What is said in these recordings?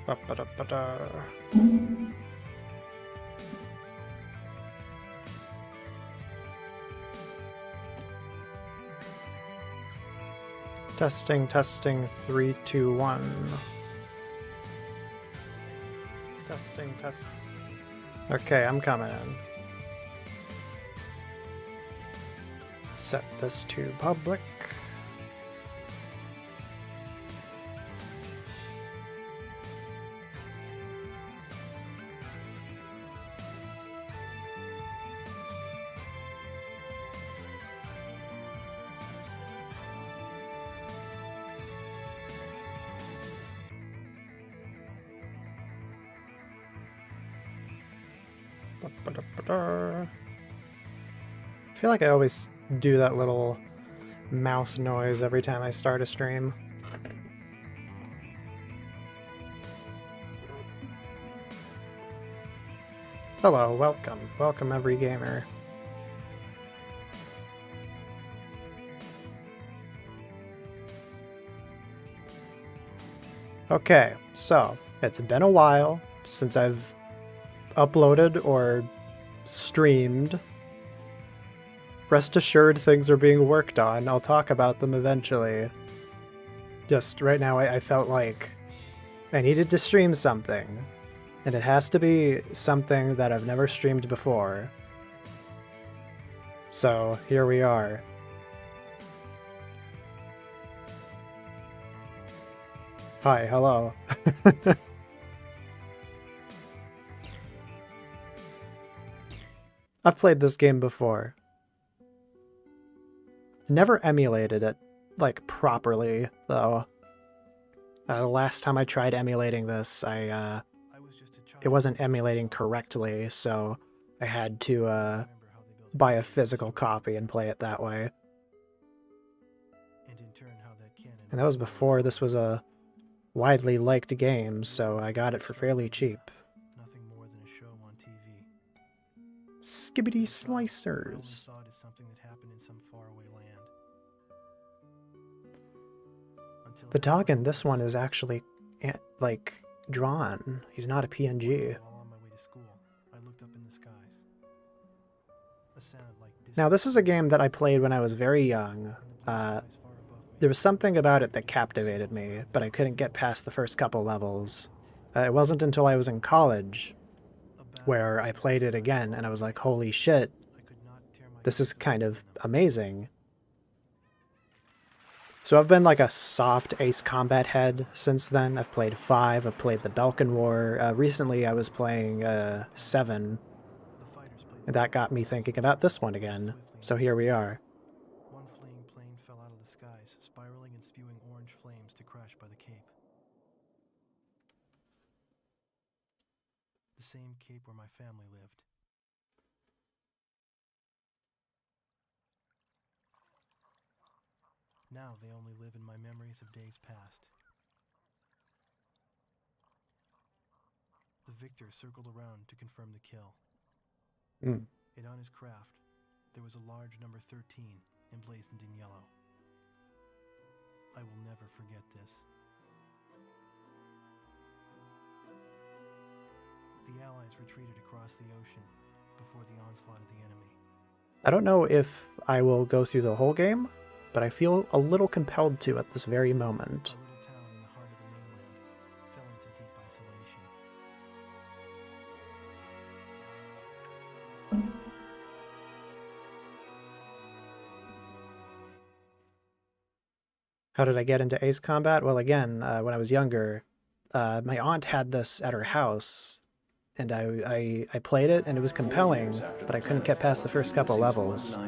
Ba-ba-da-ba-da. Testing, testing, 3, 2, 1. Testing, test. Okay, I'm coming in. Set this to public. I feel like I always do that little mouth noise every time I start a stream. Hello, welcome. Welcome every gamer. Okay, so it's been a while since I've uploaded or streamed. Rest assured things are being worked on. I'll talk about them eventually. Just right now I felt like I needed to stream something. And it has to be something that I've never streamed before. So here we are. Hi, hello. I've played this game before. Never emulated it, like, properly, though. The last time I tried emulating this, it wasn't emulating correctly, so I had to, buy a physical copy and play it that way. And that was before this was a widely liked game, so I got it for fairly cheap. Skibbity slicers. The dog in this one is actually, like, drawn. He's not a PNG. Now, this is a game that I played when I was very young. There was something about it that captivated me, but I couldn't get past the first couple levels. It wasn't until I was in college where I played it again, and I was like, holy shit, this is kind of amazing. So I've been like a soft Ace Combat head since then. I've played 5, I've played the Belkan War. Recently I was playing 7, and that got me thinking about this one again. So here we are. One fleeing plane fell out of the skies, spiraling and spewing orange flames to crash by the Cape. The same Cape where my family lived. Now they only live in my memories of days past. The victor circled around to confirm the kill. And on his craft, there was a large number 13 emblazoned in yellow. I will never forget this. The Allies retreated across the ocean before the onslaught of the enemy. I don't know if I will go through the whole game, but I feel a little compelled to at this very moment. A little town in the heart of the mainland fell into deep isolation. How did I get into Ace Combat? Well, again, when I was younger, my aunt had this at her house, and I played it, and it was compelling, but I couldn't get past the first couple levels.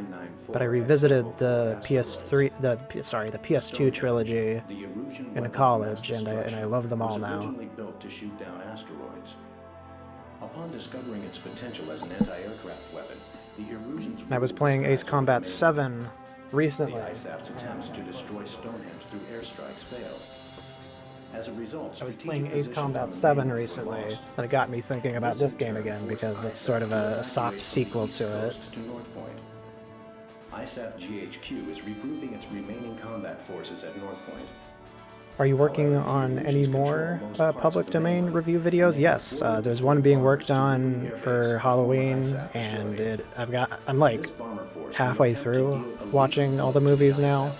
But I revisited the the PS2 trilogy in college, and I love them all now. Built to shoot down asteroids. Upon discovering its potential as an anti-aircraft weapon, the Erusians. I was playing Ace Combat 7 recently. The ISAF's attempts to destroy Stonehenge through airstrikes failed. As a result, I was playing Ace Combat 7 recently, and it got me thinking about this game again because it's sort of a soft sequel to it. To North Point. ISAF GHQ is regrouping its remaining combat forces at North Point. Are you working on any more public domain review videos? Yes, there's one being worked on for Halloween, and I'm like halfway through watching all the movies now.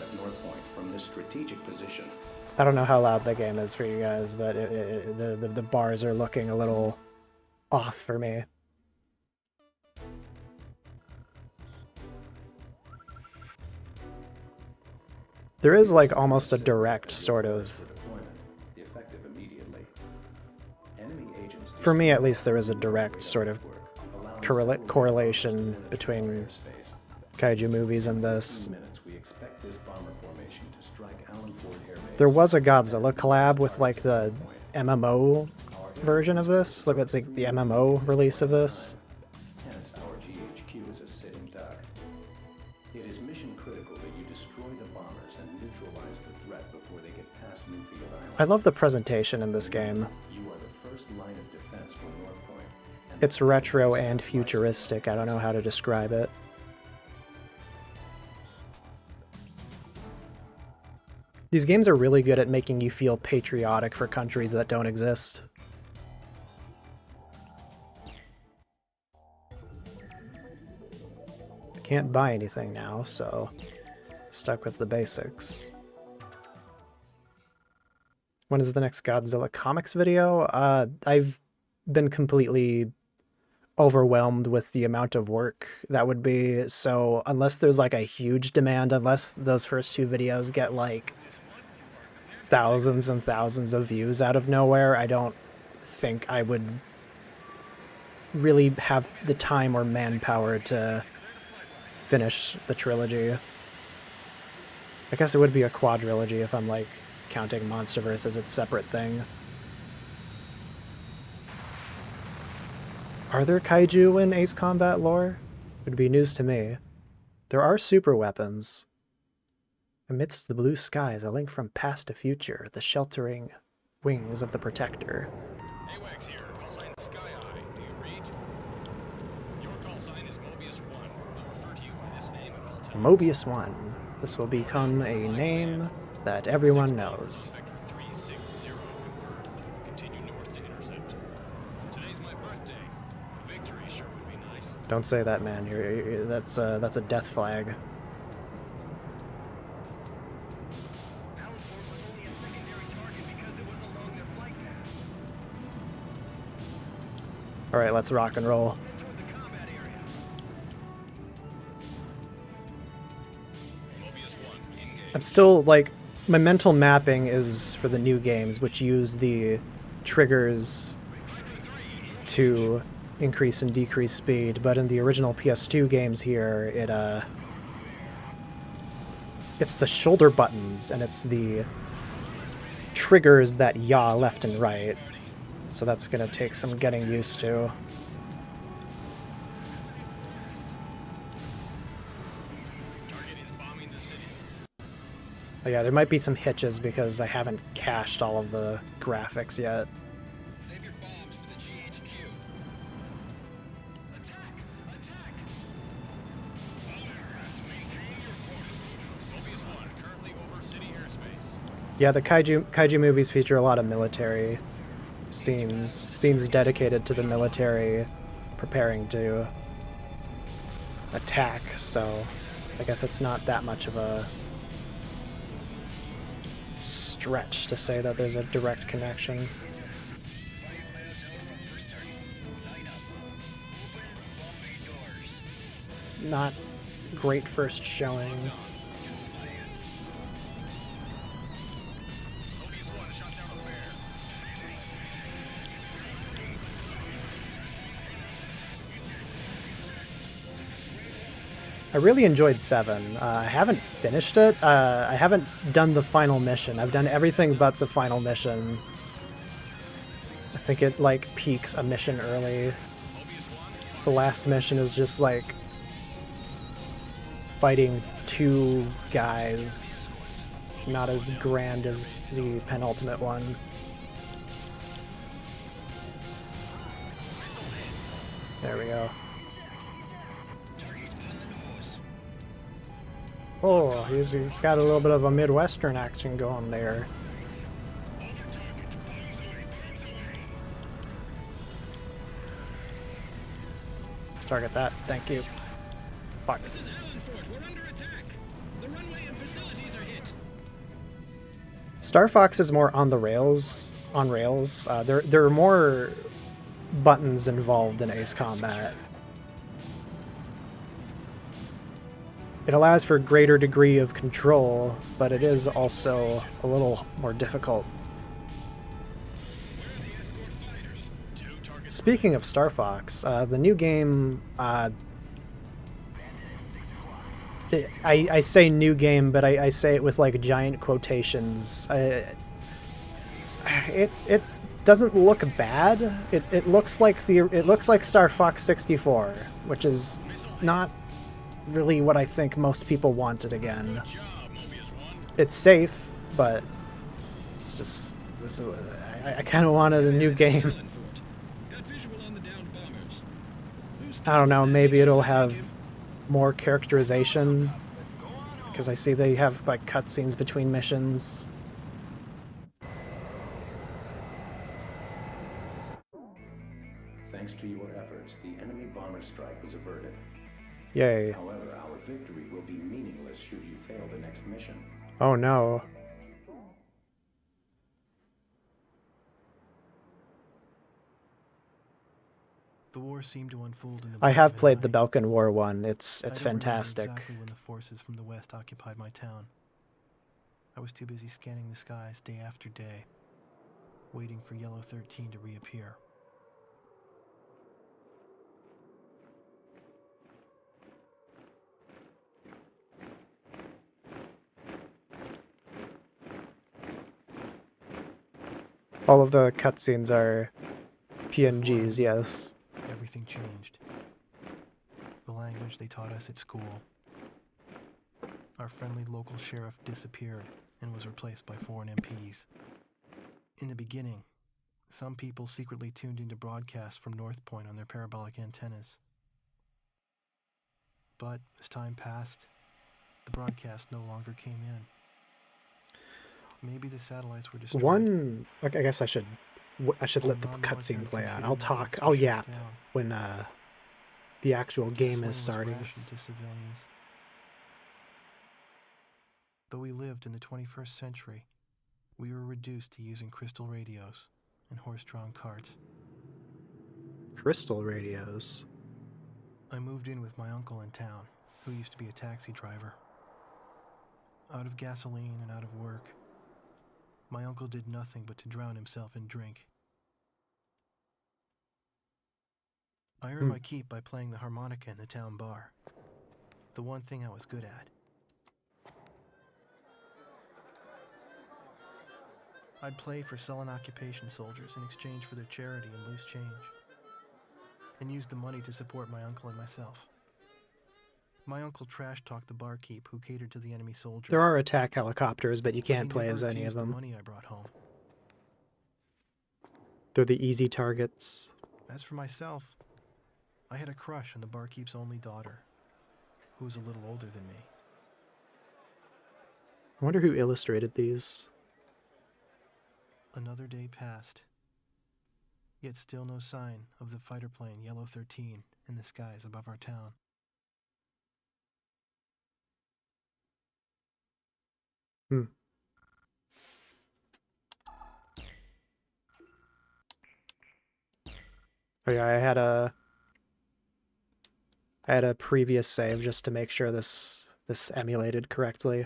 I don't know how loud the game is for you guys, but the bars are looking a little off for me. There is like almost a direct sort of... For me at least, there is a direct sort of correlation between kaiju movies and this. There was a Godzilla collab with like the MMO version of this, like with the MMO release of this. Hence, our GHQ is a sitting duck. It is mission critical that you destroy the bombers and neutralize the threat before they get past Newfield Island. I love the presentation in this game. You are the first line of defense for North Point. It's retro and futuristic. I don't know how to describe it. These games are really good at making you feel patriotic for countries that don't exist. Can't buy anything now, so stuck with the basics. When is the next Godzilla comics video? I've been completely overwhelmed with the amount of work that would be, so unless there's like a huge demand, unless those first two videos get like thousands and thousands of views out of nowhere, I don't think I would really have the time or manpower to finish the trilogy. I guess it would be a quadrilogy if I'm like counting Monsterverse as its separate thing. Are there kaiju in Ace Combat lore? It would be news to me. There are super weapons. Amidst the blue skies, a link from past to future, the sheltering wings of the Protector. AWACS here, call sign Sky Eye. Do you read? Your call sign is Mobius 1. I'll refer to you by this name at all times. Mobius 1. This will become a name that everyone knows. Sector 360 confirmed. Continue north to intercept. Today's my birthday. Victory sure would be nice. Don't say that, man. That's a death flag. Alright, let's rock and roll. I'm still, like, my mental mapping is for the new games, which use the triggers to increase and decrease speed, but in the original PS2 games here, it's the shoulder buttons, and it's the triggers that yaw left and right. So that's gonna take some getting used to. Oh yeah, there might be some hitches because I haven't cached all of the graphics yet. Save your bombs for the GHQ. Attack! Attack! All aircraft maintain your course. Mobius 1 currently over city airspace. Yeah, the kaiju movies feature a lot of military scenes dedicated to the military preparing to attack, so I guess it's not that much of a stretch to say that there's a direct connection. Not great first showing. I really enjoyed 7. I haven't finished it. I haven't done the final mission. I've done everything but the final mission. I think it, like, peaks a mission early. The last mission is just, like, fighting 2 guys. It's not as grand as the penultimate one. There we go. Oh, he's got a little bit of a Midwestern action going there. Target that. Thank you. Fuck. This is Allenport. We're under attack. The runway and facilities are hit. Star Fox is more on the rails. On rails. There are more buttons involved in Ace Combat. It allows for a greater degree of control, but it is also a little more difficult. Where are the escort fighters? 2 targets. Speaking of Star Fox, the new game, I say new game, but I say it with like giant quotations. It doesn't look bad. It looks like Star Fox 64, which is not really what I think most people wanted again. Good job, Mobius 1. It's safe, but it's just I kind of wanted a new game. Allenport. Got visual on the downed bombers. Who's I don't know, coming maybe next? it'll have more characterization, because I see they have like cutscenes between missions. Thanks to your efforts, the enemy bomber strike was averted. Yay. However, our victory will be meaningless should you fail the next mission. Oh no. The war seemed to unfold in the I blink have of an played the eye. Belkan War one. It's I don't remember fantastic. exactly when the forces from the west occupied my town. I was too busy scanning the skies day after day, waiting for Yellow 13 to reappear. All of the cutscenes are PNGs, yes. Everything changed. The language they taught us at school. Our friendly local sheriff disappeared and was replaced by foreign MPs. In the beginning, some people secretly tuned into broadcasts from North Point on their parabolic antennas. But as time passed, the broadcast no longer came in. Maybe the satellites were destroyed. Okay, I guess I should let the cutscene play out. I'll talk. I'll yap when the actual game is starting. To civilians. Though we lived in the 21st century, we were reduced to using crystal radios and horse-drawn carts. Crystal radios. I moved in with my uncle in town, who used to be a taxi driver. Out of gasoline and out of work, my uncle did nothing but to drown himself in drink. I earned my keep by playing the harmonica in the town bar, the one thing I was good at. I'd play for sullen occupation soldiers in exchange for their charity and loose change, and used the money to support my uncle and myself. My uncle trash-talked the barkeep who catered to the enemy soldiers. There are attack helicopters, but you but he can't play never as any of refused the them. money I brought home. They're the easy targets. As for myself, I had a crush on the barkeep's only daughter, who was a little older than me. I wonder who illustrated these. Another day passed, yet still no sign of the fighter plane Yellow 13 in the skies above our town. Oh yeah, I had a previous save just to make sure this emulated correctly.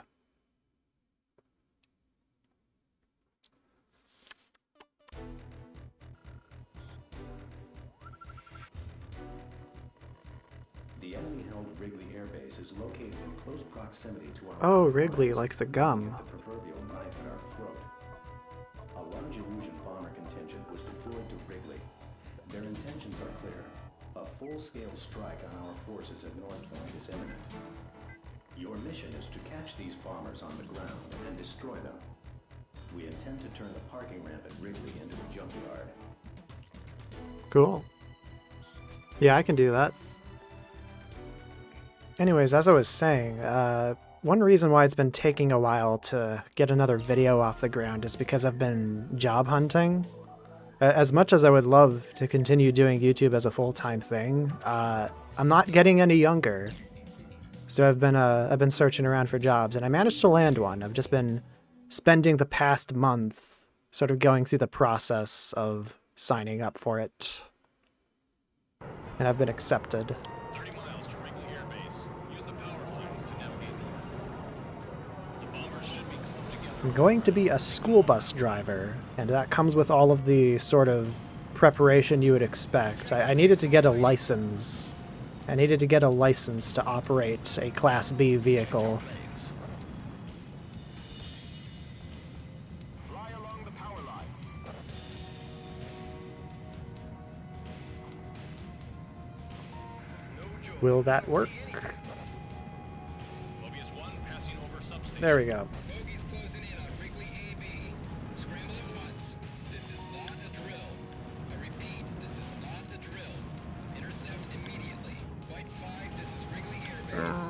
The enemy-held Wrigley Air Base is located in close proximity to our... Oh, Wrigley, like the gum. The proverbial knife at our throat. A large Illusion bomber contingent was deployed to Wrigley. Their intentions are clear. A full-scale strike on our forces at North Point is imminent. Your mission is to catch these bombers on the ground and destroy them. We intend to turn the parking ramp at Wrigley into a junkyard. Cool. Yeah, I can do that. Anyways, as I was saying, one reason why it's been taking a while to get another video off the ground is because I've been job hunting. As much as I would love to continue doing YouTube as a full-time thing, I'm not getting any younger. So I've been searching around for jobs, and I managed to land one. I've just been spending the past month sort of going through the process of signing up for it. And I've been accepted. 30 miles to Wrigley Air Base. Use the power lines to navigate north. The bombers should be clumped together. I'm going to be a school bus driver, and that comes with all of the sort of preparation you would expect. I needed to get a license. I needed to get a license to operate a Class B vehicle. Fly along the power lines. Will that work? Mobius 1 passing over substation. There we go. Bogies closing in on Wrigley AB. Scramble at once. This is not a drill. I repeat, this is not a drill. Intercept immediately. White 5, this is Wrigley Air Base.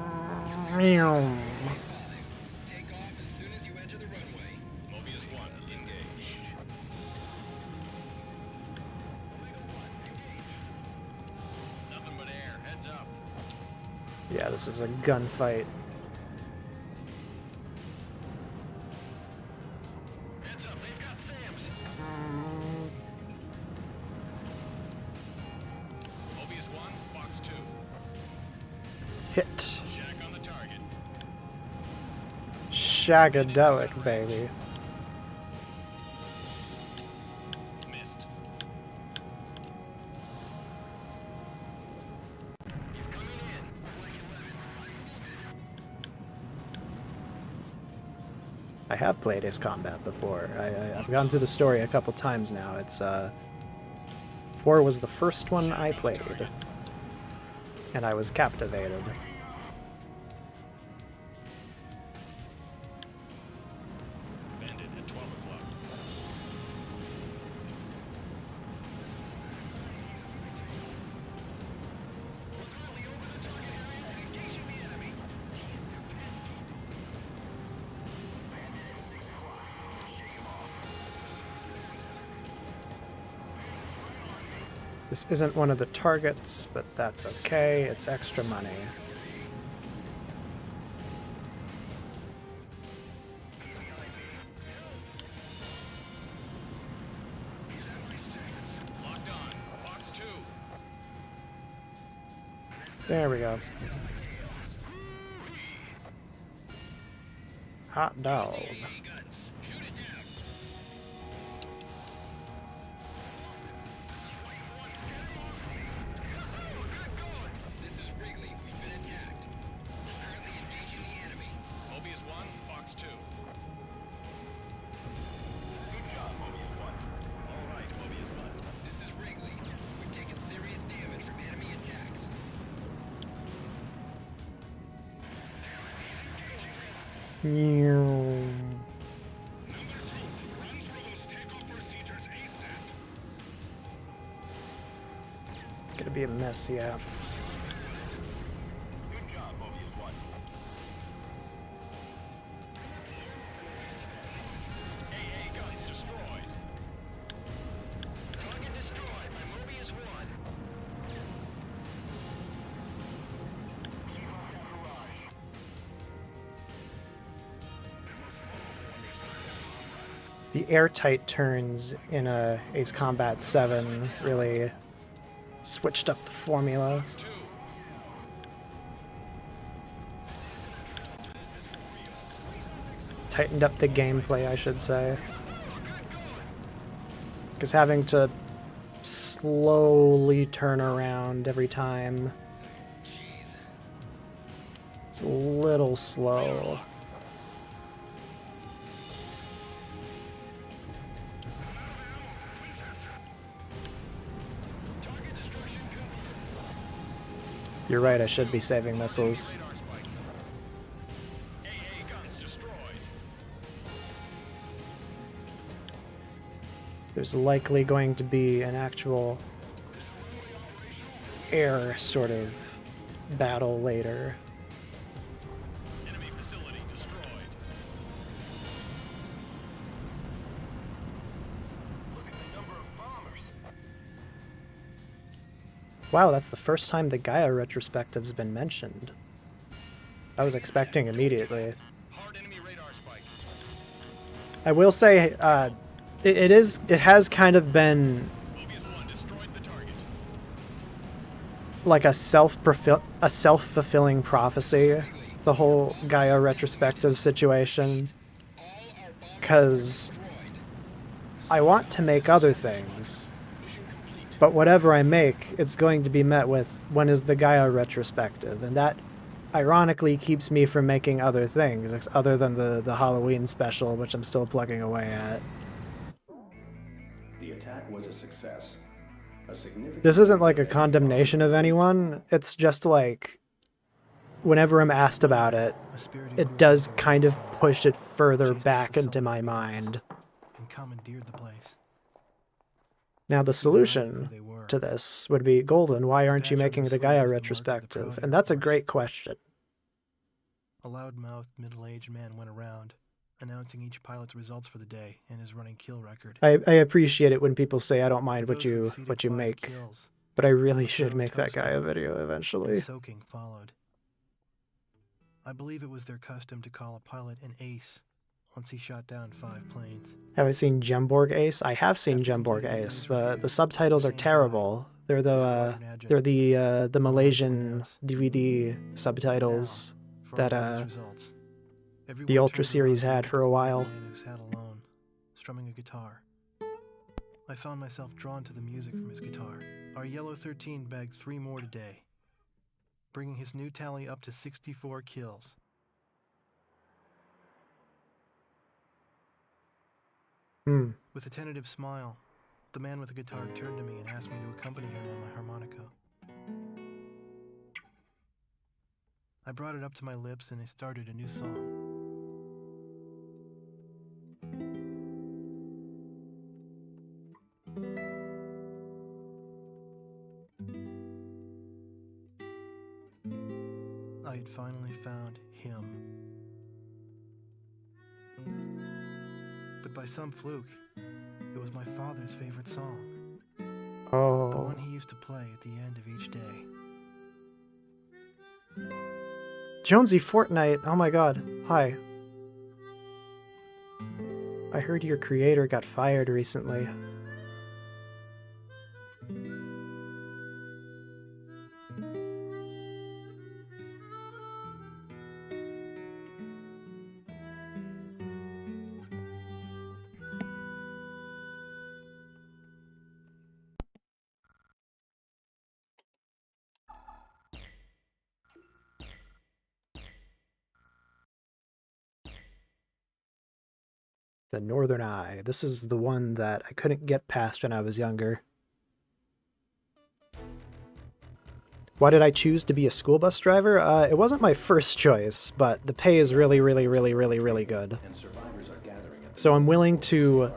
Take off as soon as you enter the runway. Mobius 1, engage. Nothing but air. Heads up. Yeah, this is a gunfight. Heads up. They've got SAMs. Mobius 1, Fox 2. Hit. Shack on the target. Shagadelic, baby. Missed. He's coming in. Flight 11. I have played Ace Combat before. I've gone through the story a couple times now. It's 4 was the first one I played, and I was captivated. Bandit at 12 o'clock. This isn't one of the targets, but that's okay. It's extra money. Locked on. Fox 2. There we go. Hot dog. AA guns. Shoot it down. This is Wrigley. We've been attacked. We're currently engaging the enemy. Mobius 1, Fox 2. All right, Mobius 1. This is Wrigley. We've taken serious damage from enemy attacks. Run through those takeoff procedures ASAP. It's gonna be a mess, yeah. Good job, Mobius 1. AA guns destroyed. Target destroyed by Mobius 1. The airtight turns in Ace Combat 7 really switched up the formula. Fox 2. Tightened up the gameplay, I should say. Because having to slowly turn around every time, it's a little slow. You're right, I should be saving missiles. Radar spike. AA guns destroyed. There's likely going to be an actual air sort of battle later. Enemy facility destroyed. Look at the number of bombers. Wow, that's the first time the Gaia retrospective's been mentioned. I was expecting immediately. Hard enemy radar spike. I will say, it has kind of been Mobius 1 destroyed the target. like a self-fulfilling prophecy, the whole Gaia retrospective situation, because I want to make other things, but whatever I make, it's going to be met with, when is the Gaia retrospective? And that ironically keeps me from making other things, other than the Halloween special, which I'm still plugging away at. The attack was a success. A significant This isn't like a condemnation of anyone, it's just like, whenever I'm asked about it, A spirited it group does of kind of warriors push it further chased back us into my assault mind. and commandeered the place. Now the Who solution they were. to this would be, Golden, why aren't you Patcher making the Whistler Gaia was the mark of the retrospective? Proud And that's a Air Force. great question. A loud-mouthed, middle-aged man went around, announcing each pilot's results for the day and his running kill record. I appreciate it when people say I don't mind For what those who you exceeded 5 make, kills, but I really a should thorough make that toasting Gaia video and eventually. soaking followed. I believe it was their custom to call a pilot an ace once he shot down 5 planes. Have I seen Gemborg Ace? I have seen After Gemborg completing Ace. his The review, subtitles are same guy, terrible. They're the the squadron adjutant, they're the went on to Malaysian announce, DVD subtitles for that our day's results. the Everyone Ultra turned series around to had look for at a the while. man who sat alone, strumming a guitar. I found myself drawn to the music from his guitar. Our Yellow 13 bagged 3 more today, bringing his new tally up to 64 kills. With a tentative smile, the man with the guitar turned to me and asked me to accompany him on my harmonica. I brought it up to my lips and I started a new song. I had finally found him. But by some fluke, it was my father's favorite song. The Oh, one he used to play at the end of each day. Jonesy Fortnite. Oh my god. Hi. I heard your creator got fired recently. The Northern Eye. This is the one that I couldn't get past when I was younger. Why did I choose to be a school bus driver? It wasn't my first choice, but the pay is really, really, really, really, really good. and survivors are gathering at the So I'm willing to park.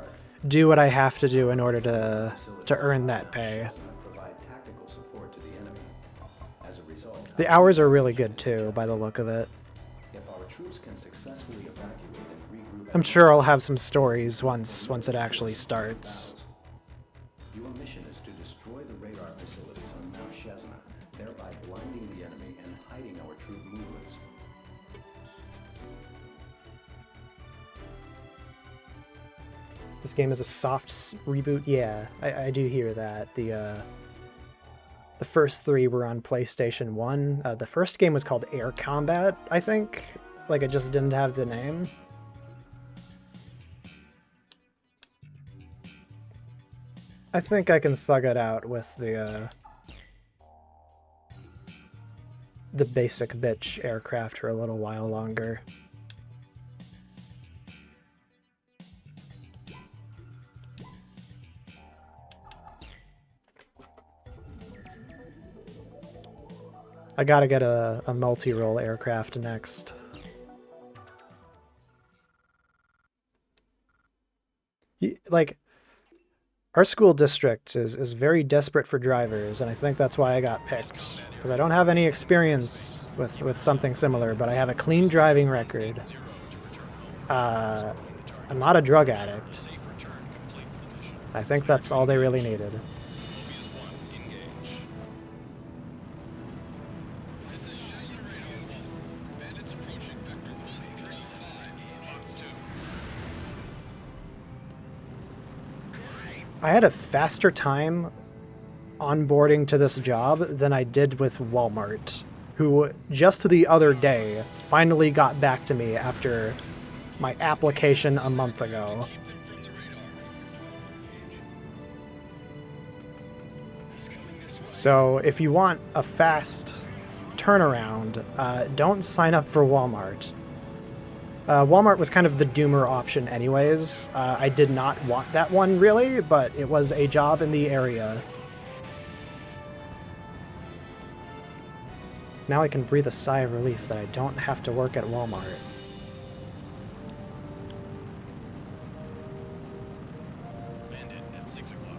do what I have to do in order to earn that pay. And provide tactical support to the enemy. As a result, The hours are really good too, by the look of it. if our troops can successfully evacuate and regroup, I'm sure I'll have some stories once it actually starts. Your mission is to destroy the radar facilities on Mount Shezna, thereby blinding the enemy and hiding our troop movements. This game is a soft reboot. Yeah, I do hear that. The first 3 were on PlayStation 1. The first game was called Air Combat, I think. Like, it just didn't have the name. I think I can thug it out with the basic bitch aircraft for a little while longer. I gotta get a multi-role aircraft next. Like, our school district is very desperate for drivers, and I think that's why I got picked. Because I don't have any experience with something similar, but I have a clean driving record. I'm not a drug addict. Safe return completes the mission. I think that's all they really needed. Mobius 1, engage. I had a faster time onboarding to this job than I did with Walmart, who just the other day finally got back to me after my application a month ago. So if you want a fast turnaround, don't sign up for Walmart. Walmart was kind of the doomer option anyways. I did not want that one really, but it was a job in the area. Now I can breathe a sigh of relief that I don't have to work at Walmart. Bandit at 6 o'clock.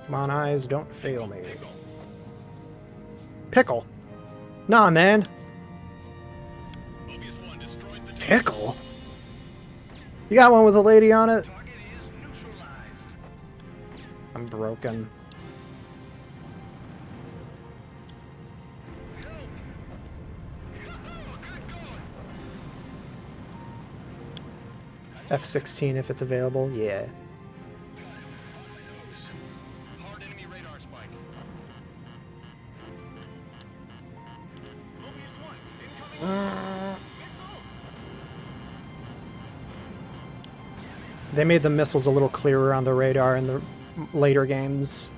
Come on, eyes, don't fail me. Pickle? Nah, man. Mobius 1 destroyed the Pickle? You got one with a lady on it? Target is neutralized. I'm broken. F-16 if it's available, yeah. hard enemy radar spike. Mobius 1 incoming. They made the missiles a little clearer on the radar in the later games.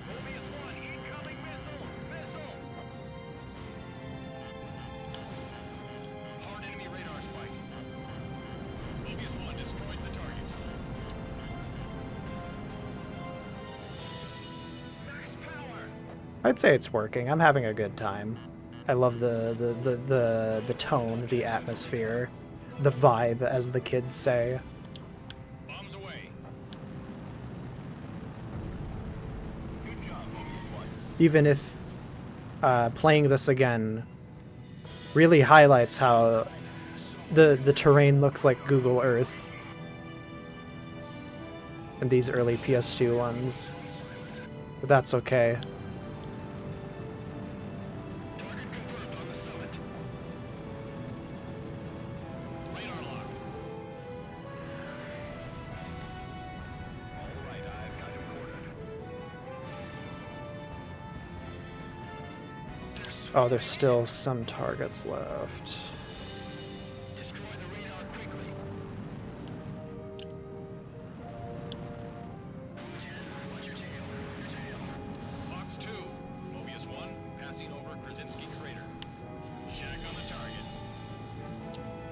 Mobius 1 incoming missile. Hard enemy radar spike. Mobius 1 destroyed the target. Max power. I'd say it's working. I'm having a good time. I love the tone, the atmosphere, the vibe, as the kids say. Bombs away. Even if playing this again really highlights how the terrain looks like Google Earth in these early PS2 ones. But that's okay. Target confirmed on the summit. Radar lock. All right, I've got him cornered. Oh, there's still some targets left. Destroy the radar quickly. Watch your tail. Your tail. Fox 2. Mobius 1 passing over Krasinski crater. Shack on the target.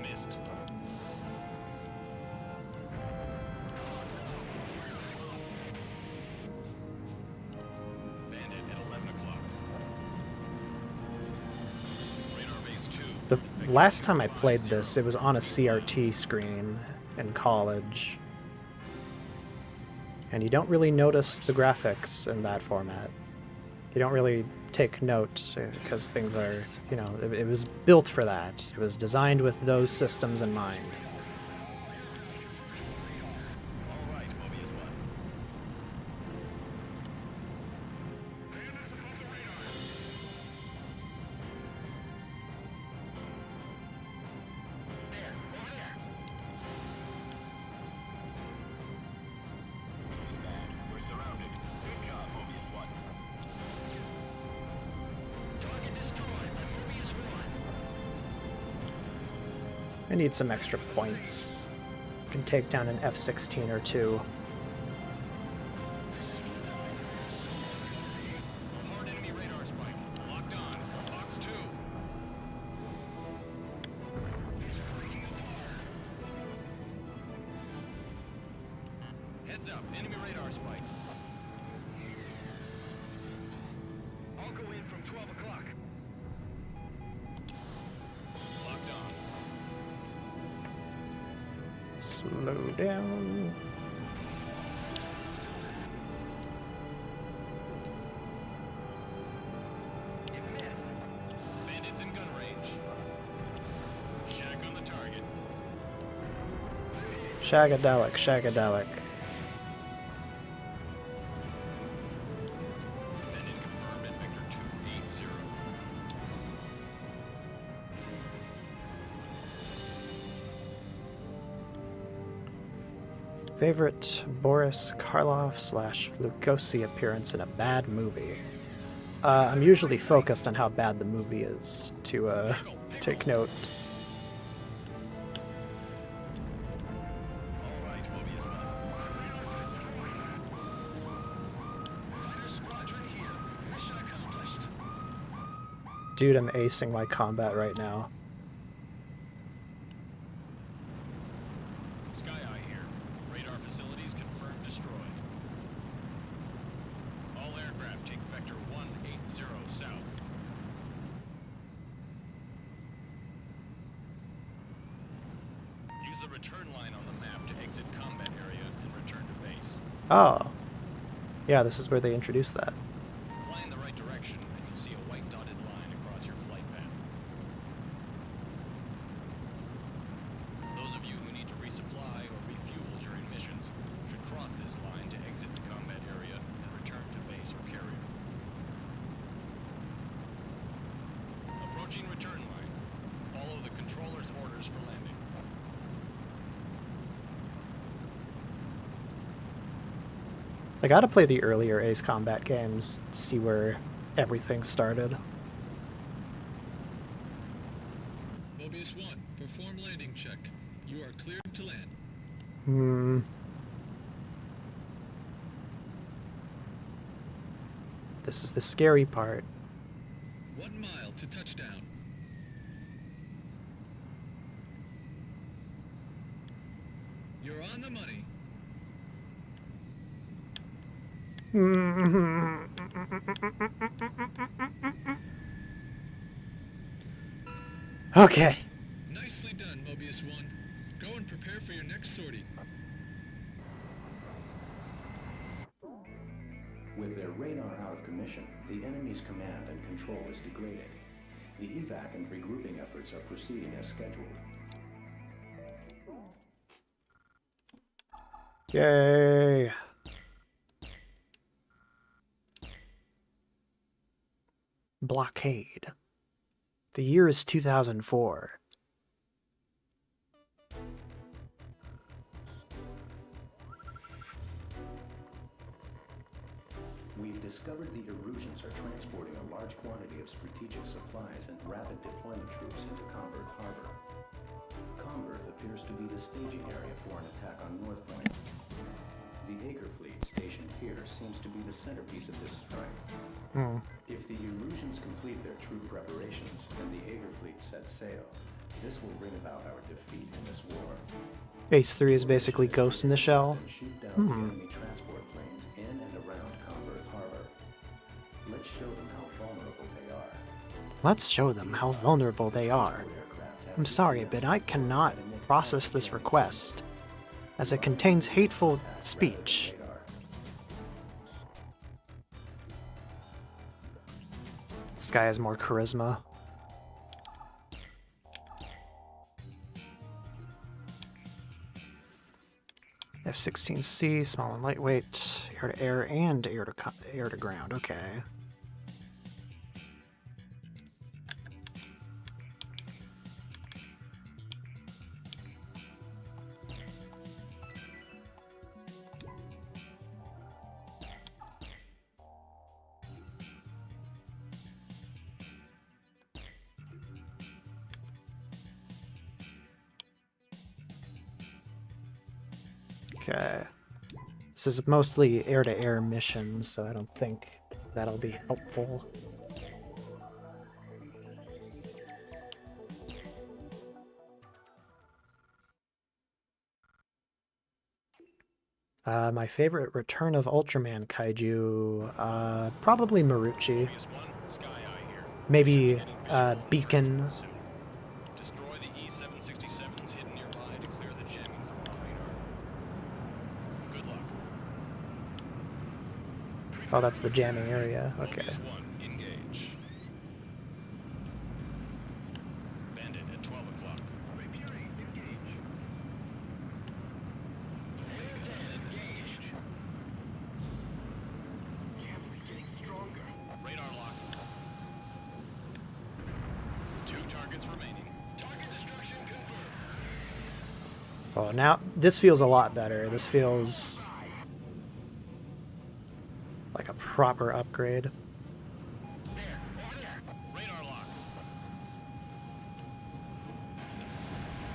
Missed. Bandit at 11 o'clock. Radar base 2. The last time I played this, it was on a CRT screen in college. And you don't really notice the graphics in that format. You don't really take note because things are, you know, it was built for that. It was designed with those systems in mind. All right, Mobius 1. There, over there. We're surrounded. Good job, Mobius 1. Target destroyed by Mobius 1. I need some extra points. Can take down an F-16 or two. Hard enemy radar spike. Locked on. Fox 2. Heads up. Enemy radar spike. I'll go in from 12 o'clock. Locked on. Slow down. It missed. Bandits in gun range. Shack on the target. Shagadelic, shagadelic. Favorite Boris Karloff / Lugosi appearance in a bad movie. I'm usually focused on how bad the movie is to take note. All right, Mobius Squadron here. Mission accomplished. Dude, I'm acing my combat right now. Sky Eye here. Radar facilities confirmed destroyed. All aircraft take vector 180 south. Use the return line on the map to exit combat area and return to base. Oh. Yeah, this is where they introduced that. Fly in the right direction and you'll see a white dotted line across your flight path. Those of you who need to resupply or refuel during missions should cross this line to exit the combat area and return to base or carrier. Approaching return line. Follow the controller's orders for landing. I gotta play the earlier Ace Combat games, see where everything started. Mobius 1, perform landing check. You are cleared to land. This is the scary part. 1 mile to touchdown. You're on the money. Okay. Nicely done, Mobius 1. Go and prepare for your next sortie. With their radar out of commission, the enemy's command and control is degraded. The evac and regrouping efforts are proceeding as scheduled. Yay. Blockade. The year is 2004. We've discovered the Erusians are transporting a large quantity of strategic supplies and rapid deployment troops into Converth Harbor. Converth appears to be the staging area for an attack on North Point. The Aegir fleet stationed here seems to be the centerpiece of this strike. If the Erusians complete their troop preparations and the Aegir fleet sets sail, this will bring about our defeat in this war. Ace 3 is basically Ghost in the Shell. And shoot down the enemy transport planes in and around Converth Harbor. Let's show them how vulnerable they are. Let's show them how vulnerable they are. I'm sorry, but I cannot process this request, as it contains hateful speech. This guy has more charisma. F-16C, small and lightweight, air-to-air and air-to-ground. Okay. Okay. This is mostly air-to-air missions, so I don't think that'll be helpful. My favorite Return of Ultraman kaiju, probably Marucci. Mobius 1, Sky Eye here. Maybe Mission getting Beacon. soon. Destroy the E-767s hidden nearby to clear the jamming from our radar. Good luck. Oh, that's the jamming area. Okay. Mobius 1, engage. Bandit at 12 o'clock. Repeating, engage. Radar lock. 2 targets remaining. Target destruction confirmed. Oh, now this feels a lot better. This feels like a proper upgrade. Radar lock.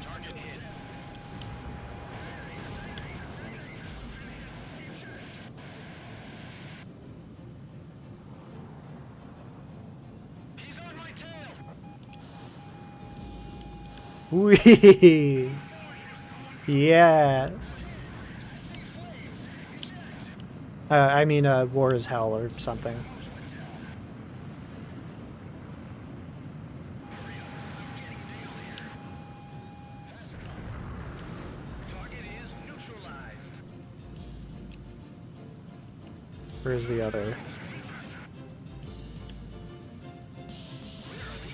Target hit. He's on my tail. Wee! Yeah. I mean, war is hell or something. Target is neutralized. Where's the other? Where are the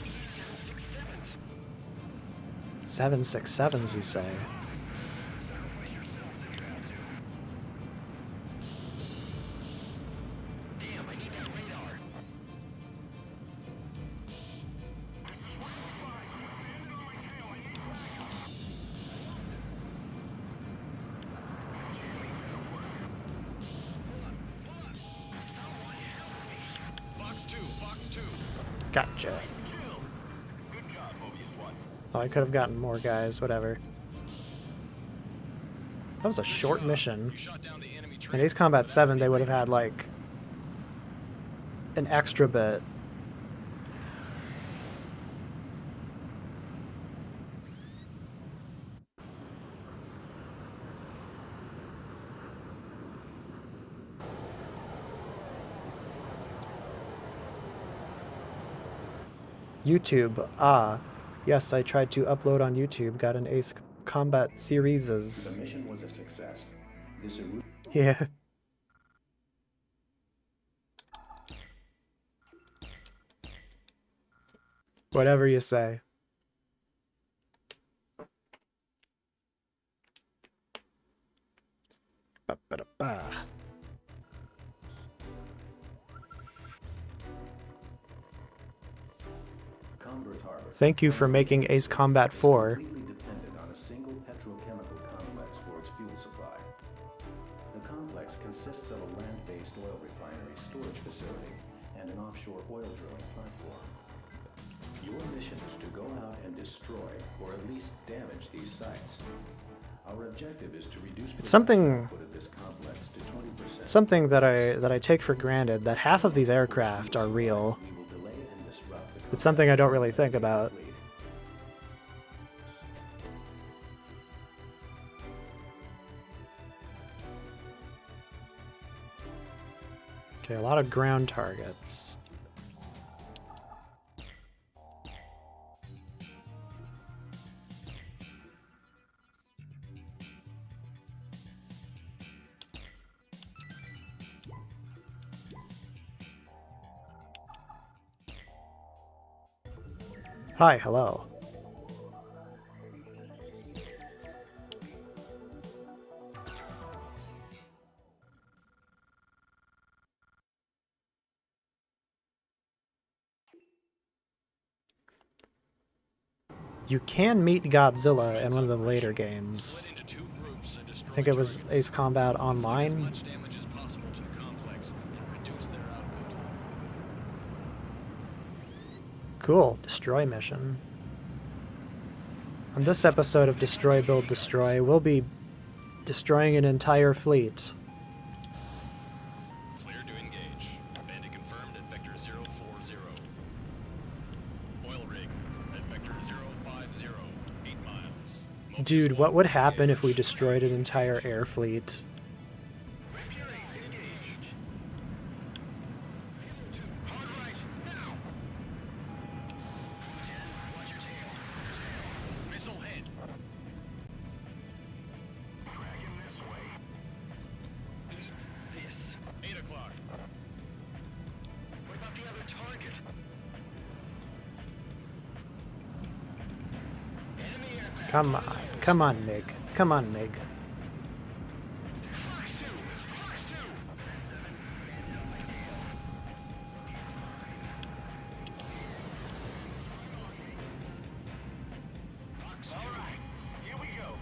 E-767s? 767s, you say? Damn, I need that radar. Fox 2, Fox 2. Gotcha. Good job, Mobius 1. Oh, I could have gotten more guys, whatever. That was a short mission. You shot down the enemy In train. Ace Combat 7, they would have had, like, an extra bit. YouTube. Ah. Yes, I tried to upload on YouTube. Got an Ace Combat The series. mission was a success. This Eru- Yeah. Whatever you say. Ba-ba-da-ba. Converse Harbor. Thank you for making Ace Combat 4. Completely dependent on a single petrochemical complex for its fuel supply. The complex consists of a land-based oil refinery storage facility and an offshore oil drilling platform. Your mission is to go out and destroy, or at least damage, these sites. Our objective is to reduce It's something- production output of this complex to 20%. Something that I take for granted, that half of these aircraft are real. We will delay and disrupt the It's something I don't really think about. fleet. Okay, a lot of ground targets. Hi, hello. You can meet Godzilla in one of the later games. Split into 2 groups and destroy I think it was targets. Ace Combat Do as Online. much damage as possible to the complex and reduce their output. Cool. Destroy mission. On this episode of Destroy, Build, Destroy, we'll be destroying an entire fleet. Clear to engage. Bandit confirmed at vector 040. Oil rig at vector 050. 8 miles. Mobius Dude, what 1, would happen if we engage. destroyed an entire air fleet? Regulate, engage. Hard right, now. Watch your tail. Missile hit. Crack him this way. Eat this. 8 o'clock. What about the other target? Enemy aircraft. Come on, Mig. Come on, Mig. Fox 2! Fox 2! All right, here we go.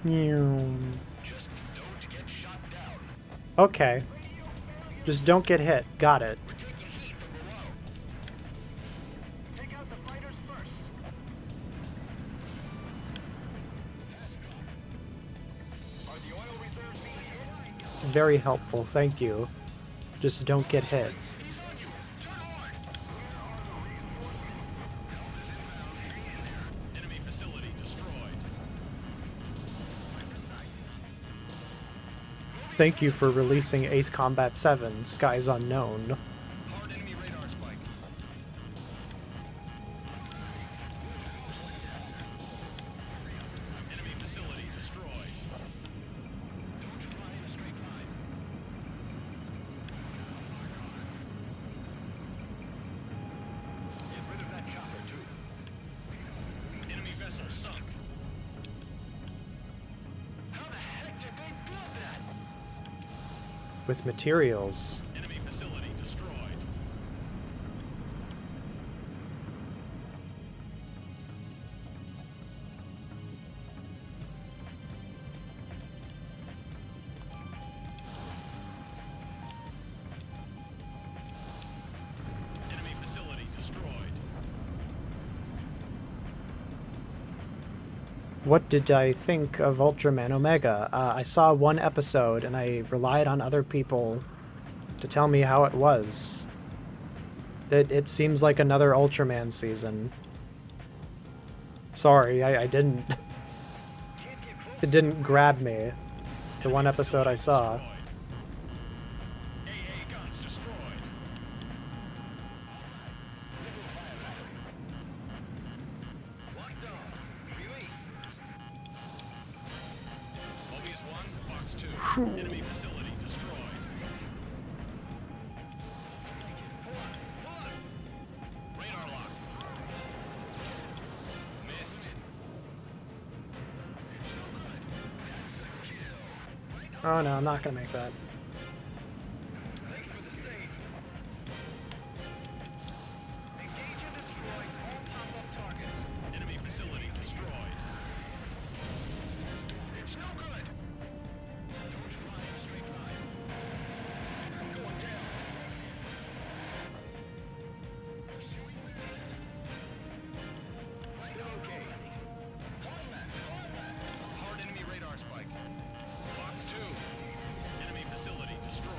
Just don't get shot down. Okay. Just don't get hit. Got it. We're taking heat from below. Take out the fighters first. Fast drop. Are the oil reserves being hit? Very helpful, thank you. Just don't get hit. He's on you. Turn on. Enemy facility destroyed. Thank you for releasing Ace Combat 7, Skies Unknown. Hard enemy radar spike. Enemy facility destroyed. Don't fly in a straight line. Get rid of that chopper, too. Enemy vessel sunk. How the heck did they build that? With materials. Enemy facility destroyed. Enemy facility destroyed. What did I think of Ultraman Omega? I saw one episode and I relied on other people to tell me how it was. It seems like another Ultraman season. Sorry, I didn't... Can't get close. It didn't grab me. The one episode I saw. Destroyed. AA guns destroyed. Locked on. Release. Mobius 1, Box 2. Enemy facility destroyed. Radar lock. Missed. Oh no, I'm not gonna make that. Thanks for the save. Engage and destroy all pop-up targets. Enemy facility destroyed. It's no good. Don't fly in a straight line. Going down. Still okay. Combat. Hard enemy radar spike. Box 2. Enemy facility destroyed.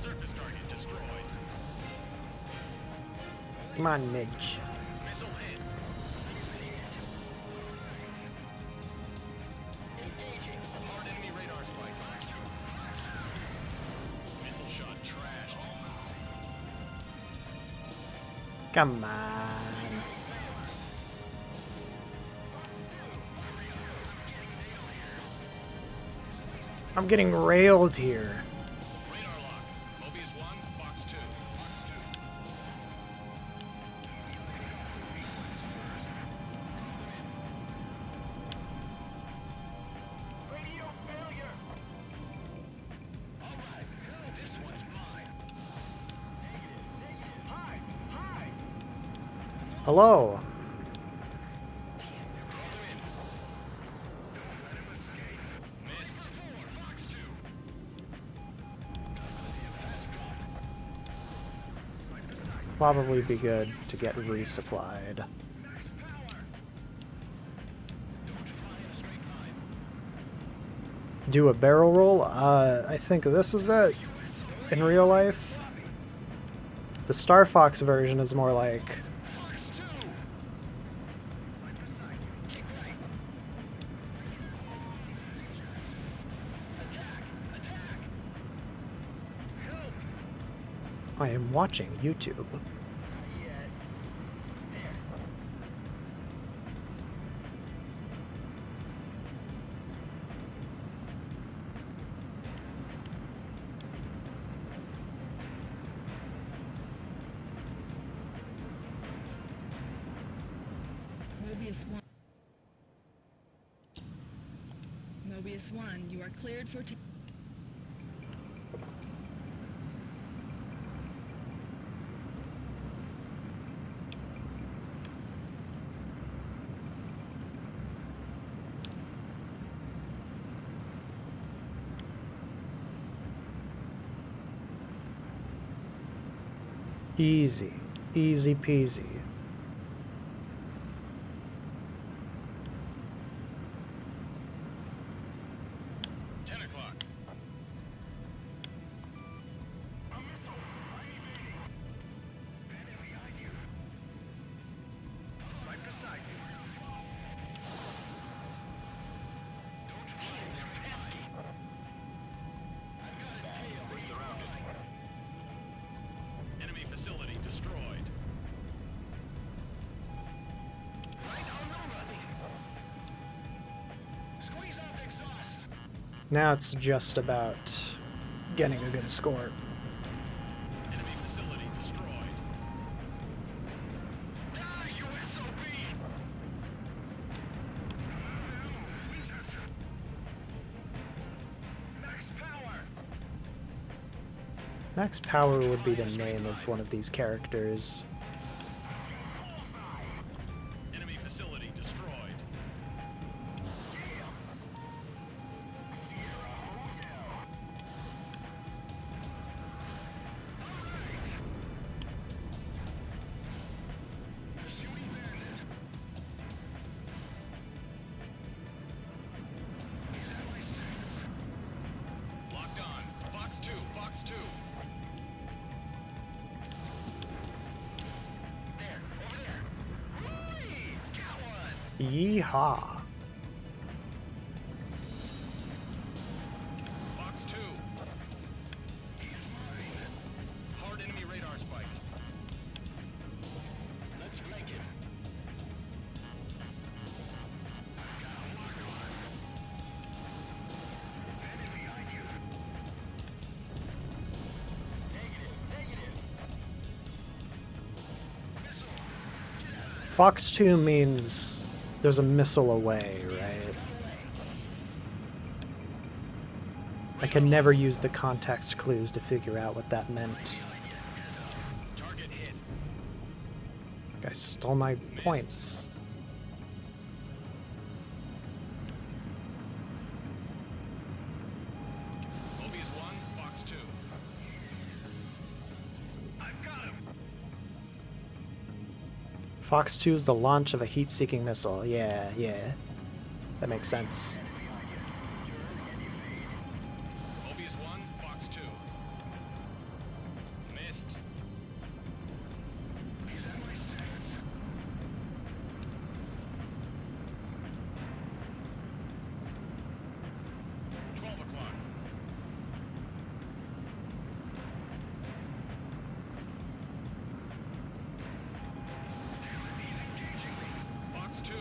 Surface target destroyed. Come on, Midge. Missile hit. Engaging. Hard enemy radar spike. Missile shot trashed. Come on. I'm getting railed here. Radar lock. Mobius 1, Box 2. Radio failure. All right. This one's mine. Negative. Hi. Hi. Hello. Missed. Box 2. Probably be good to get resupplied. Do a barrel roll? I think this is it. In real life. The Star Fox version is more like... I am watching YouTube. Mobius 1, you are cleared for... Easy. Easy peasy. Enemy facility destroyed. Squeeze off exhaust. Now it's just about getting a good score. Enemy facility destroyed. Die, you SOB! Max power! Max Power would be the name of one of these characters. Enemy facility destroyed. Pursuing bandit. He's at my 6. Locked on. Fox 2, Fox 2. There, over there. Whee! Got one! Yeehaw. Fox 2. He's mine. Hard enemy radar spike. Let's flank him. Got a lock on. Bandit behind you. Negative, negative. Missile. Get out. Fox 2 means there's a missile away, right? I could never use the context clues to figure out what that meant. Target hit. Like I stole my points. Mobius 1, Fox 2. I've got him. Fox 2 is the launch of a heat-seeking missile. Yeah, yeah. That makes sense. Mobius 1, Fox 2. Missed. He's at my 6. 12 o'clock. Fox 2.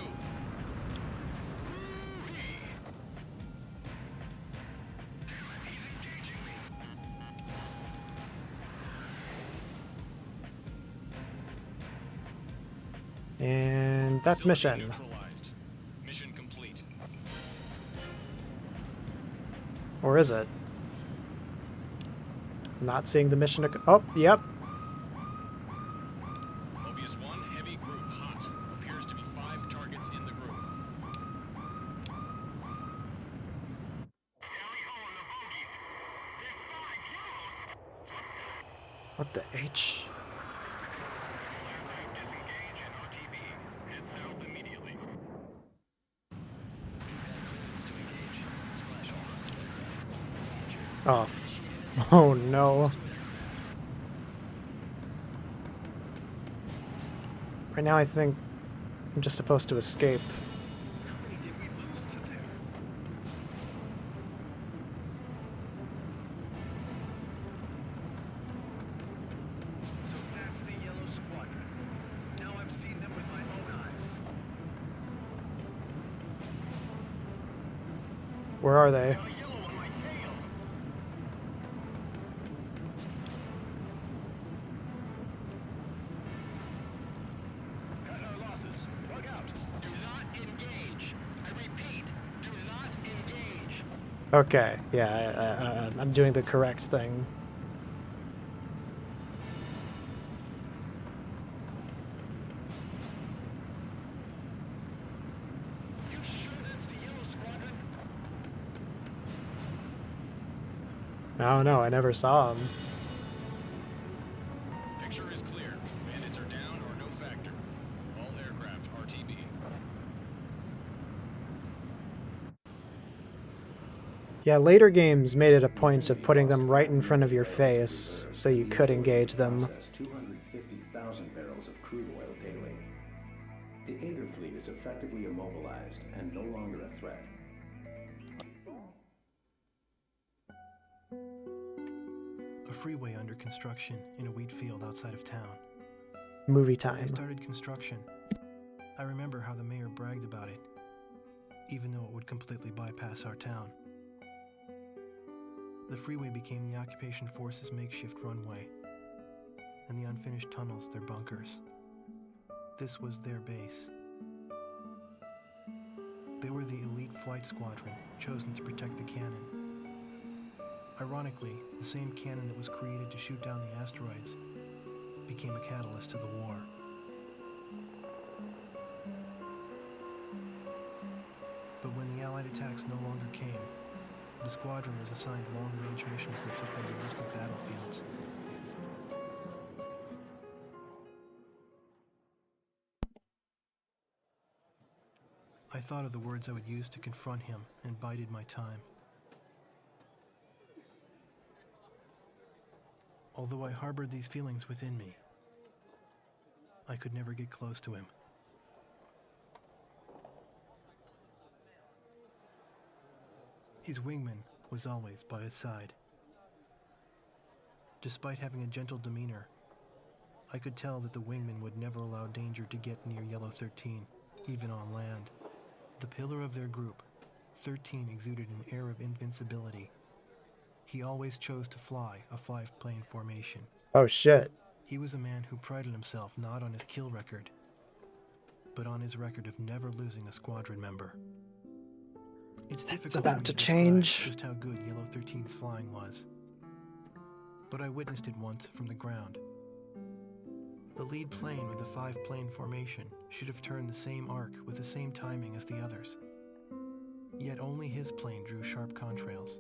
And that's mission. Neutralized. Mission complete. Or is it? Not seeing the mission. Oh, yep. Mobius 1, heavy group hot. Appears to be 5 targets in the group. What the H? Oh, oh no. Right now I think I'm just supposed to escape. How many did we lose to them? So that's the Yellow Squadron. Now I've seen them with my own eyes. Where are they? Got a yellow on my tail. Cut our losses. Bug out. Do not engage. I repeat, do not engage. Okay, yeah, I'm doing the correct thing. You sure that's the Yellow Squadron? I don't know, I never saw him. Picture is clear. Bandits are down or no factor. All aircraft RTB. Yeah, later games made it a point of putting them right in front of your face so you could engage them. Process 250,000 barrels of crude oil daily. The Ader fleet is effectively immobilized and no longer a threat. A freeway under construction in a wheat field outside of town. Movie When time. they started construction, I remember how the mayor bragged about it, even though it would completely bypass our town. The freeway became the occupation force's makeshift runway, and the unfinished tunnels their bunkers. This was their base. They were the elite flight squadron chosen to protect the cannon. Ironically, the same cannon that was created to shoot down the asteroids became a catalyst to the war. But when the Allied attacks no longer came, the squadron was assigned long-range missions that took them to distant battlefields. I thought of the words I would use to confront him and bided my time. Although I harbored these feelings within me, I could never get close to him. His wingman was always by his side. Despite having a gentle demeanor, I could tell that the wingman would never allow danger to get near Yellow 13, even on land. The pillar of their group, 13 exuded an air of invincibility. He always chose to fly a 5-plane formation. Oh shit. He was a man who prided himself not on his kill record, but on his record of never losing a squadron member. It's difficult about for me to describe change. just how good Yellow 13's flying was, but I witnessed it once from the ground. The lead plane with the 5-plane formation should have turned the same arc with the same timing as the others. Yet only his plane drew sharp contrails.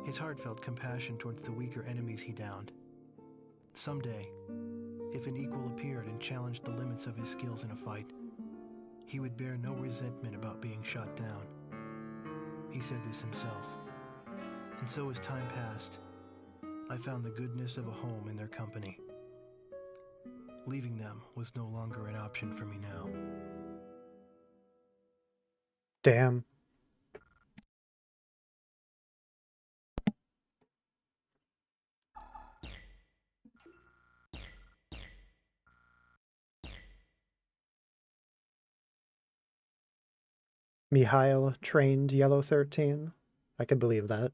His heart felt compassion towards the weaker enemies he downed. Someday, if an equal appeared and challenged the limits of his skills in a fight, he would bear no resentment about being shot down. He said this himself. And so as time passed, I found the goodness of a home in their company. Leaving them was no longer an option for me now. Damn. Mikhail trained Yellow 13. I could believe that.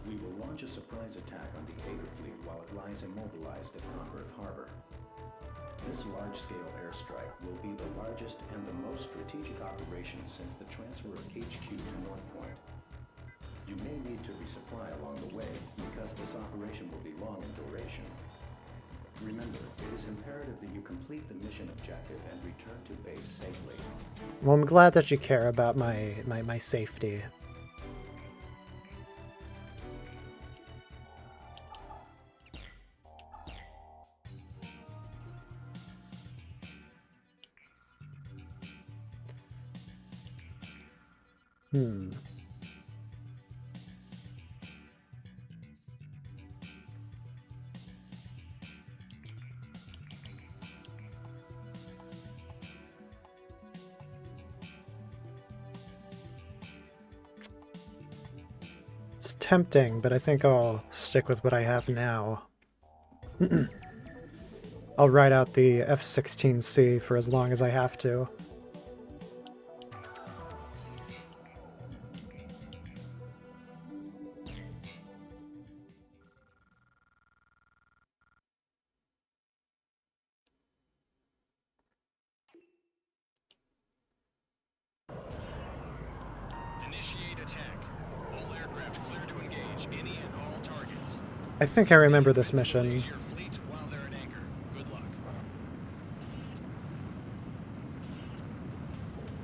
We will launch a surprise attack on the Ader fleet while it lies immobilized at Conworth Harbor. This large-scale airstrike will be the largest and the most strategic operation since the transfer of HQ to North Point. You may need to resupply along the way because this operation will be long in duration. Remember, it is imperative that you complete the mission objective and return to base safely. Well, I'm glad that you care about my safety. It's tempting, but I think I'll stick with what I have now. I'll ride out the F-16C for as long as I have to. Initiate attack. All aircraft clear to engage any and all targets. I think I remember this mission. Engage your fleet while they're at anchor. Good luck.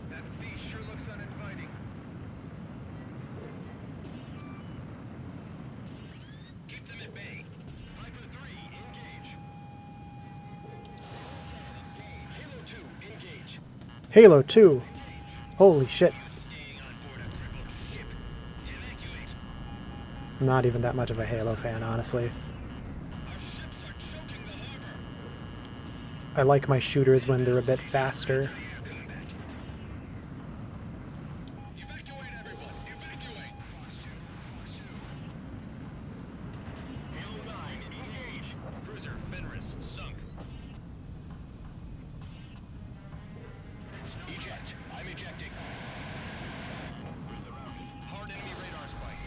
That sea sure looks uninviting. at bay. Viper 3, engage. Halo 2, engage. Halo 2. Holy shit. Staying on board a crippled ship. Evacuate. I'm not even that much of a Halo fan, honestly. Our ships are choking the harbor. I like my shooters when they're a bit faster. Air combat. Evacuate everyone. Evacuate. Halo 9, engage. Cruiser Fenris sunk. Eject. I'm ejecting. Hard enemy radar spike.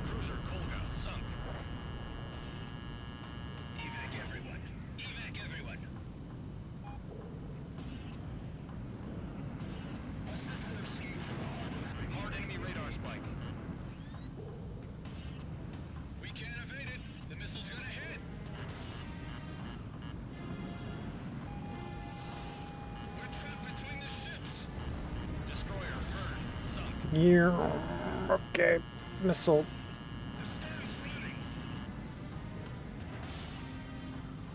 Cruiser Kolga sunk. Evac everyone. Evac everyone. Assist them escape from the harbor. Hard enemy radar spike. We can't evade it. The missile's gonna hit. We're trapped between the ships. Destroyer Hearn sunk. Yeah. Okay. Missile. The storm's flooding.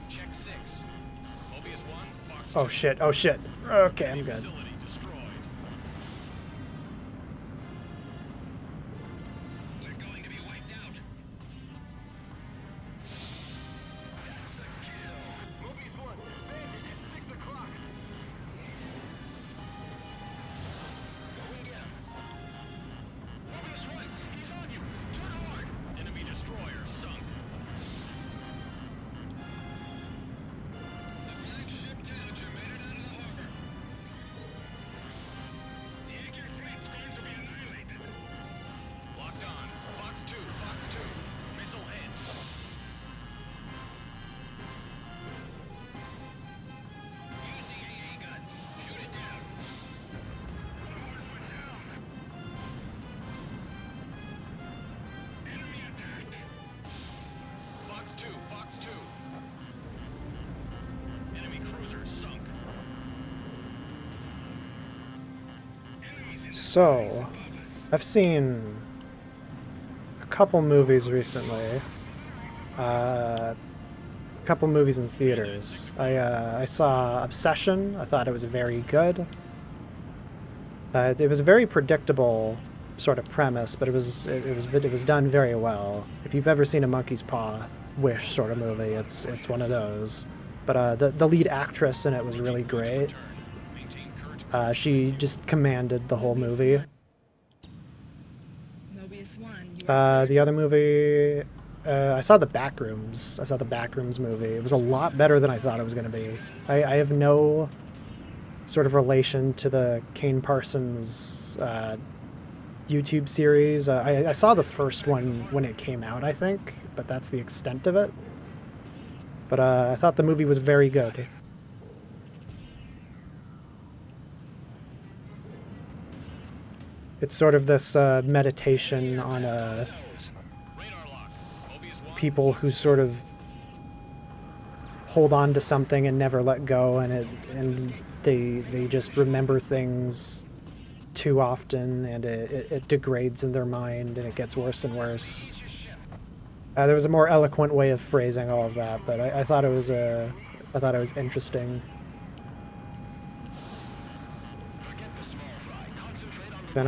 Check 6. Mobius 1, Fox Oh 2. shit. Oh shit. Okay, I'm Enemy good. Facility destroyed. We're going to be wiped out. That's a kill. Mobius 1, Bandit at 6 o'clock. Go and get him. Mobius 1, he's on you. Turn hard. Enemy destroyer sunk. The flagship Tanager made it out of the harbor. The Anchor fleet's going to be annihilated. Locked on. Fox 2, Fox 2. Missile hit. Use the AA guns. Shoot it down. Enemy attack. Fox 2, Fox 2. Enemy cruiser sunk. Enemies in So, I've seen a couple movies recently. A couple movies in theaters. I saw Obsession. I thought it was very good. It was a very predictable sort of premise, but it was done very well. If you've ever seen a Monkey's Paw Wish sort of movie, it's one of those. But the lead actress in it was really great. Turn. Maintain current. She just commanded the whole movie. Mobius 1, you are The other movie, I saw The Backrooms. I saw the Backrooms movie. It was a lot better than I thought it was going to be. I have no sort of relation to the Kane Parsons YouTube series. I saw the first one when it came out, I think, but that's the extent of it. But I thought the movie was very good. It's sort of this meditation on Radar lock. Mobius 1. people who sort of hold on to something and never let go, and they just remember things too often, and it degrades in their mind, and it gets worse and worse. There was a more eloquent way of phrasing all of that, but I thought it was interesting. Forget the small fry. Concentrate on Then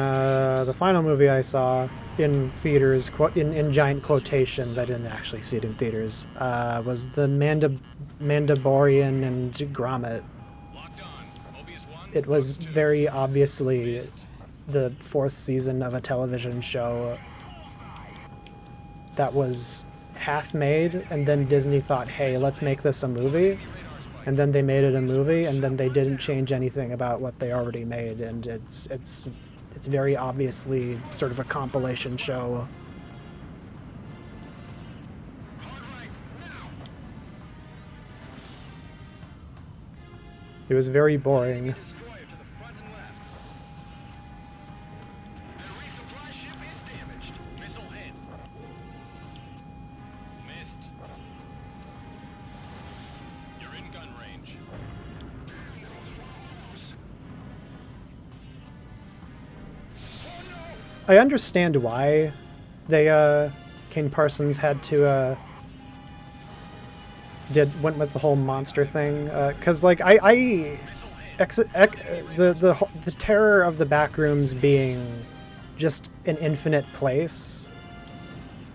the final movie I saw in theaters, in giant quotations, I didn't actually see it in theaters, was the Mandalorian and Gromit. Locked on. Mobius 1. It was Fox 2. very obviously the fourth season of a television show that was half made, and then Disney thought, hey, let's make this a movie. And then they made it a movie, and then they didn't change anything about what they already made, and it's very obviously sort of a compilation show. hard right now. It was very boring. Destroyer to the front and left. The resupply ship is damaged. Missile hit. Missed. You're in gun range. I understand why they, King Parsons had to, went with the whole monster thing, because, like, the terror of the backrooms being just an infinite place,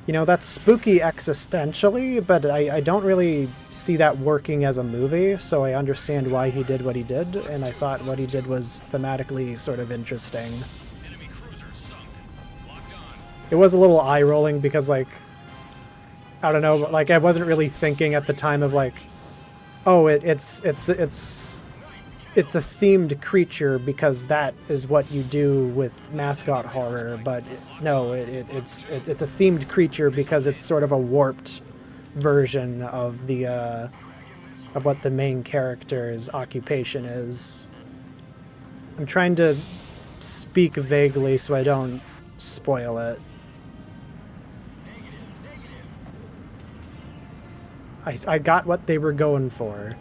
you know, that's spooky existentially, but I don't really see that working as a movie, so I understand why he did what he did, and I thought what he did was thematically sort of interesting. Enemy cruiser sunk. Locked on. It was a little eye-rolling because, like, I don't know, like, I wasn't really thinking at the time of, like, oh, it's a themed creature because that is what you do with mascot horror, but no, it's a themed creature because it's sort of a warped version of the of what the main character's occupation is. I'm trying to speak vaguely so I don't spoil it. I got what they were going for.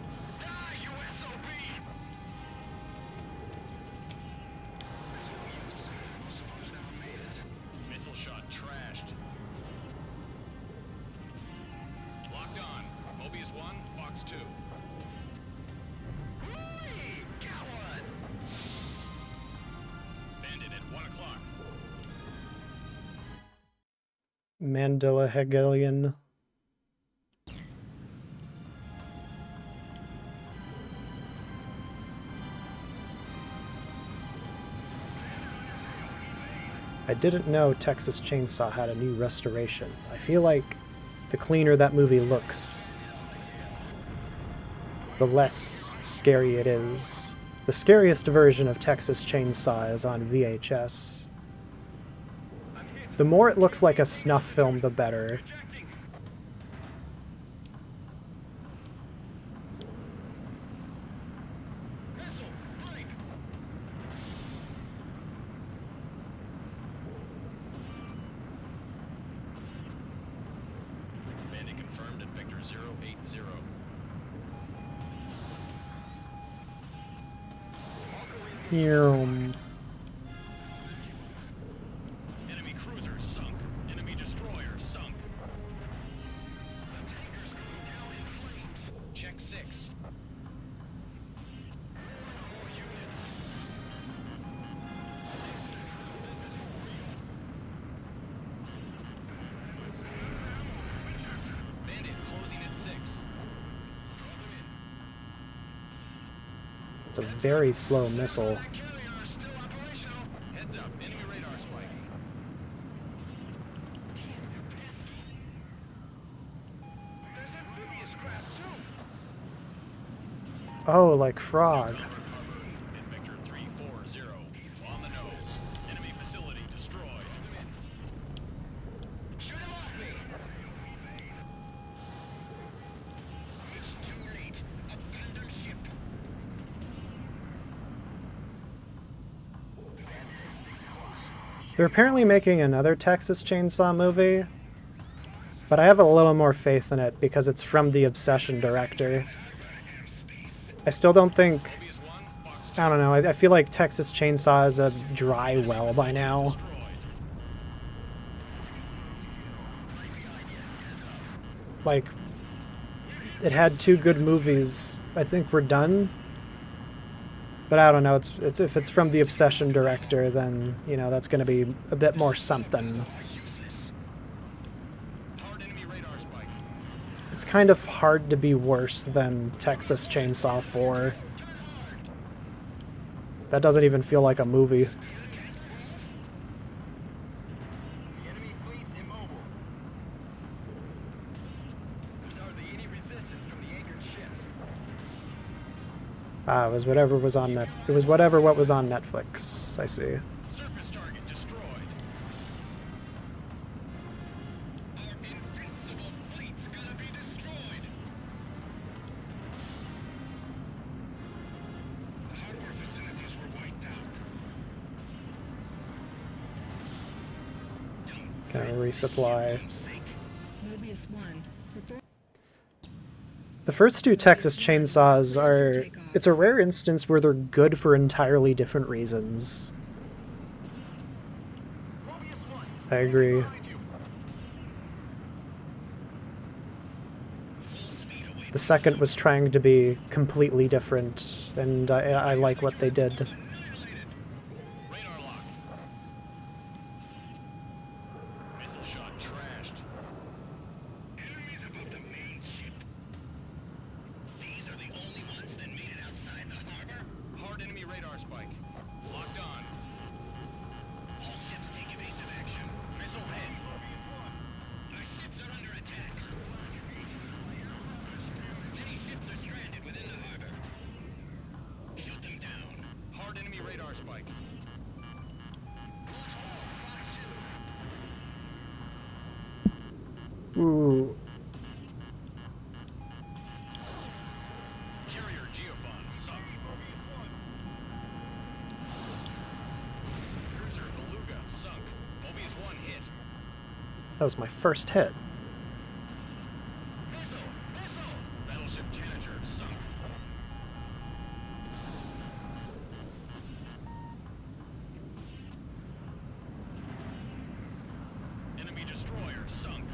Missile shot trashed. Locked on. Mobius 1, Fox 2. Bandit at 1 o'clock. Mandela Hegelian. I didn't know Texas Chainsaw had a new restoration. I feel like the cleaner that movie looks, the less scary it is. The scariest version of Texas Chainsaw is on VHS. The more it looks like a snuff film, the better. Bandit confirmed at Vector 080. Enemy cruiser sunk. Enemy destroyer sunk. Check 6. Bandit closing at 6. It's a very slow missile. Heads up, enemy radar spike. There's amphibious craft too. Oh, like Frog. At Vector 340. On the nose. Enemy facility destroyed. Shoot him off me! It's too late. Abandon ship. They're apparently making another Texas Chainsaw movie, but I have a little more faith in it because it's from the Obsession director. I still don't think... Mobius 1, Fox 2. I don't know, I feel like Texas Chainsaw is a dry well by now. Destroyed. Like, it had 2 good movies. I think we're done. But I don't know, it's if it's from the Obsession director, then, you know, that's going to be a bit more something. Hard enemy radar spike. It's kind of hard to be worse than Texas Chainsaw 4. That doesn't even feel like a movie. The enemy fleet's immobile. There's hardly any resistance from the anchored ships. Ah, it was whatever was on net. It was whatever what was on Netflix. I see. Surface target destroyed. Our invincible fleet's gonna be destroyed. The hardware facilities were wiped out. Kind of resupply. Mobius 1. Perform The first 2 Texas Chainsaws are... It's a rare instance where they're good for entirely different reasons. Mobius I agree. The second was trying to be completely different, and I like what they did. Radar lock. Missile shot trashed. Enemies above the main ship. These are the only ones that made it outside the harbor. Hard enemy radar spike. Locked on. All ships take evasive action. Missile hit. Our ships are under attack. Many ships are stranded within the harbor. Shut them down. Hard enemy radar spike. Ooh. Carrier Geophon sunk. Cruiser Beluga sunk. Mobius 1 hit. That was my first hit. Missile! Missile! Battleship Tanager sunk. Enemy destroyer sunk.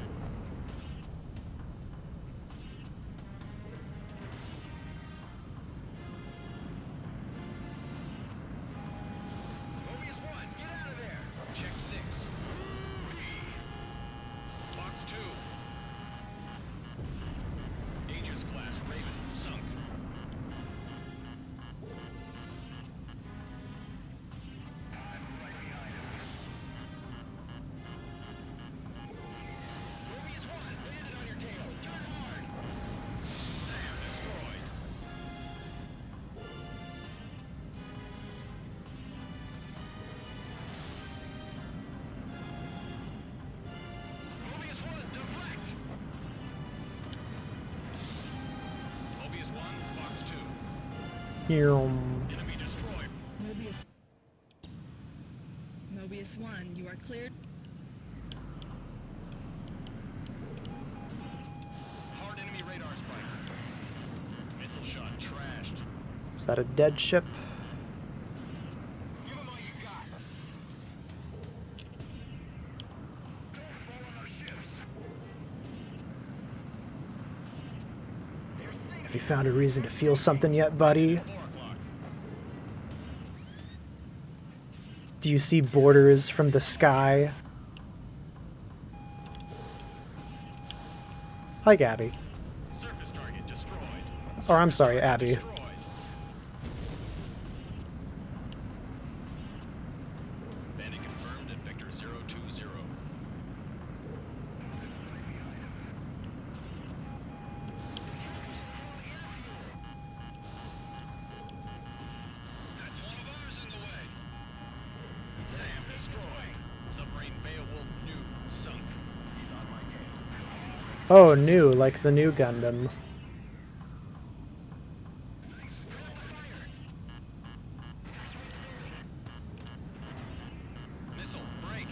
Mobius 1, get out of there! Check 6. Box 2. Aegis class Raven sunk. Mobius 1, landed on your tail. Turn hard! Sam destroyed. Mobius 1, deflect! Mobius 1, Box 2. Yum. Enemy destroyed. Mobius. Mobius 1, you are cleared. Hard enemy radar spike. Missile shot trashed. Is that a dead ship? Give them all you got! Don't fall on our ships! They're safe! Have you found a reason to feel something yet, buddy? 4 o'clock. Do you see borders from the sky? Hi, Gabby. Surface target destroyed. Or I'm sorry, Abby. Destroyed. Bandit confirmed at Vector 020. That's one of ours in the way! Sam destroyed. Submarine Beowulf new sunk. He's on my tail. Oh, new, like the new Gundam. Missile break.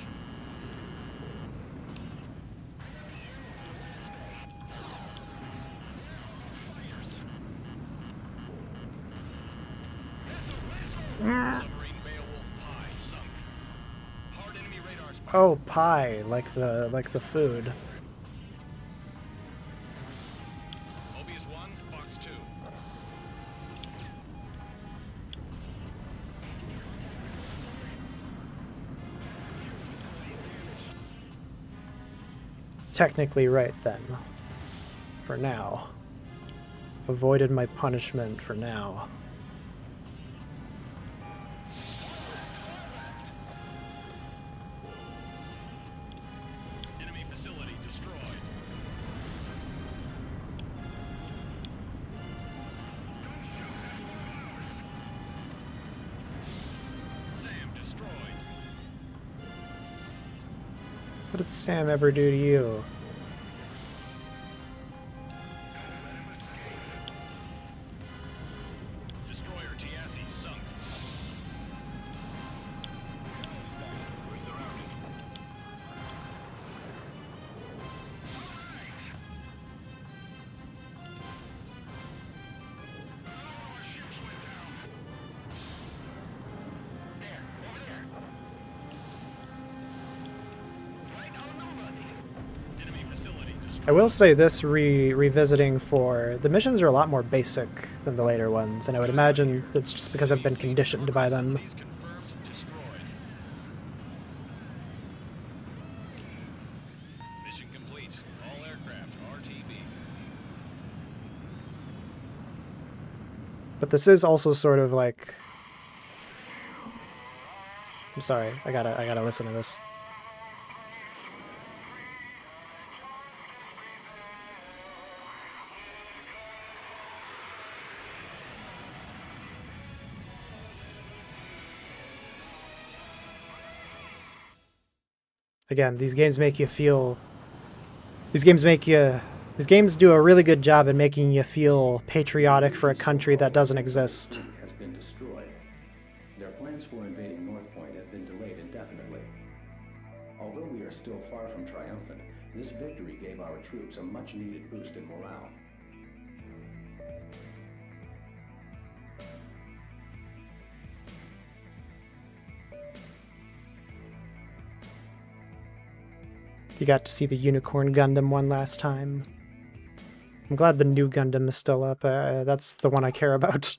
Submarine Beowulf Pi sunk. Hard enemy radar spike. Oh, pie, like the food. Mobius 1, Box 2. Technically right then. For now. I've avoided my punishment for now. Enemy facility destroyed. Sam destroyed. What did Sam ever do to you? Destroyer Tiasi sunk. We're surrounded. Our ships went down. There, over there. I will say this revisiting for the missions are a lot more basic than the later ones, and I would imagine it's just because I've been conditioned by them. Facilities confirmed destroyed. Mission complete. All aircraft RTB. But this is also sort of like, I'm sorry, I gotta listen to this. Again, these games make you feel... These games do a really good job at making you feel patriotic for a country that doesn't exist. Has been destroyed. Their plans for invading North Point have been delayed indefinitely. Although we are still far from triumphant, this victory gave our troops a much-needed boost in morale. You got to see the Unicorn Gundam one last time. I'm glad the new Gundam is still up. That's the one I care about.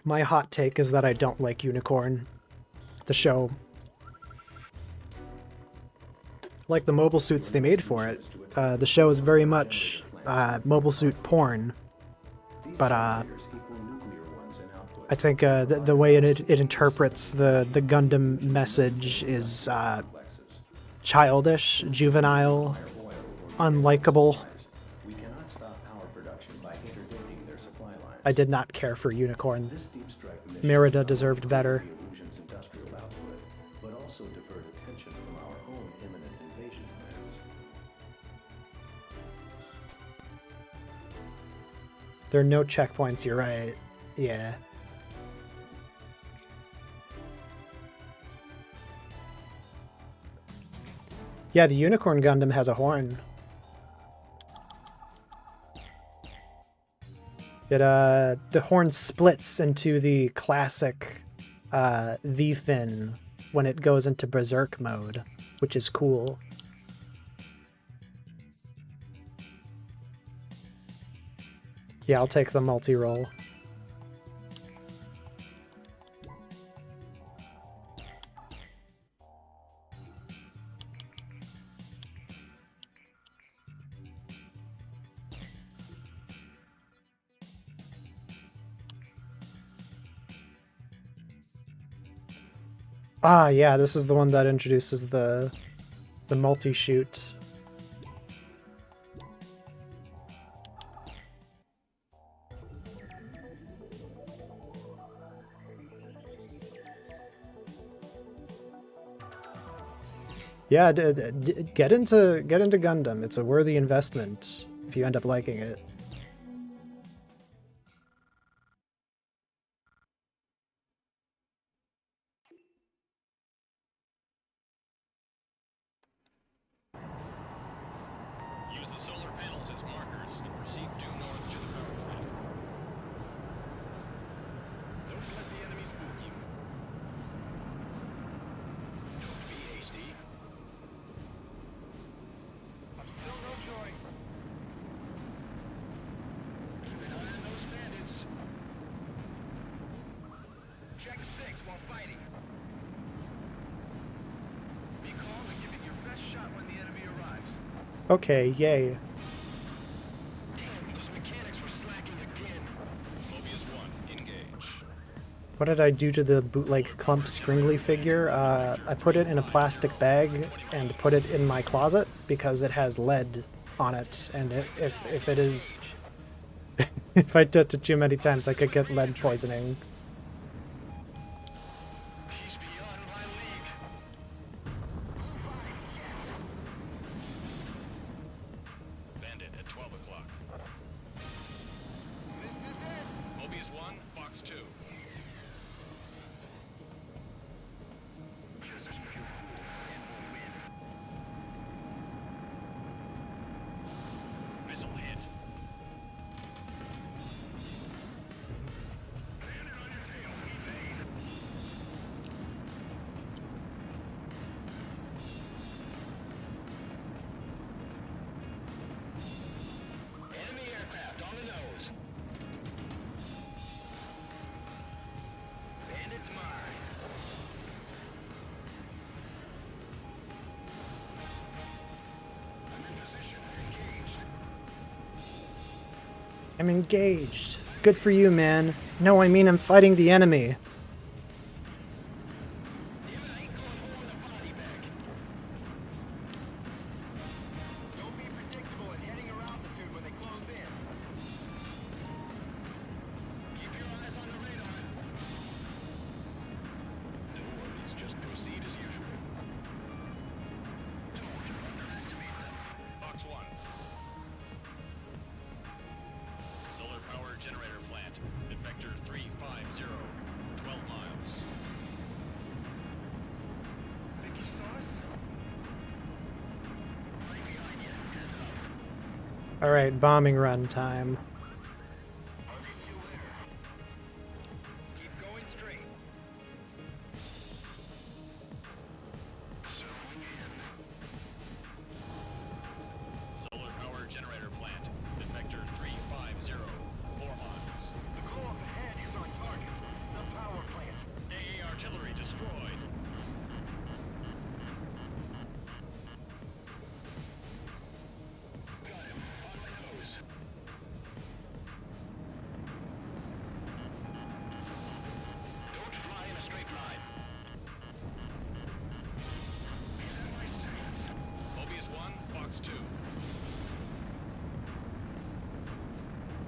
My hot take is that I don't like Unicorn, the show. Like the mobile suits they made for it. The show is very much mobile suit porn. But I think the way it interprets the Gundam message is childish, juvenile, unlikable. We cannot stop power production by interdicting their supply lines. I did not care for Unicorn. This deep strike mission Merida deserved better. the illusion's industrial output, but also divert attention from our own imminent invasion plans. There are no checkpoints, you're right. Yeah. Yeah, the Unicorn Gundam has a horn. The horn splits into the classic V-fin when it goes into Berserk mode, which is cool. Yeah, I'll take the multi-roll. Ah, yeah, this is the one that introduces the multi-shoot. Yeah, get into Gundam. It's a worthy investment if you end up liking it. Use the solar panels as markers and proceed due north to the power plant. Don't let the enemy spook you. Don't be hasty. I'm still no joy. Keep an eye on those bandits. Check 6 while fighting. Be calm and give it your best shot when the enemy arrives. Okay, yay. Damn, those mechanics were slacking again. Mobius 1, engage. What did I do to the bootleg Clump Scringly figure? I put it in a plastic bag and put it in my closet because it has lead on it, and if it is... if I touch it too many times, I could get lead poisoning. He's beyond my league. Bandit at 12 o'clock. This is it. Mobius 1, Fox 2. Missile hit. I'm engaged. Good for you, man. No, I mean I'm fighting the enemy. Damn it, I ain't going home with a body bag. Don't be predictable and heading your altitude when they close in. Keep your eyes on the radar. No worries, just proceed as usual. Don't underestimate them. Fox 1. Solar power generator plant at vector 350, 12 miles. Think you saw us? Right behind you. Heads up. Alright, bombing run time. Are they still there? Keep going straight. Zooming in. Solar power generator plant at vector 350, 4 miles. The glow up ahead is our target. The power plant. AA artillery destroyed. Got him. On my nose. Don't fly in a straight line. He's in my sights. Mobius 1, Fox 2.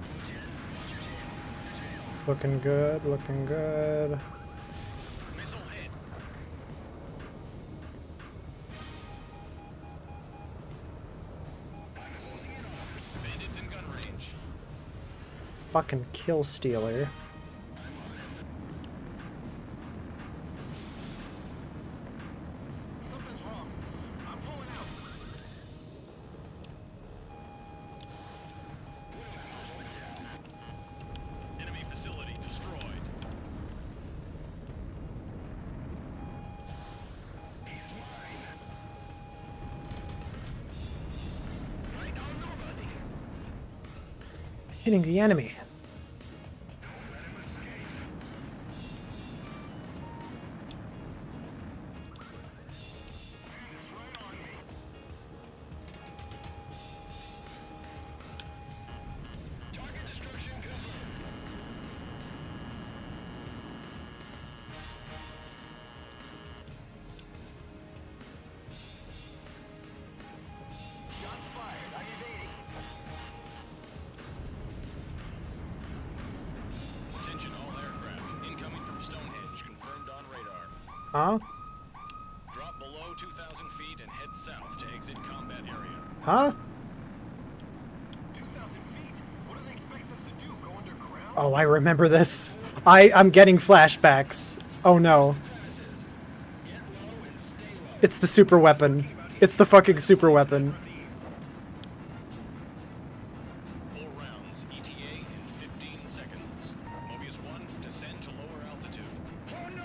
Close in. Watch your tail. Your tail. Looking good, looking good. Missile hit. I'm holding it off. Bandits in gun range. Fucking kill stealer. I'm on him. Something's wrong. I'm pulling out. What am I moving down? Enemy facility destroyed. He's mine. Right on nobody. Hitting the enemy. Don't let him escape. He's right on me. Target destruction confirmed. Shots fired. I'm evading. Attention all aircraft. Incoming from Stonehenge. Confirmed on radar. Huh? Drop below 2,000 feet and head south to exit combat area. Huh? 2,000 feet? What do they expect us to do? Go underground? Oh, I remember this. I'm getting flashbacks. Oh no. Premises. Get low and stay low. It's the super weapon. It's the fucking super weapon. 4 rounds. ETA in 15 seconds. Mobius 1, descend to lower altitude. Oh no!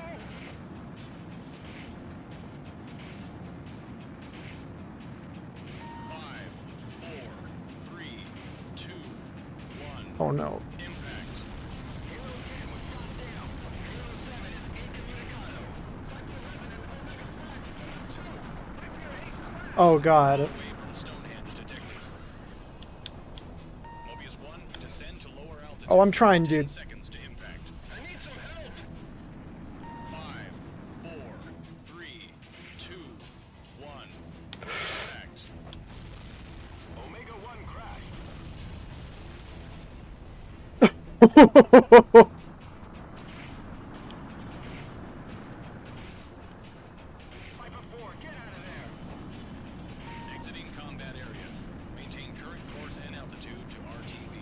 5, 4, 3, 2, 1. Oh no. Impact. Halo 10 was shot down. Halo 7 is incommunicado. Fight the weapon and Omega Flash 2. Oh god. Away from Stonehenge detected. Mobius 1, descend to lower altitude. Oh, I'm trying, 10 dude. seconds to impact. I need some help! 5, 4, 3, 2, 1. Impact. Omega 1 crashed. Viper 4, get out of there! Exiting combat area. Maintain current course and altitude to RTV.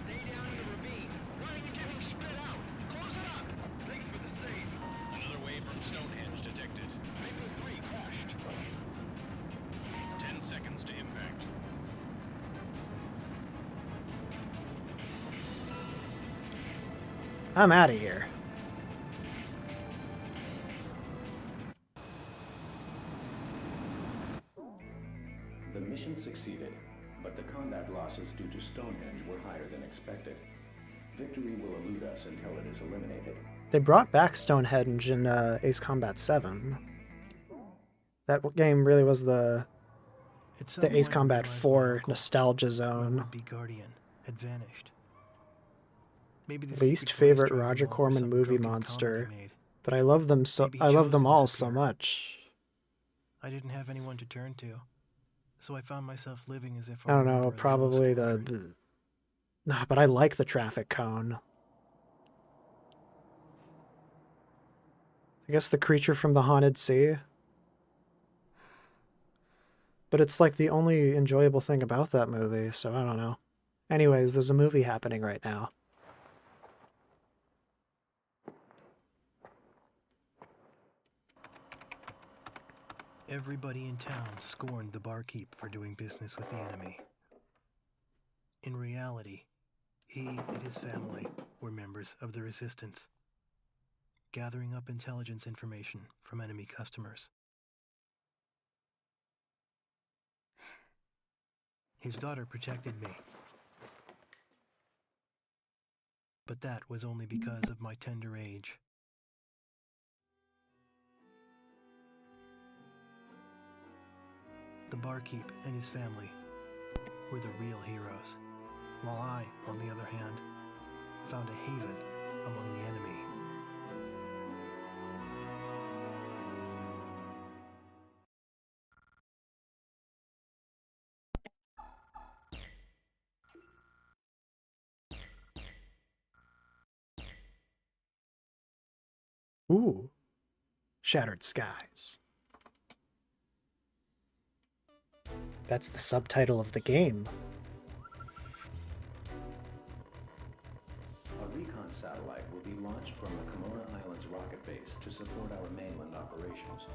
Stay down in the ravine. Running to get them spit out. Close it up. Thanks for the save. Another wave from Stonehenge detected. Viper 3 crashed. 10 seconds to impact. I'm out of here. The mission succeeded, but the combat losses due to Stonehenge were higher than expected. Victory will elude us until it is eliminated. They brought back Stonehenge in Ace Combat 7. That game really was the At some Ace point, I Combat realized my 4 uncle, nostalgia my zone. would-be guardian, had vanished. Maybe the Least secret voice favorite tried to Roger go over Corman some movie drunken monster. comment I made. But I love them so. Maybe he I love chose them to all so disappear. much. I didn't have anyone to turn to, so I found myself living as if I don't were a know. member of Probably Yellow the. Squadron. Nah, but I like the traffic cone. I guess the creature from the haunted sea. But it's like the only enjoyable thing about that movie, so I don't know. Anyways, there's a movie happening right now. Everybody in town scorned the barkeep for doing business with the enemy. In reality, he and his family were members of the Resistance, gathering up intelligence information from enemy customers. His daughter protected me, but that was only because of my tender age. The barkeep and his family were the real heroes, while I, on the other hand, found a haven among the enemy. Ooh. Shattered Skies. That's the subtitle of the game. A recon satellite will be launched from the Kimona Islands rocket base to support our mainland operations.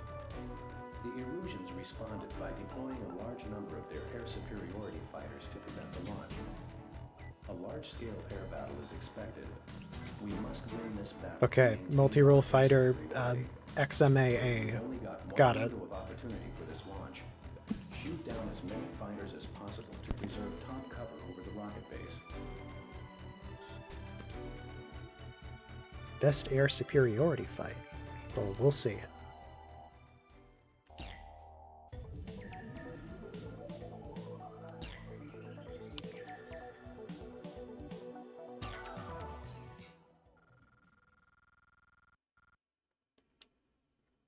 The Erusians responded by deploying a large number of their air superiority fighters to prevent the launch. A large-scale air battle is expected. We must win this battle. Okay, multi-role fighter, XMAA. Got it. Window of opportunity for this launch. Shoot down as many fighters as possible to preserve top cover over the rocket base. Best air superiority fight. Well, we'll see.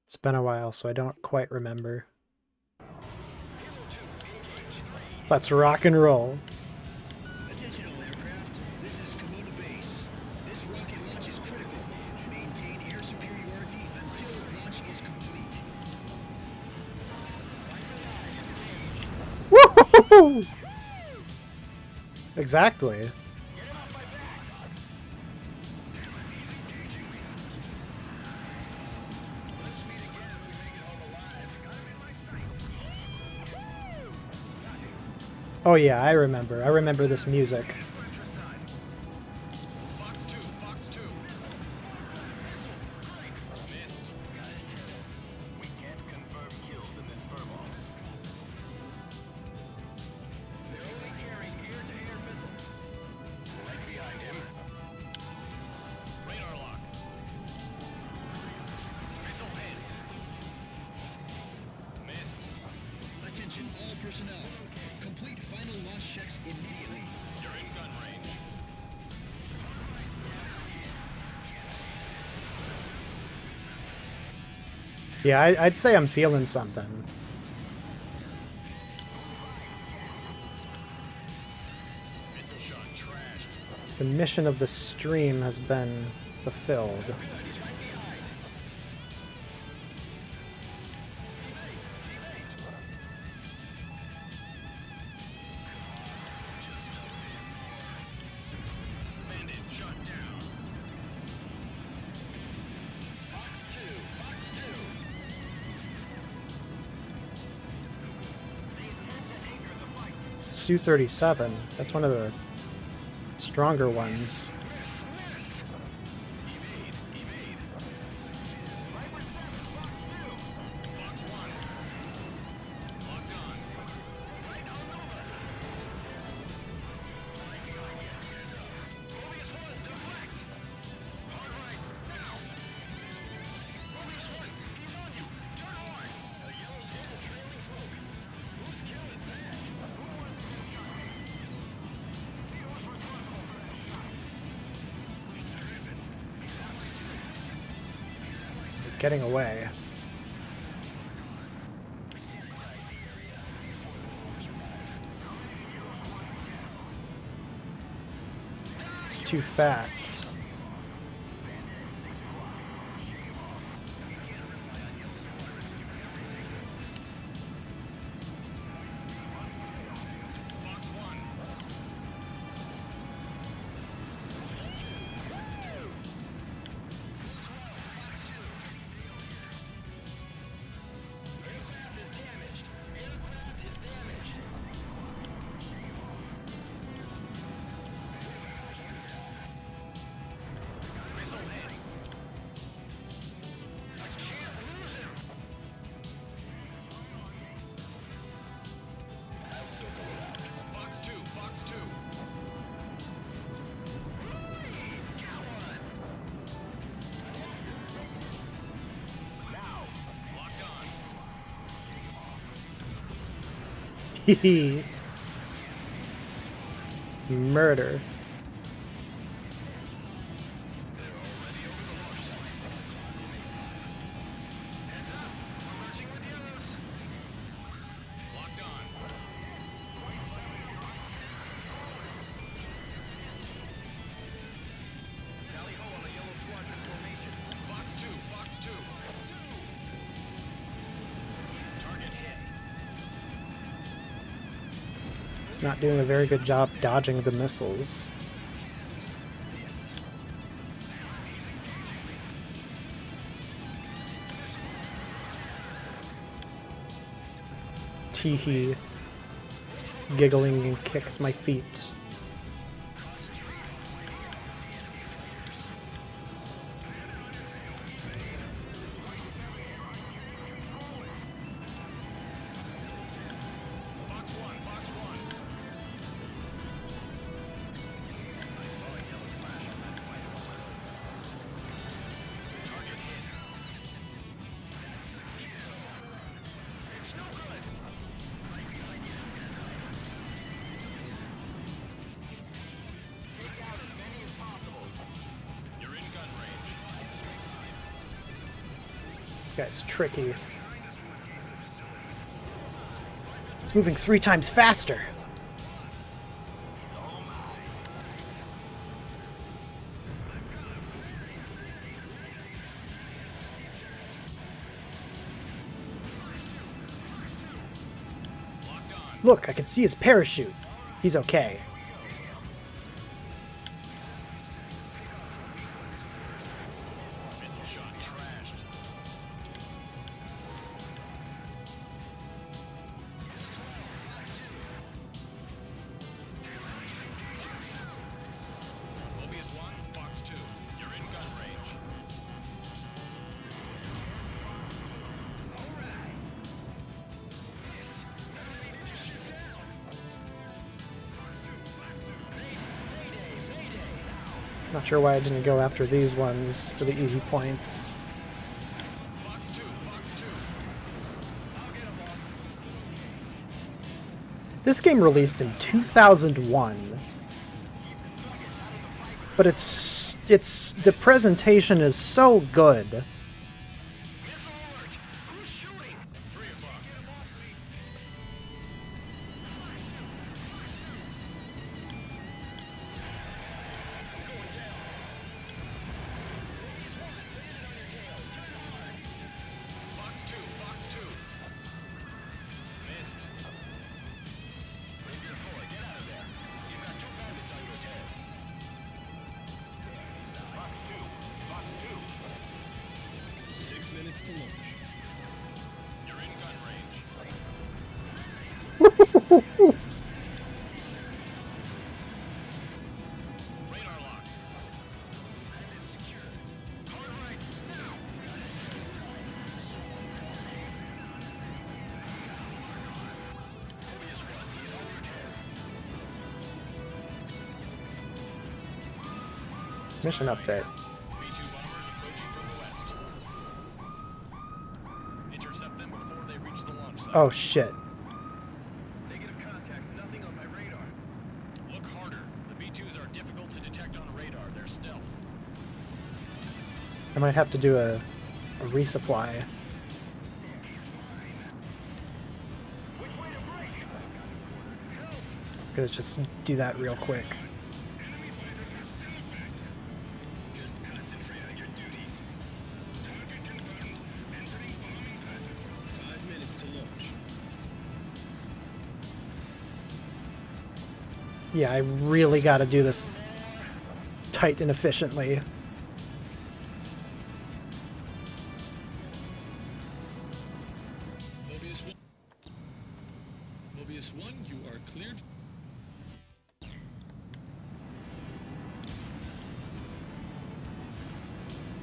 It's been a while, so I don't quite remember. Let's rock and roll. Attention all aircraft. This is Kimona Base. This rocket launch is critical. Maintain air superiority until launch is complete. Woo! Exactly. Oh yeah, I remember. I remember this music. Fox 2, Fox 2. Missed. We can't confirm kills in this furball. They're only carrying air-to-air missiles. Right behind him. Radar lock. Missile hit. Missed. Attention all personnel. Complete final launch checks immediately. You're in gun range. Yeah, I'd say I'm feeling something. Missile shot trashed. The mission of the stream has been fulfilled. Bandit shot down. Fox 2, Fox 2. Su-37. That's one of the stronger ones. Evade, evade. Fox 1. Locked on. It's getting away. It's too fast. Fox 1. Aircraft is damaged. Aircraft is damaged. Missile hit. I can't lose him. I'll circle it out. Fox 2. Fox 2. Now. Locked on. Hehe. Murder. They're already over the launch site. Heads up. We're merging with the others. Locked on. Tally ho on the yellow squadron formation. Fox 2. Fox 2. Target hit. It's not doing a very good job dodging the missiles. Teehee. Giggling and kicks my feet. Fox 1. Fox 1. Target hit. It's no good. Take out as many as possible. You're in gun range. This guy's tricky. It's moving 3 times faster. Locked on. Look, I can see his parachute. He's okay. Missile shot trashed. Mobius 1. Fox 2. You're in gun range. Not sure why I didn't go after these ones for the easy points. Fox 2. Fox 2. This game released in 2001. But it's the presentation is so good. Missile alert. Who's shooting? 3 o'clock. Fox 2. Fox 2. Missed. Rapier 4, get out of there. You've got 2 bandits on your tail. Fox 2. Fox 2. 6 minutes to launch. You're in gun range. Radar lock. Bandit secured. Hard right, now. Mobius 1, he's on your tail. Mission update. B-2 bombers approaching from the west. Intercept them before they reach the launch site. Oh shit. Negative contact, nothing on my radar. Look harder. The B-2s are difficult to detect on radar. They're stealth. I might have to do a a resupply. I'm gonna just do that real quick. Just concentrate on your duties. Target confirmed. Entering bombing pattern. 5 minutes to launch. Yeah, I really gotta do this tight and efficiently. Mobius 1, you are cleared.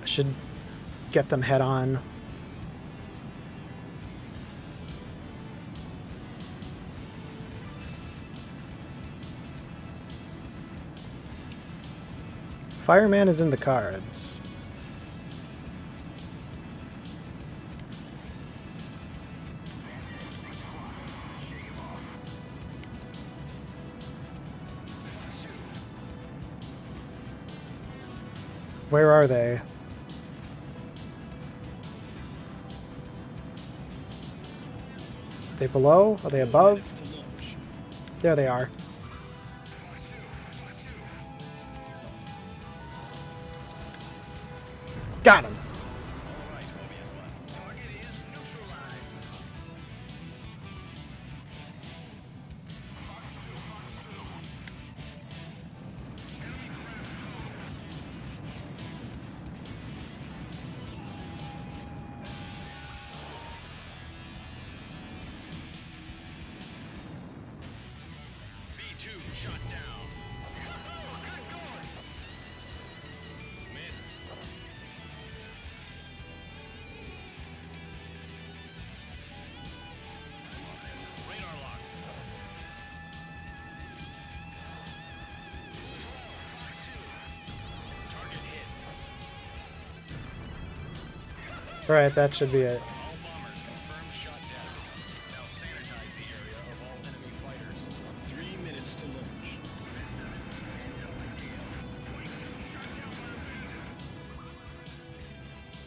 I should get them head on. Fireman is in the cards. Where are they? Are they below? Are they above? There they are. Got him. B2 shot down. Missed. Radar lock. Target hit. Alright, that should be it. All bombers confirmed shot down. Now sanitize the area of all enemy fighters. 3 minutes to launch.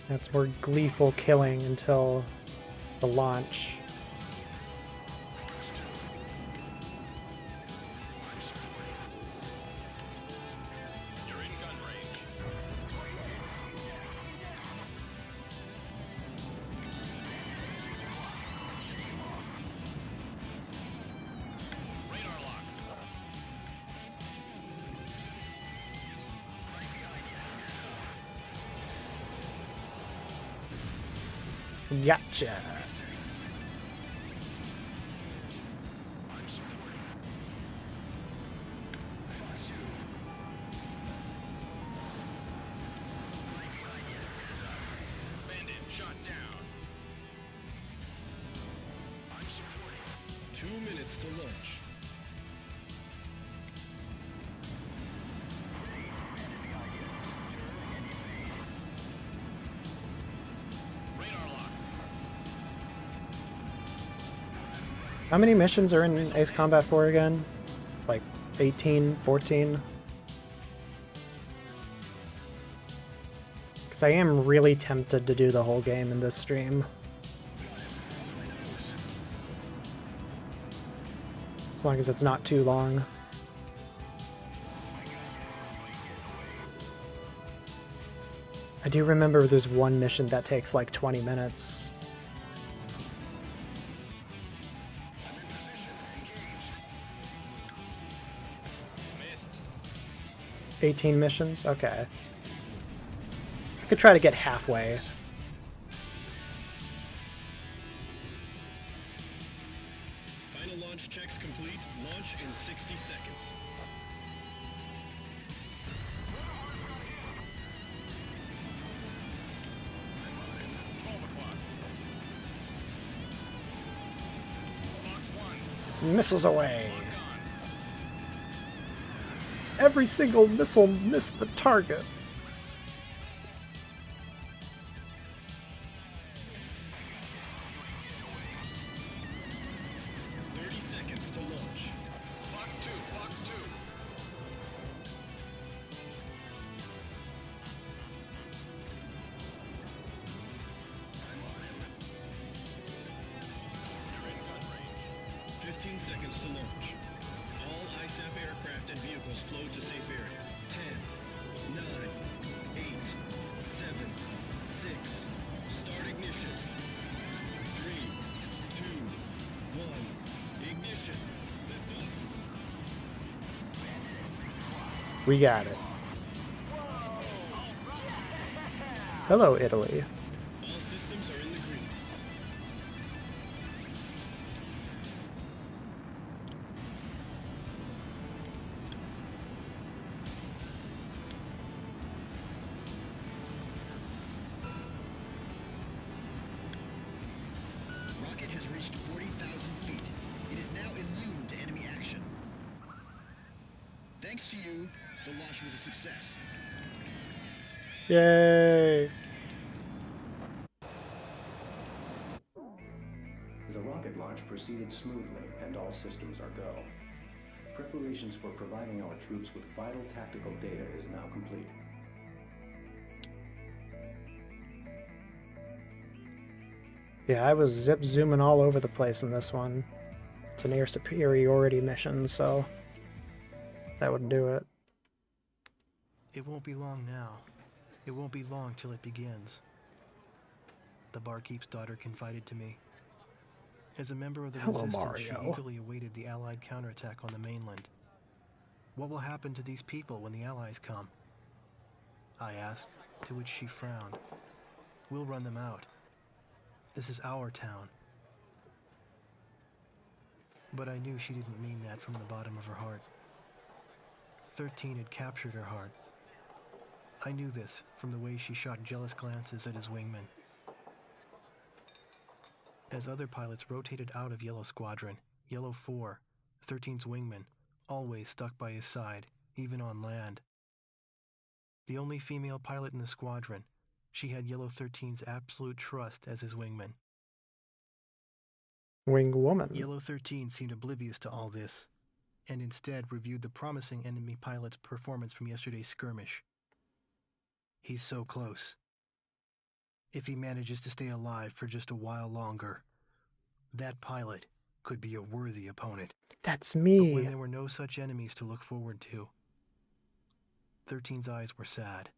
That's more gleeful killing until the launch. You're in gun range. Radar lock. Gotcha. Bandit shot down. 2 minutes to launch. Radar lock. How many missions are in Ace Combat 4 again? Like 18, 14? Because I am really tempted to do the whole game in this stream. As long as it's not too long. I do remember there's one mission that takes like 20 minutes. Missed. 18 missions? Okay. I could try to get halfway. Final launch checks complete. Launch in 60 seconds. Missiles away! Every single missile missed the target. To launch. Fox 2, Fox 2. 15 seconds to launch. All ISAF aircraft and vehicles flow to safe area. 10, 9, 8, 7, 6. Start ignition. 3, 2, 1. Ignition. Liftoff. We got it. Hello, Italy. All systems are in the green. Rocket has reached 40,000 feet. It is now immune to enemy action. Thanks to you, the launch was a success. Yay! The rocket launch proceeded smoothly, and all systems are go. Preparations for providing our troops with vital tactical data is now complete. Yeah, I was zip zooming all over the place in this one. It's an air superiority mission, so that would do it. It won't be long now. It won't be long till it begins. The barkeep's daughter confided to me. As a member of the Hello, Resistance, she Mario. eagerly awaited the Allied counterattack on the mainland. What will happen to these people when the Allies come? I asked, to which she frowned. We'll run them out. This is our town. But I knew she didn't mean that from the bottom of her heart. 13 had captured her heart. I knew this from the way she shot jealous glances at his wingman. As other pilots rotated out of Yellow Squadron, Yellow 4, 13's wingman, always stuck by his side, even on land. The only female pilot in the squadron, she had Yellow 13's absolute trust as his wingman. Wing woman. Yellow 13 seemed oblivious to all this, and instead reviewed the promising enemy pilot's performance from yesterday's skirmish. He's so close. If he manages to stay alive for just a while longer, that pilot could be a worthy opponent. That's But me. when there were no such enemies to look forward to, 13's eyes were sad.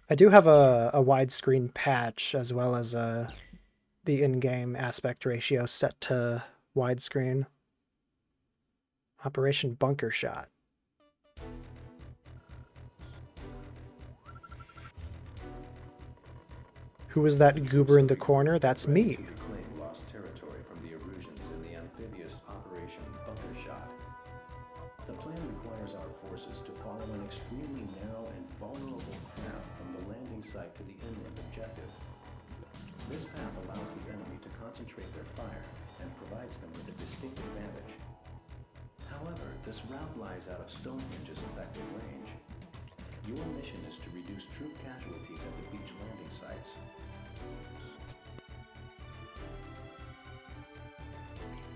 I do have a widescreen patch as well as the in-game aspect ratio set to widescreen. Operation Bunker Shot. Who was that goober in the corner? That's me. To reclaim lost territory from the Erusians in the amphibious Operation Bunker Shot. The plan requires our forces to follow an extremely narrow and vulnerable path from the landing site to the inland objective. This path allows the enemy to concentrate their fire and provides them with a distinct advantage. However, this route lies out of Stonehenge's effective range. Your mission is to reduce troop casualties at the beach landing sites.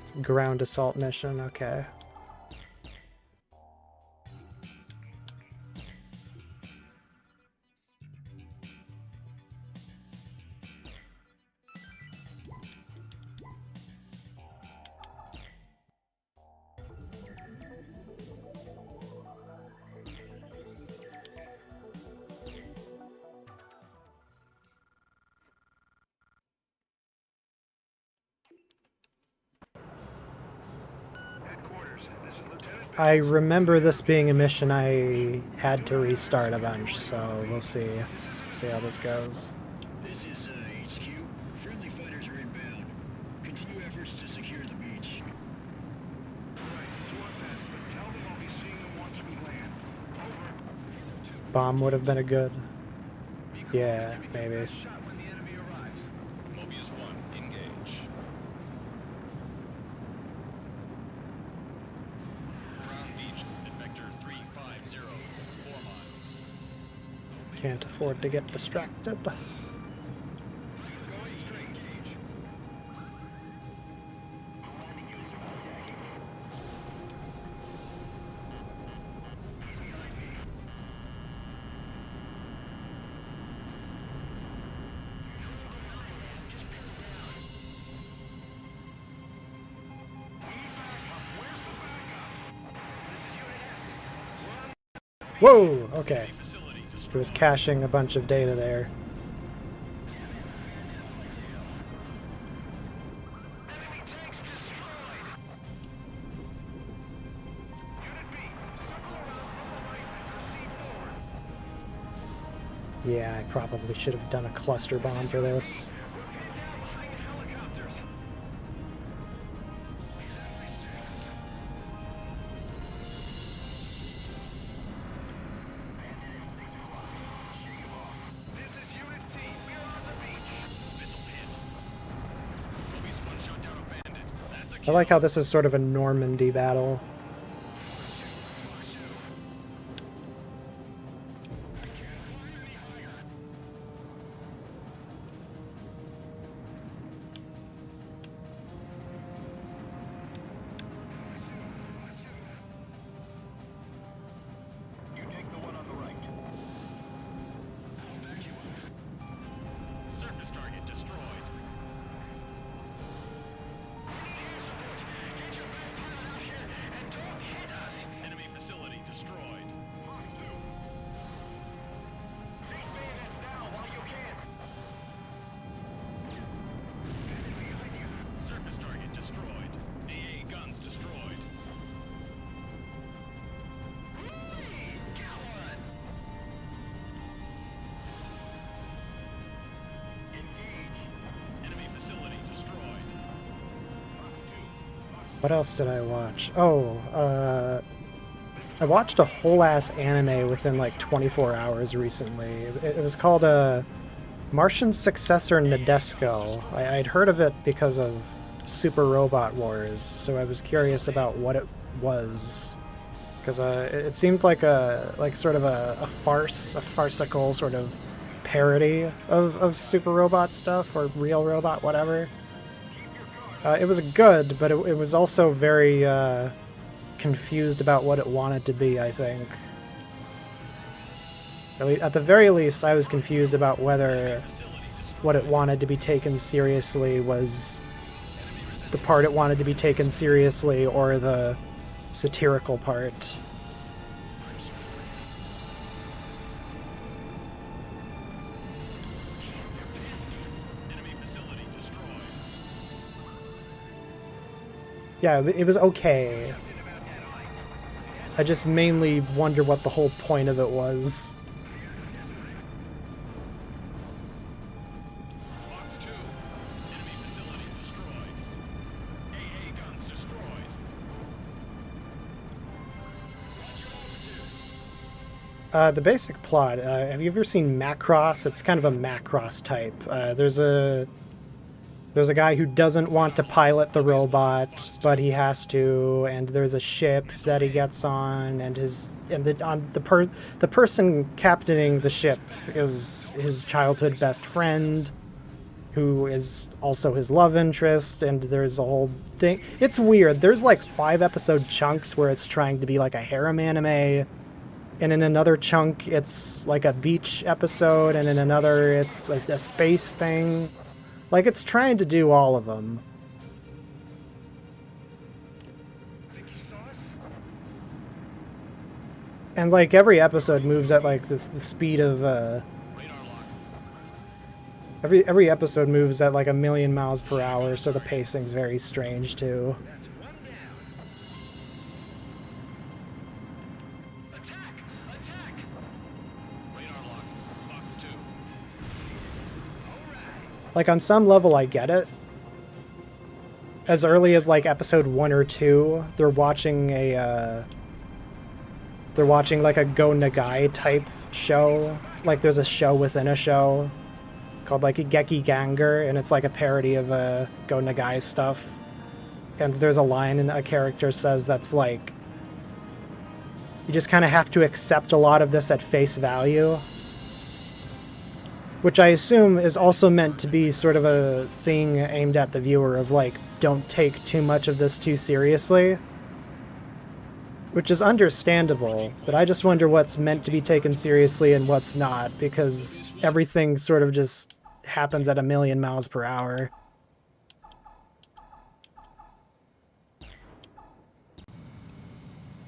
It's a ground assault mission, okay. I remember this being a mission I had to restart a bunch, so we'll see how this goes. This is HQ. Friendly fighters are inbound. Continue efforts to secure the beach. Bomb would have been a good... Yeah, maybe. Mobius 1, engage. Crown Beach at vector 350, 4 miles. Can't afford to get distracted. Going straight, Gage. Whoa! Okay. Facility It destroyed. was caching a bunch of data there. Enemy tanks destroyed. Unit B, circle around from the right and proceed forward. Yeah, I probably should have done a cluster bomb for this. We're pinned down behind the helicopters. These enemy tanks. This is Unit T. We are on the beach. Missile hit. Police one shot down a bandit. That's a I kill. like how this is sort of a Normandy battle. You take the one on the right. I'll back you up. Surface target destroyed. Get your best pilot out here and don't hit us. Enemy facility destroyed. Fox 2. Chase bandits now while you can. Behind you. Surface target destroyed. AA guns destroyed. Got one. Engage. Enemy facility destroyed. Fox 2. Fox What else did I watch? Oh, I watched a whole ass anime within like 24 hours recently. It was called Martian Successor Nadesco. I'd heard of it because of Super Robot Wars, so I was curious about what it was. Because it seemed like sort of a farce, a farcical sort of parody of Super Robot stuff or Real Robot, whatever. It was good, but it was also very confused about what it wanted to be, I think. At the very least, I was confused about whether what it wanted to be taken seriously was the part it wanted to be taken seriously or the satirical part. Enemy facility destroyed. Yeah, it was okay. I just mainly wonder what the whole point of it was. Fox 2. Enemy facility destroyed. AA guns destroyed. The basic plot, have you ever seen Macross? It's kind of a Macross type. There's a guy who doesn't want to pilot the robot, but he has to, and there's a ship that he gets on, and the person captaining the ship is his childhood best friend, who is also his love interest, and there's a whole thing. It's weird. There's like 5-episode chunks where it's trying to be like a harem anime, and in another chunk it's like a beach episode, and in another it's a space thing. Like, it's trying to do all of them. Think you saw us? And, like, every episode moves at, like, the speed of, Radar lock. Every episode moves at, like, 1,000,000 miles per hour, so the pacing's very strange, too. That's one down. Attack! Attack! Radar lock. Fox 2. Like, on some level, I get it. As early as, like, episode 1 or 2, they're watching like, a Go Nagai type show. Like, there's a show within a show called, like, Geki Ganger, and it's, like, a parody of Go Nagai stuff. And there's a line and a character says that's, like, you just kind of have to accept a lot of this at face value. Which I assume is also meant to be sort of a thing aimed at the viewer of, like, don't take too much of this too seriously. Which is understandable, but I just wonder what's meant to be taken seriously and what's not, because everything sort of just happens at 1,000,000 miles per hour.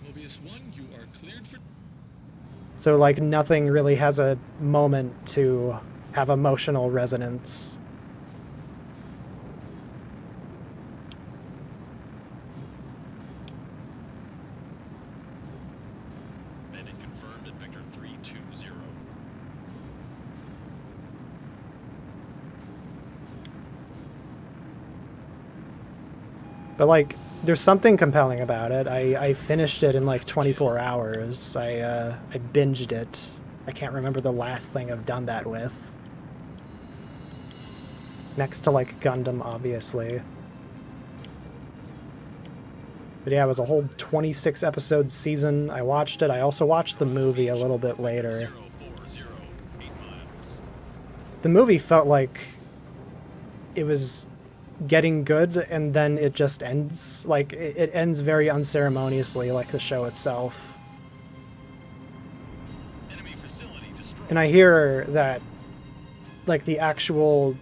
Mobius 1, you are cleared for... So, like, nothing really has a moment to have emotional resonance. Bandit confirmed at Vector 320. But, like, there's something compelling about it. I finished it in, like, 24 hours. I binged it. I can't remember the last thing I've done that with. Next to, like, Gundam, obviously. But yeah, it was a whole 26-episode season. I watched it. I also watched the movie a little bit later. 040, 8 miles. The movie felt like it was getting good, and then it just ends. Like, it ends very unceremoniously, like the show itself. Enemy facility destroyed. And I hear that, like, the actual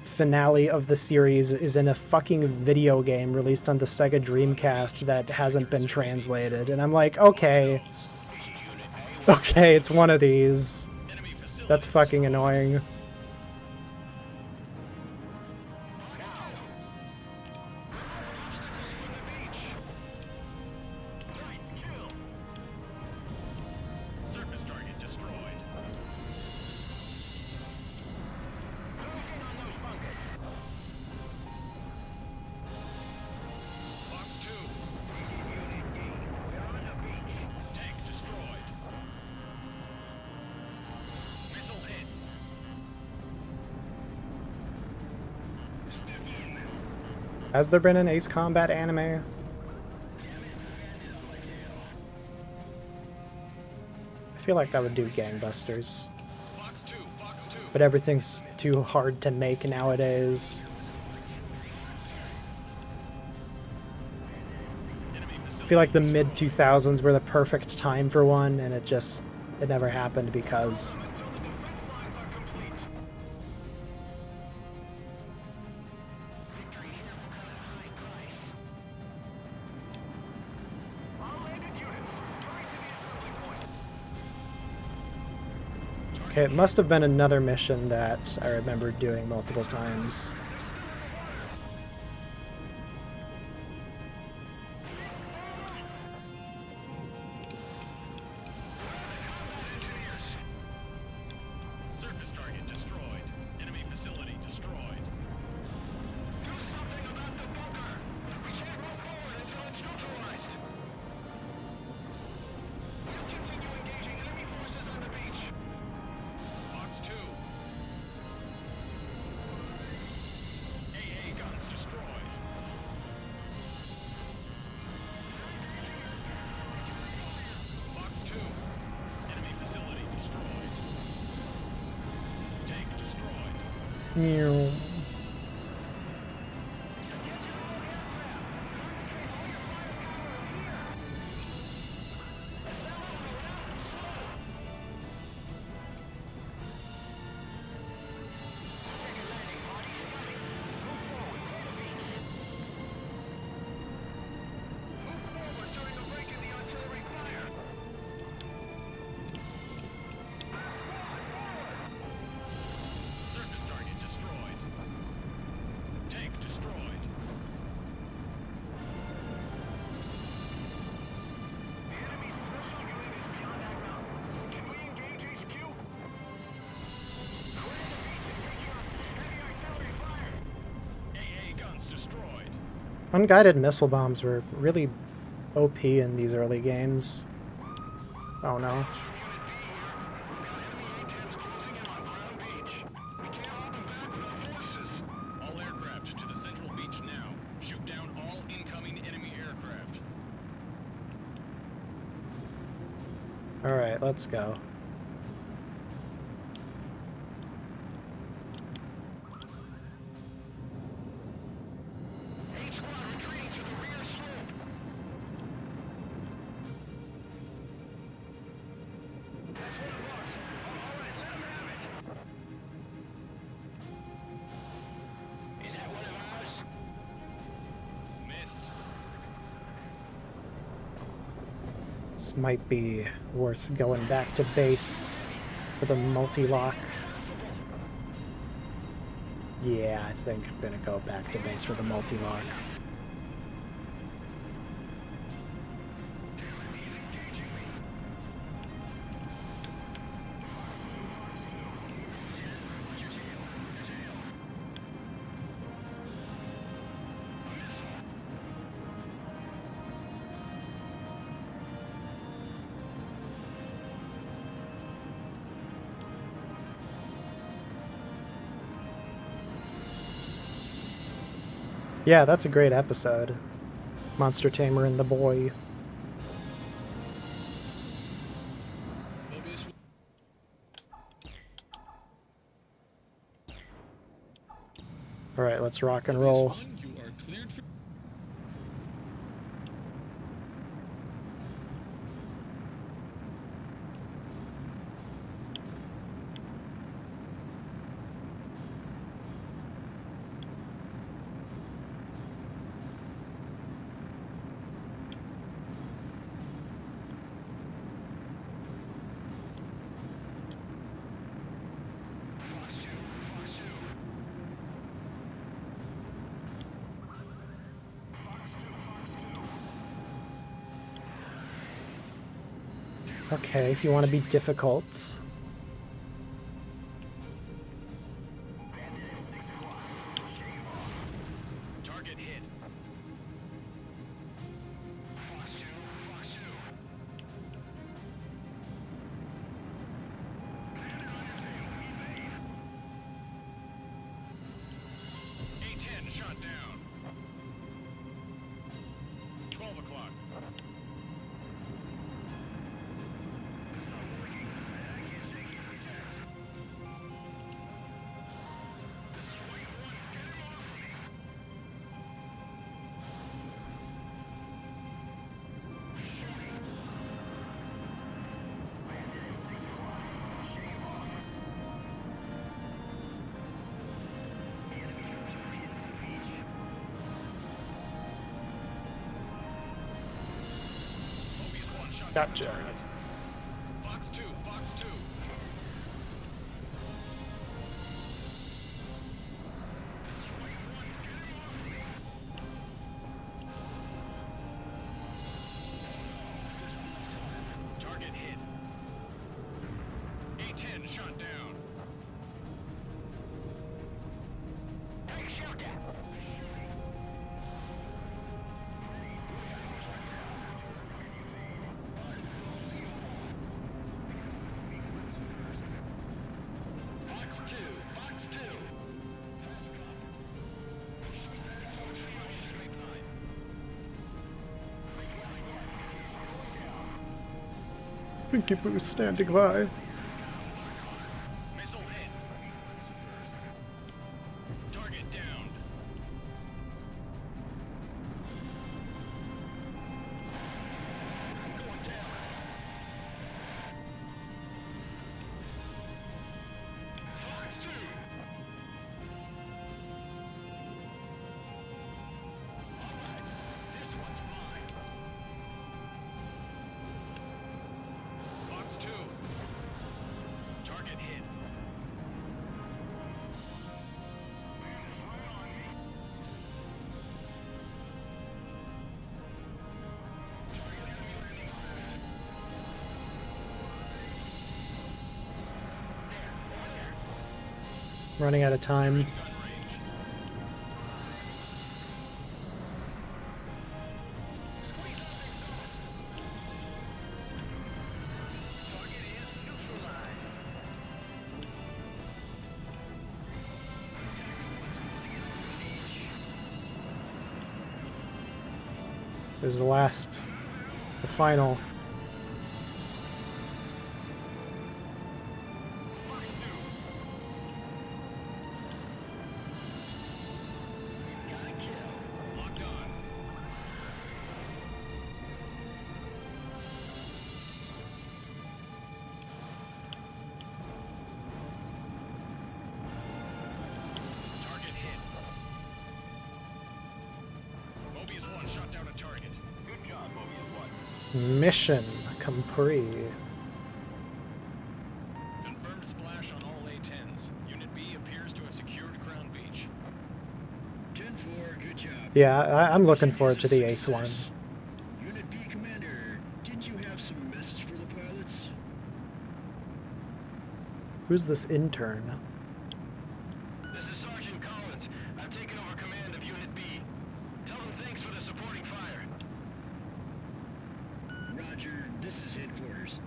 finale of the series is in a fucking video game released on the Sega Dreamcast that hasn't been translated. And I'm like, okay, it's one of these. Enemy facility That's fucking annoying. Surface target destroyed. Fox 2. Tank destroyed. Missile hit. Has there been an Ace Combat anime? I feel like that would do gangbusters. Fox 2. Fox 2. But everything's too hard to make nowadays. Enemy I facility feel like the mid-2000s were the perfect time for one, and it never happened because... Okay, it must have been another mission that I remember doing multiple times. Surface target destroyed. Enemy facility destroyed. Do something about the bunker! We can't move forward until it's neutralized! We'll continue engaging enemy forces on the beach! Fox 2. AA guns destroyed. Fox 2. Enemy facility destroyed. Tank destroyed. Meow. Forward during the break in the artillery fire! Surface target destroyed. Tank destroyed. The enemy's special unit is beyond that mountain. Can we engage HQ? We're in the beach and taking up heavy artillery fire! AA guns destroyed. Unguided missile bombs were really OP in these early games. Oh no. All aircraft to the central beach now. Shoot down all incoming enemy aircraft. Alright, let's go. H squad retreating to the rear slope! That's what it was. All right, let 'em have it. Is that one of ours? Missed. This might be worth going back to base for the multi-lock. Yeah, I think I'm gonna go back to base for the multi-lock. Yeah, that's a great episode. Monster Tamer and the boy. Mobius Alright, let's rock and roll. 1, you are cleared for... Okay, if you want to be difficult. Target hit. A10 shot down. 12 o'clock. Mobius 1 shot down Gotcha. target. Fox 2, Fox 2. Target hit. A10 shot down. Fox 2, Fox 2. Pinky Boo standing by. Missile hit. Target down. Going down. Fox 2. Alright, this one's mine. Fox 2. Target hit. Running out of time. Gun range. Squeeze off exhaust. Target is neutralized. This is the final. Fox 2. Got a kill. Locked on. Target hit. Mobius 1 shot down a target. Good job, Mobius 1. Mission compris. Confirmed splash on all A-10s. Unit B appears to have secured Crown Beach. 10-4, good job. Yeah, I'm looking forward to the 8th one. Unit B commander, didn't you have some message for the pilots? Who's this intern? This is Sergeant Collins. I've taken over command of Unit B. Tell them thanks for the supporting fire. Roger, this is headquarters.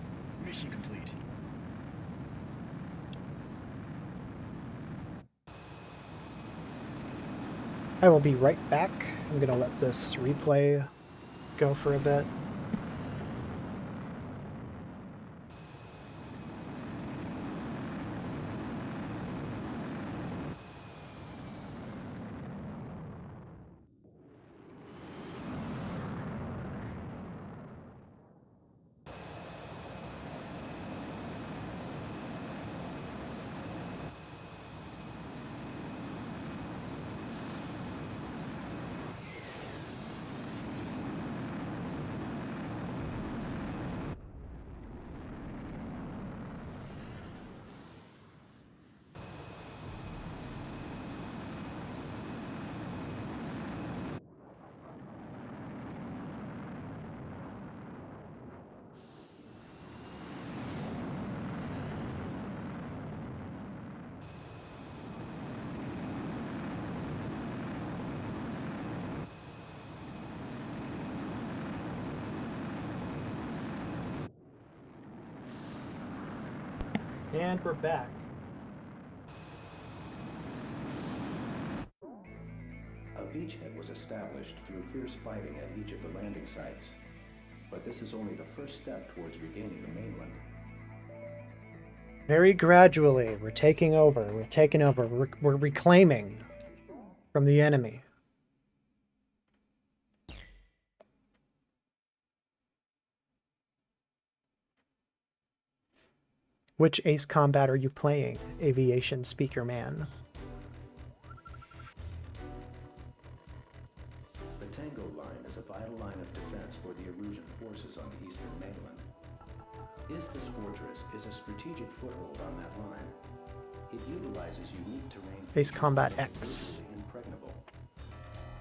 Mission complete. I will be right back. I'm gonna let this replay go for a bit. And we're back. A beachhead was established through fierce fighting at each of the landing sites. But this is only the first step towards regaining the mainland. Very gradually, we're taking over. We're taking over. We're reclaiming from the enemy. Which Ace Combat are you playing, Aviation Speaker Man? The Tango Line is a vital line of defense for the Erusian forces on the eastern mainland. Istis Fortress is a strategic foothold on that line. It utilizes unique terrain. Ace Combat X. Impregnable.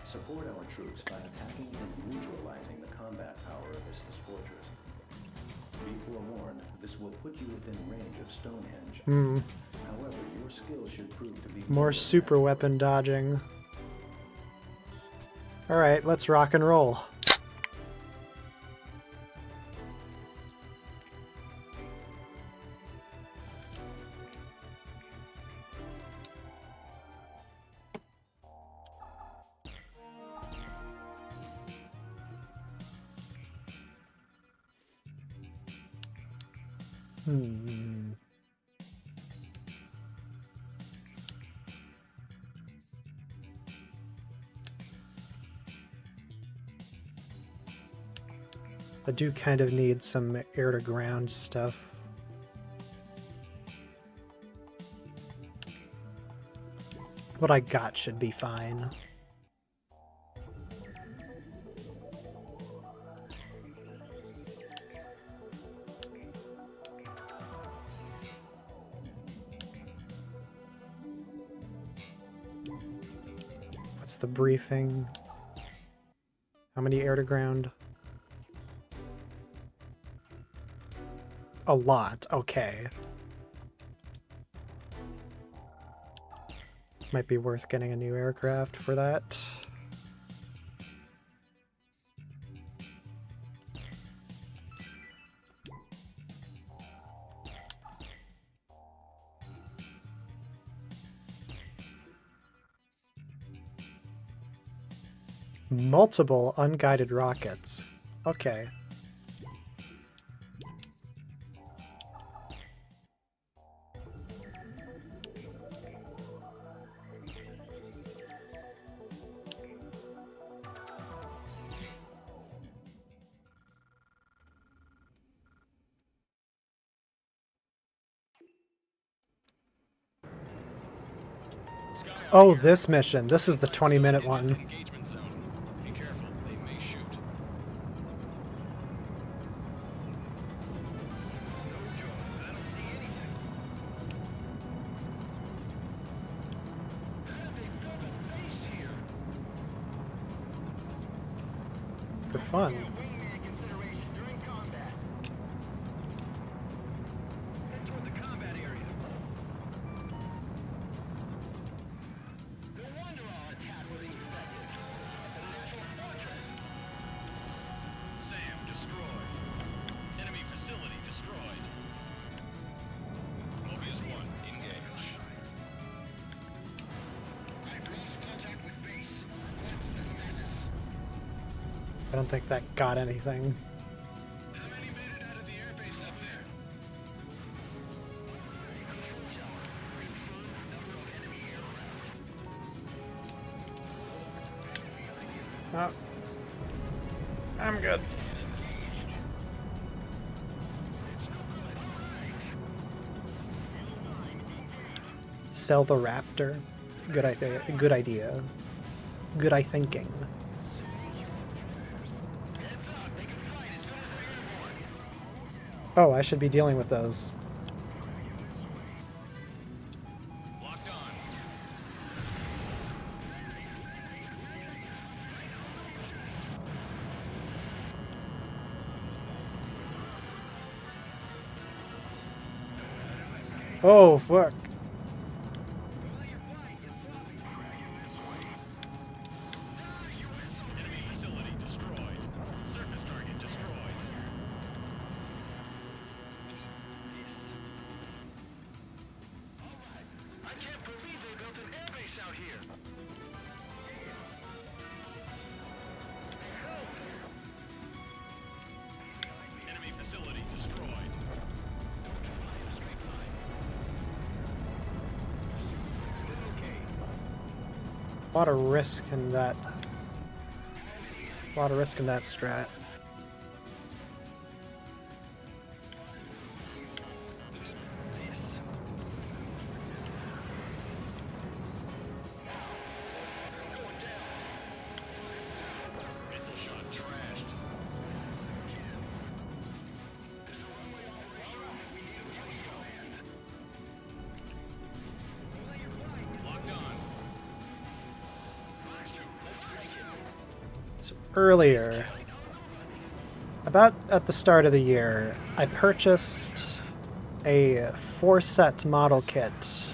Support our troops by attacking and neutralizing the combat power of Istis Fortress. Be forewarned, this will put you within range of Stonehenge. However, your skills should prove to be More super weapon dodging. Alright, let's rock and roll. I do kind of need some air-to-ground stuff. What I got should be fine. What's the briefing? How many air-to-ground? A lot, okay. Might be worth getting a new aircraft for that. Multiple unguided rockets. Okay. Oh, this mission. This is the 20-minute one. Engagement zone. Be careful, they may shoot. for fun. Wingman consideration during combat. Head toward the combat area. No wonder our attack was effective. It's a natural fortress. SAM destroyed. Enemy facility destroyed. Mobius 1, engage. I've lost contact with base. What's the status? I don't think that got anything. How many made it out of the airbase up there? Control tower. Confirm number of enemy aircraft. Oh. I'm good. Sell the Raptor. Good idea. Good idea. Good I thinking. Oh, I should be dealing with those. Locked on. Oh, fuck. Enemy facility destroyed. Surface target destroyed. I can't believe they built an airbase out here. Enemy facility destroyed. A lot of risk in that. A lot of risk in that strat. Missile shot trashed. Locked on. So earlier, about at the start of the year, I purchased a 4-set model kit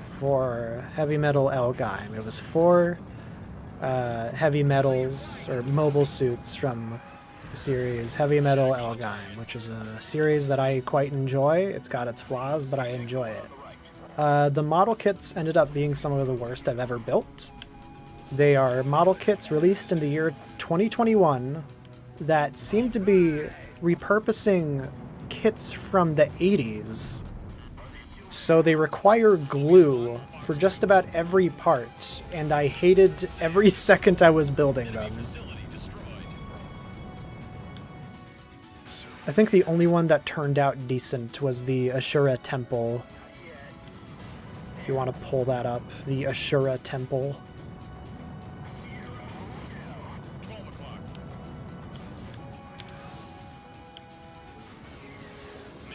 for Heavy Metal Elgheim. It was 4 heavy metals or mobile suits from the series Heavy Metal Elgheim, which is a series that I quite enjoy. It's got its flaws, but I enjoy it. The model kits ended up being some of the worst I've ever built. They are model kits released in the year 2021 that seem to be repurposing kits from the 80s. So they require glue for just about every part, and I hated every second I was building them. Facility destroyed. I think the only one that turned out decent was the Ashura Temple. If you want to pull that up, the Ashura Temple. 12 o'clock.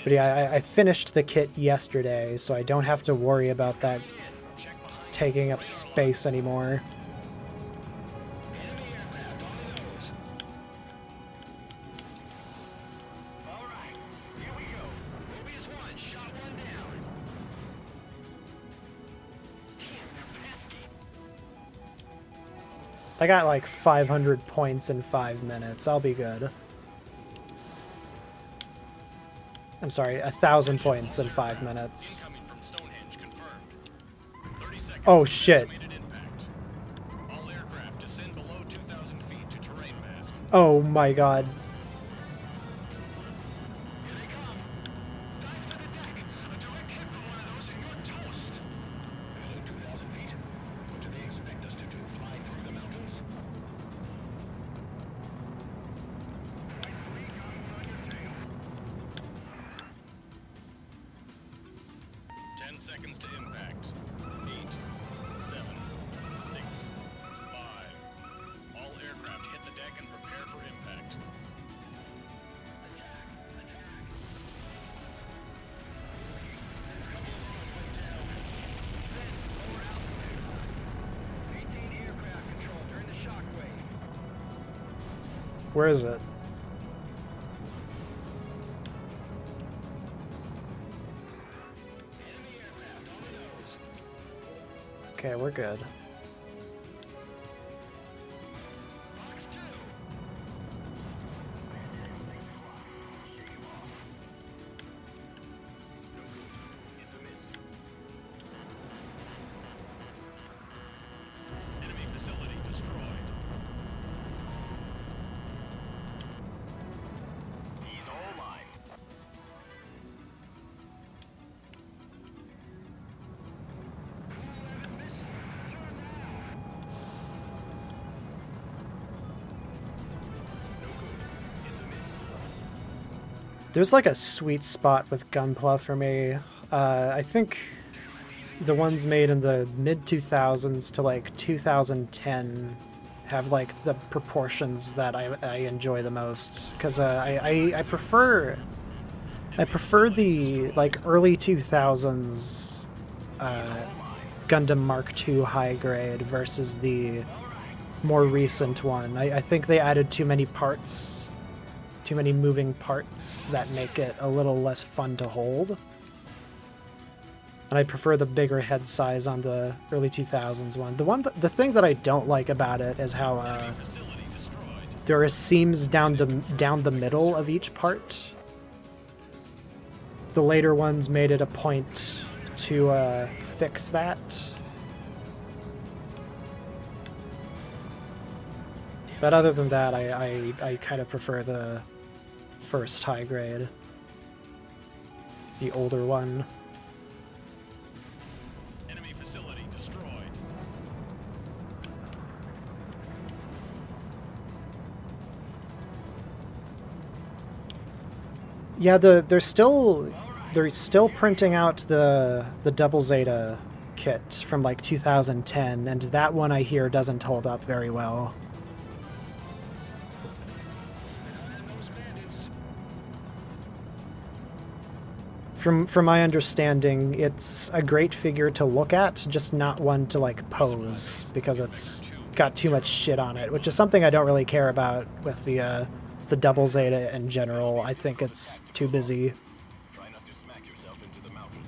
But yeah, I finished the kit yesterday, so I don't have to worry about that Check behind. taking up space anymore. Enemy aircraft on the nose. All right, here we go. Mobius 1, shot 1 down. Damn, they're pesky. I got like 500 points in 5 minutes. I'll be good. I'm sorry, 1,000 points in 5 minutes. Incoming from Stonehenge confirmed. 30 seconds. Oh, shit. Estimated impact. All aircraft descend below 2,000 feet to terrain mask. Oh my god. Here they come. Dive to the deck. A direct hit from one of those and you're toast. Below 2,000 feet? What do they expect us to do? Fly through the mountains? 10 seconds to impact. 8, 7, 6, 5. All aircraft hit the deck and prepare for impact. Maintain aircraft control during the shockwave. Where is it? Okay, we're good. Enemy facility destroyed. He's all mine. There's like a sweet spot with Gunpla for me. I think the ones made in the mid 2000s to like 2010 have like the proportions that I enjoy the most, because I prefer the like early 2000s Gundam Mark II high grade versus the more recent one. I think they added too many parts, too many moving parts that make it a little less fun to hold. And I prefer the bigger head size on the early 2000s one. The thing that I don't like about it is how there are seams down the middle of each part. The later ones made it a point to fix that. But other than that, I kind of prefer the first high grade, the older one. Enemy facility destroyed. Yeah, they're still printing out the Double Zeta kit from like 2010, and that one I hear doesn't hold up very well. From my understanding, it's a great figure to look at, just not one to like pose, because it's got too much shit on it, which is something I don't really care about with the Double Zeta in general. I think it's too busy. Try not to smack yourself into the mountains.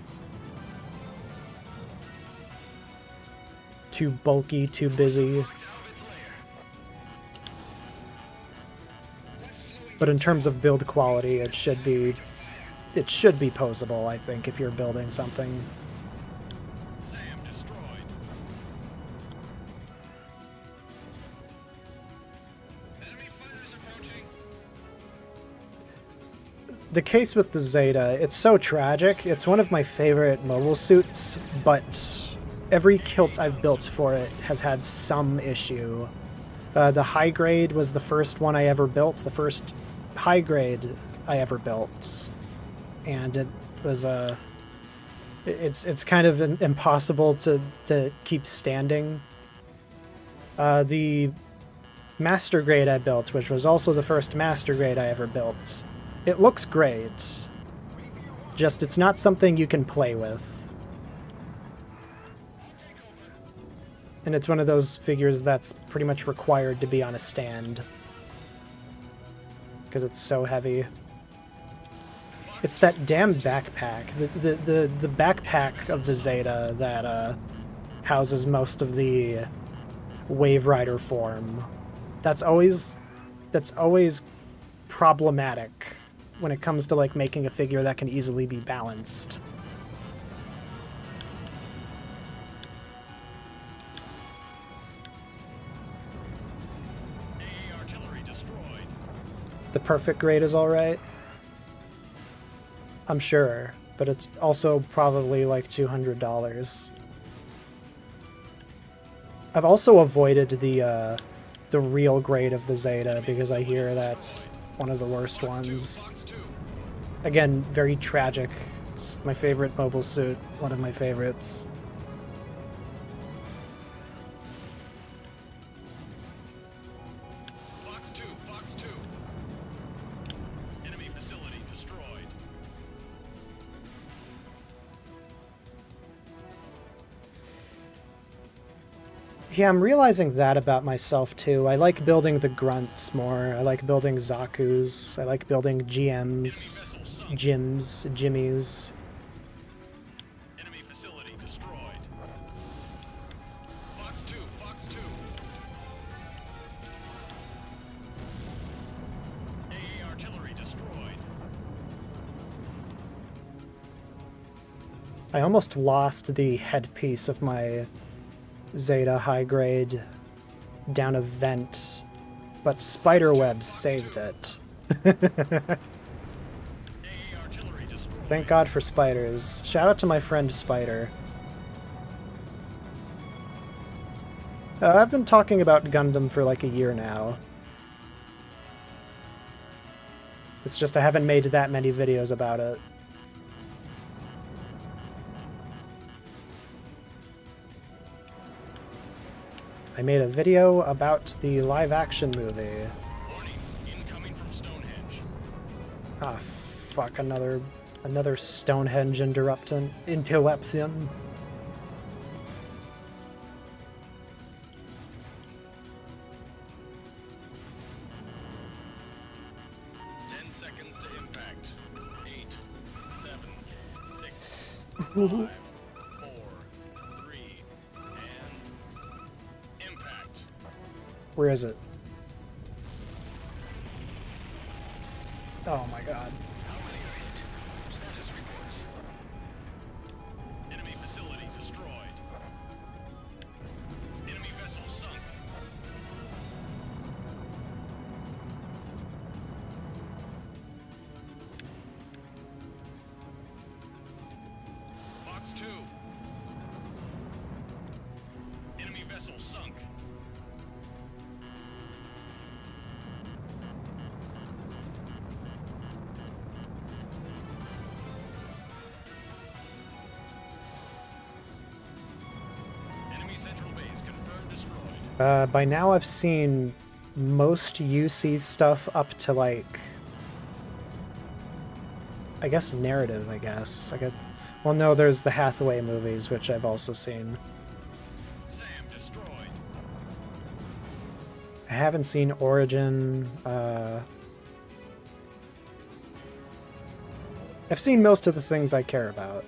Too bulky, too busy. But in terms of build quality, it should be posable, I think, if you're building something. Sam destroyed. Enemy fighters approaching. The case with the Zeta, it's so tragic. It's one of my favorite mobile suits, but every kilt I've built for it has had some issue. The high grade was the first one I ever built, the first high grade I ever built. And it was it's kind of impossible to keep standing. The master grade I built, which was also the first master grade I ever built, it looks great. Just it's not something you can play with. And it's one of those figures that's pretty much required to be on a stand, because it's so heavy. It's that damn backpack. The backpack of the Zeta that houses most of the Wave Rider form. That's always problematic when it comes to like making a figure that can easily be balanced. AA artillery destroyed. The perfect grade is alright, I'm sure, but it's also probably like $200. I've also avoided the real grade of the Zeta because I hear that's one of the worst ones. Fox 2. Again, very tragic. It's my favorite mobile suit, one of my favorites. Fox 2. Fox 2. Enemy facility destroyed. Yeah, I'm realizing that about myself too. I like building the grunts more. I like building Zaku's. I like building GMs, Jims, Jimmies. Enemy facility destroyed. Fox 2, Fox 2. AA artillery destroyed. I almost lost the headpiece of my Zeta high grade down a vent, but Spiderweb saved it. AA artillery destroyed. Thank God for spiders. Shout out to my friend Spider. I've been talking about Gundam for like a year now. It's just I haven't made that many videos about it. I made a video about the live-action movie. Warning, incoming from Stonehenge. Ah, fuck, another Stonehenge interruption. Interruption. Seconds to impact. 8, 7, 6, 5, 4, 3, and impact. Where is it? Oh my god. Status reports. Enemy facility destroyed. Enemy vessel sunk. Fox 2. Enemy vessel sunk. Enemy central base confirmed destroyed. By now I've seen most UC stuff up to like, I guess narrative, I guess. Well, no, there's the Hathaway movies, which I've also seen. SAM destroyed. I haven't seen Origin. I've seen most of the things I care about.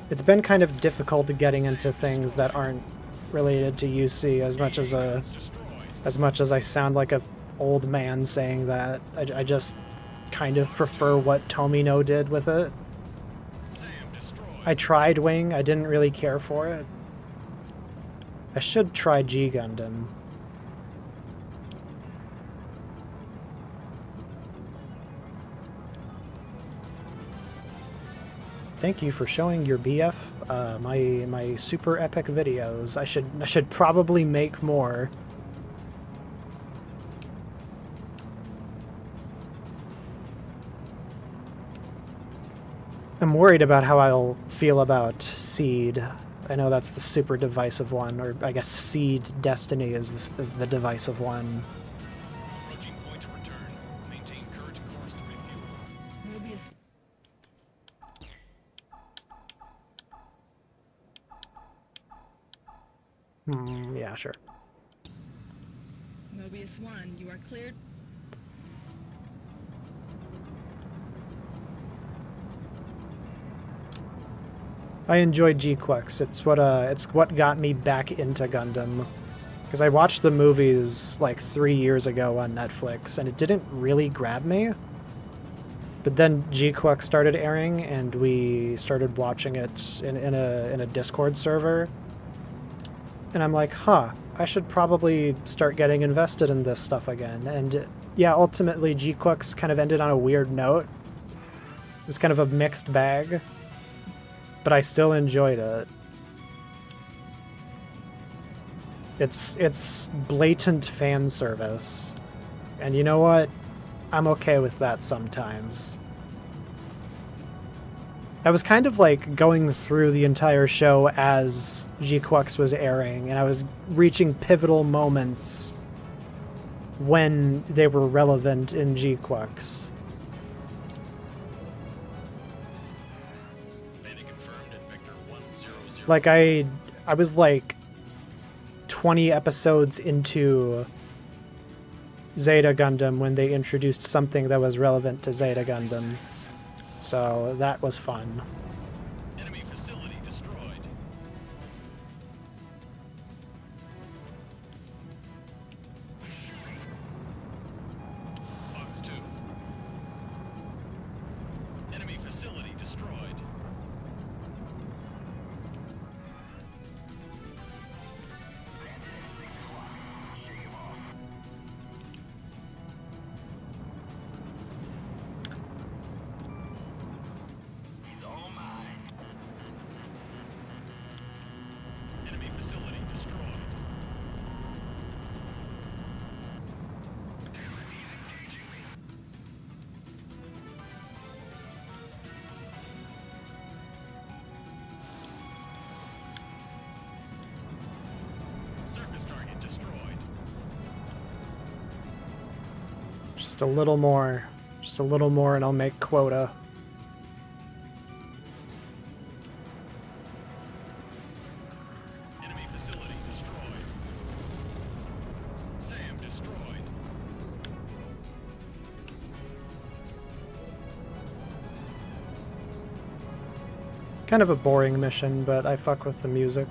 It's been kind of difficult getting into things that aren't related to UC as much as I sound like a old man saying that. I just kind of prefer what Tomino did with it. SAM destroyed. I tried Wing, I didn't really care for it. I should try G Gundam. Thank you for showing your BF my super epic videos. I should probably make more. I'm worried about how I'll feel about Seed. I know that's the super divisive one, or I guess Seed Destiny is the divisive one. Approaching point of return. Maintain current course to refuel. Mobius Yeah, sure. Mobius 1, you are cleared. I enjoyed G-Quex. It's what got me back into Gundam. Because I watched the movies like 3 years ago on Netflix, and it didn't really grab me. But then G-Quex started airing, and we started watching it in a Discord server. And I'm like, huh, I should probably start getting invested in this stuff again. And yeah, ultimately G-Quex kind of ended on a weird note. It was kind of a mixed bag. But I still enjoyed it. It's blatant fan service. And you know what? I'm okay with that sometimes. I was kind of like going through the entire show as G-Quex was airing, and I was reaching pivotal moments when they were relevant in G-Quex. Like, I was like 20 episodes into Zeta Gundam when they introduced something that was relevant to Zeta Gundam. So that was fun. Enemy facility destroyed. Fox 2. Enemy facility destroyed. Enemy facility destroyed. Surface target destroyed. Just a little more. Just a little more and I'll make quota. Enemy facility destroyed. SAM destroyed. Kind of a boring mission, but I fuck with the music.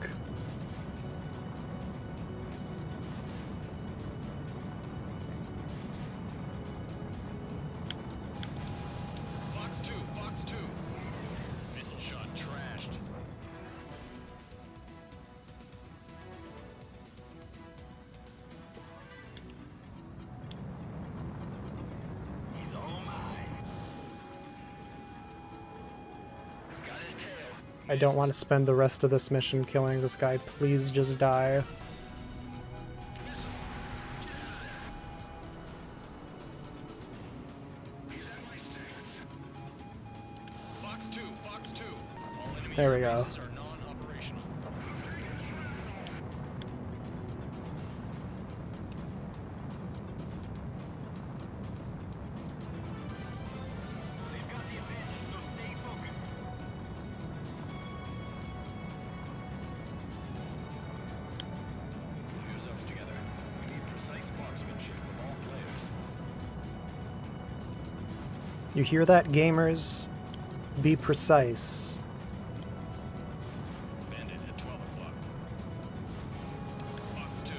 Fox 2, Fox 2. Missile shot trashed. He's all mine. Got his tail. I don't want to spend the rest of this mission killing this guy. Please just die. Fox 2, Fox 2. All enemy There we go. bases are non-operational. They've got the advantage, so stay focused. Pull yourselves together. We need precise marksmanship from all players. You hear that, gamers? Be precise. Bandit at 12 o'clock. Fox 2.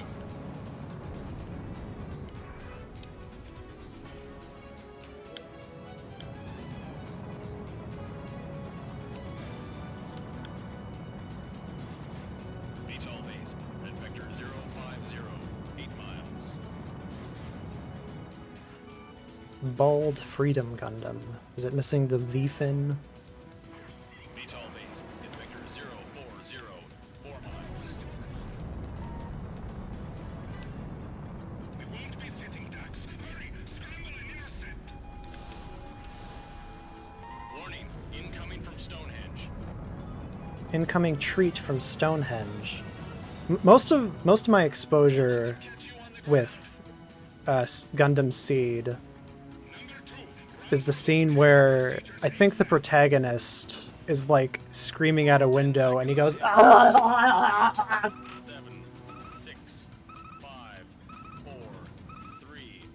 VTOL base at vector 050, 8 miles. Bald Freedom Gundam. Is it missing the V-fin? VTOL base at vector 040, 4 miles. We won't be sitting ducks. Hurry, scramble and intercept. Warning, incoming from Stonehenge. Incoming treat from Stonehenge. Most of my exposure with Gundam Seed is the scene where I think the protagonist is like screaming out a window and he goes, 7, 6, 5, 4, 3,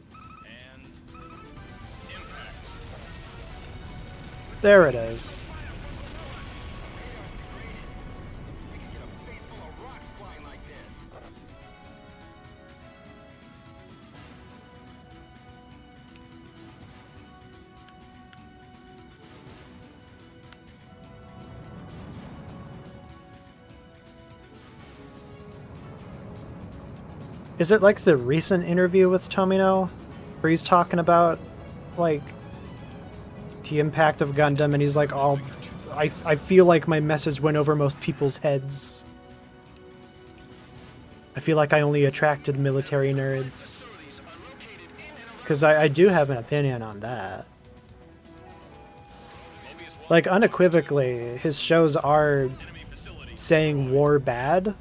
and impact. there it is. We can get a face full of rocks flying like this. Is it like the recent interview with Tomino where he's talking about like the impact of Gundam and he's like, all I feel like my message went over most people's heads. I feel like I only attracted military nerds. Because I do have an opinion on that. Like, unequivocally, his shows are saying war bad.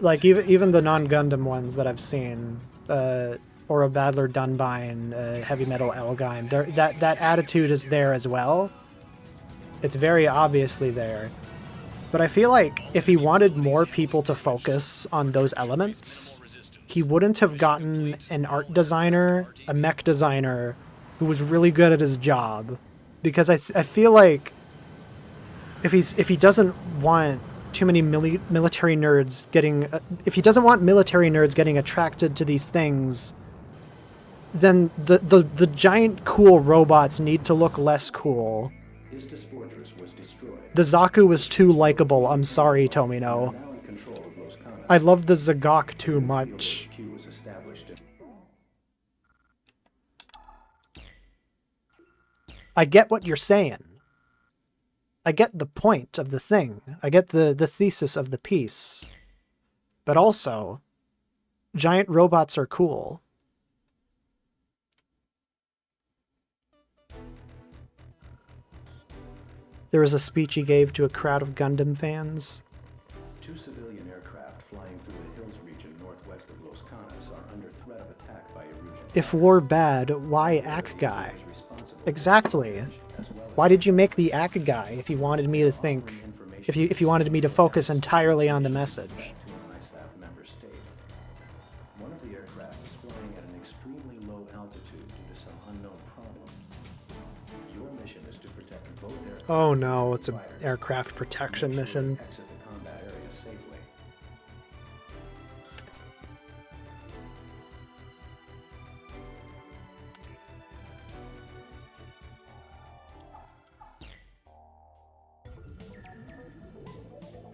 Like, even the non-Gundam ones that I've seen, Aura Battler Dunbine, Heavy Metal Elgime, that attitude is there as well. It's very obviously there. But I feel like if he wanted more people to focus on those elements, he wouldn't have gotten an art designer, a mech designer, who was really good at his job. Because I feel like if he doesn't want too many military nerds getting... if he doesn't want military nerds getting attracted to these things, then the giant cool robots need to look less cool. Istis Fortress was destroyed. The Zaku was too likable. I'm sorry, Tomino. We are now in control of Los Canos. I love the Zagok too much. HQ was established in... I get what you're saying. I get the point of the thing. I get the thesis of the piece. But also, giant robots are cool. There was a speech he gave to a crowd of Gundam fans. 2 civilian aircraft flying through the hills region northwest of Los Canos are under threat of attack by Erusian. If war bad, why Ak guy? Exactly. Why did you make the Ak guy if you wanted me to think, if you wanted me to focus entirely on the message? To an ISAF member state. One of the aircraft is flying at an extremely low altitude due to some unknown problem. Your mission is to protect both aircraft. Oh no, it's an aircraft protection Make sure to mission. exit the combat area safely.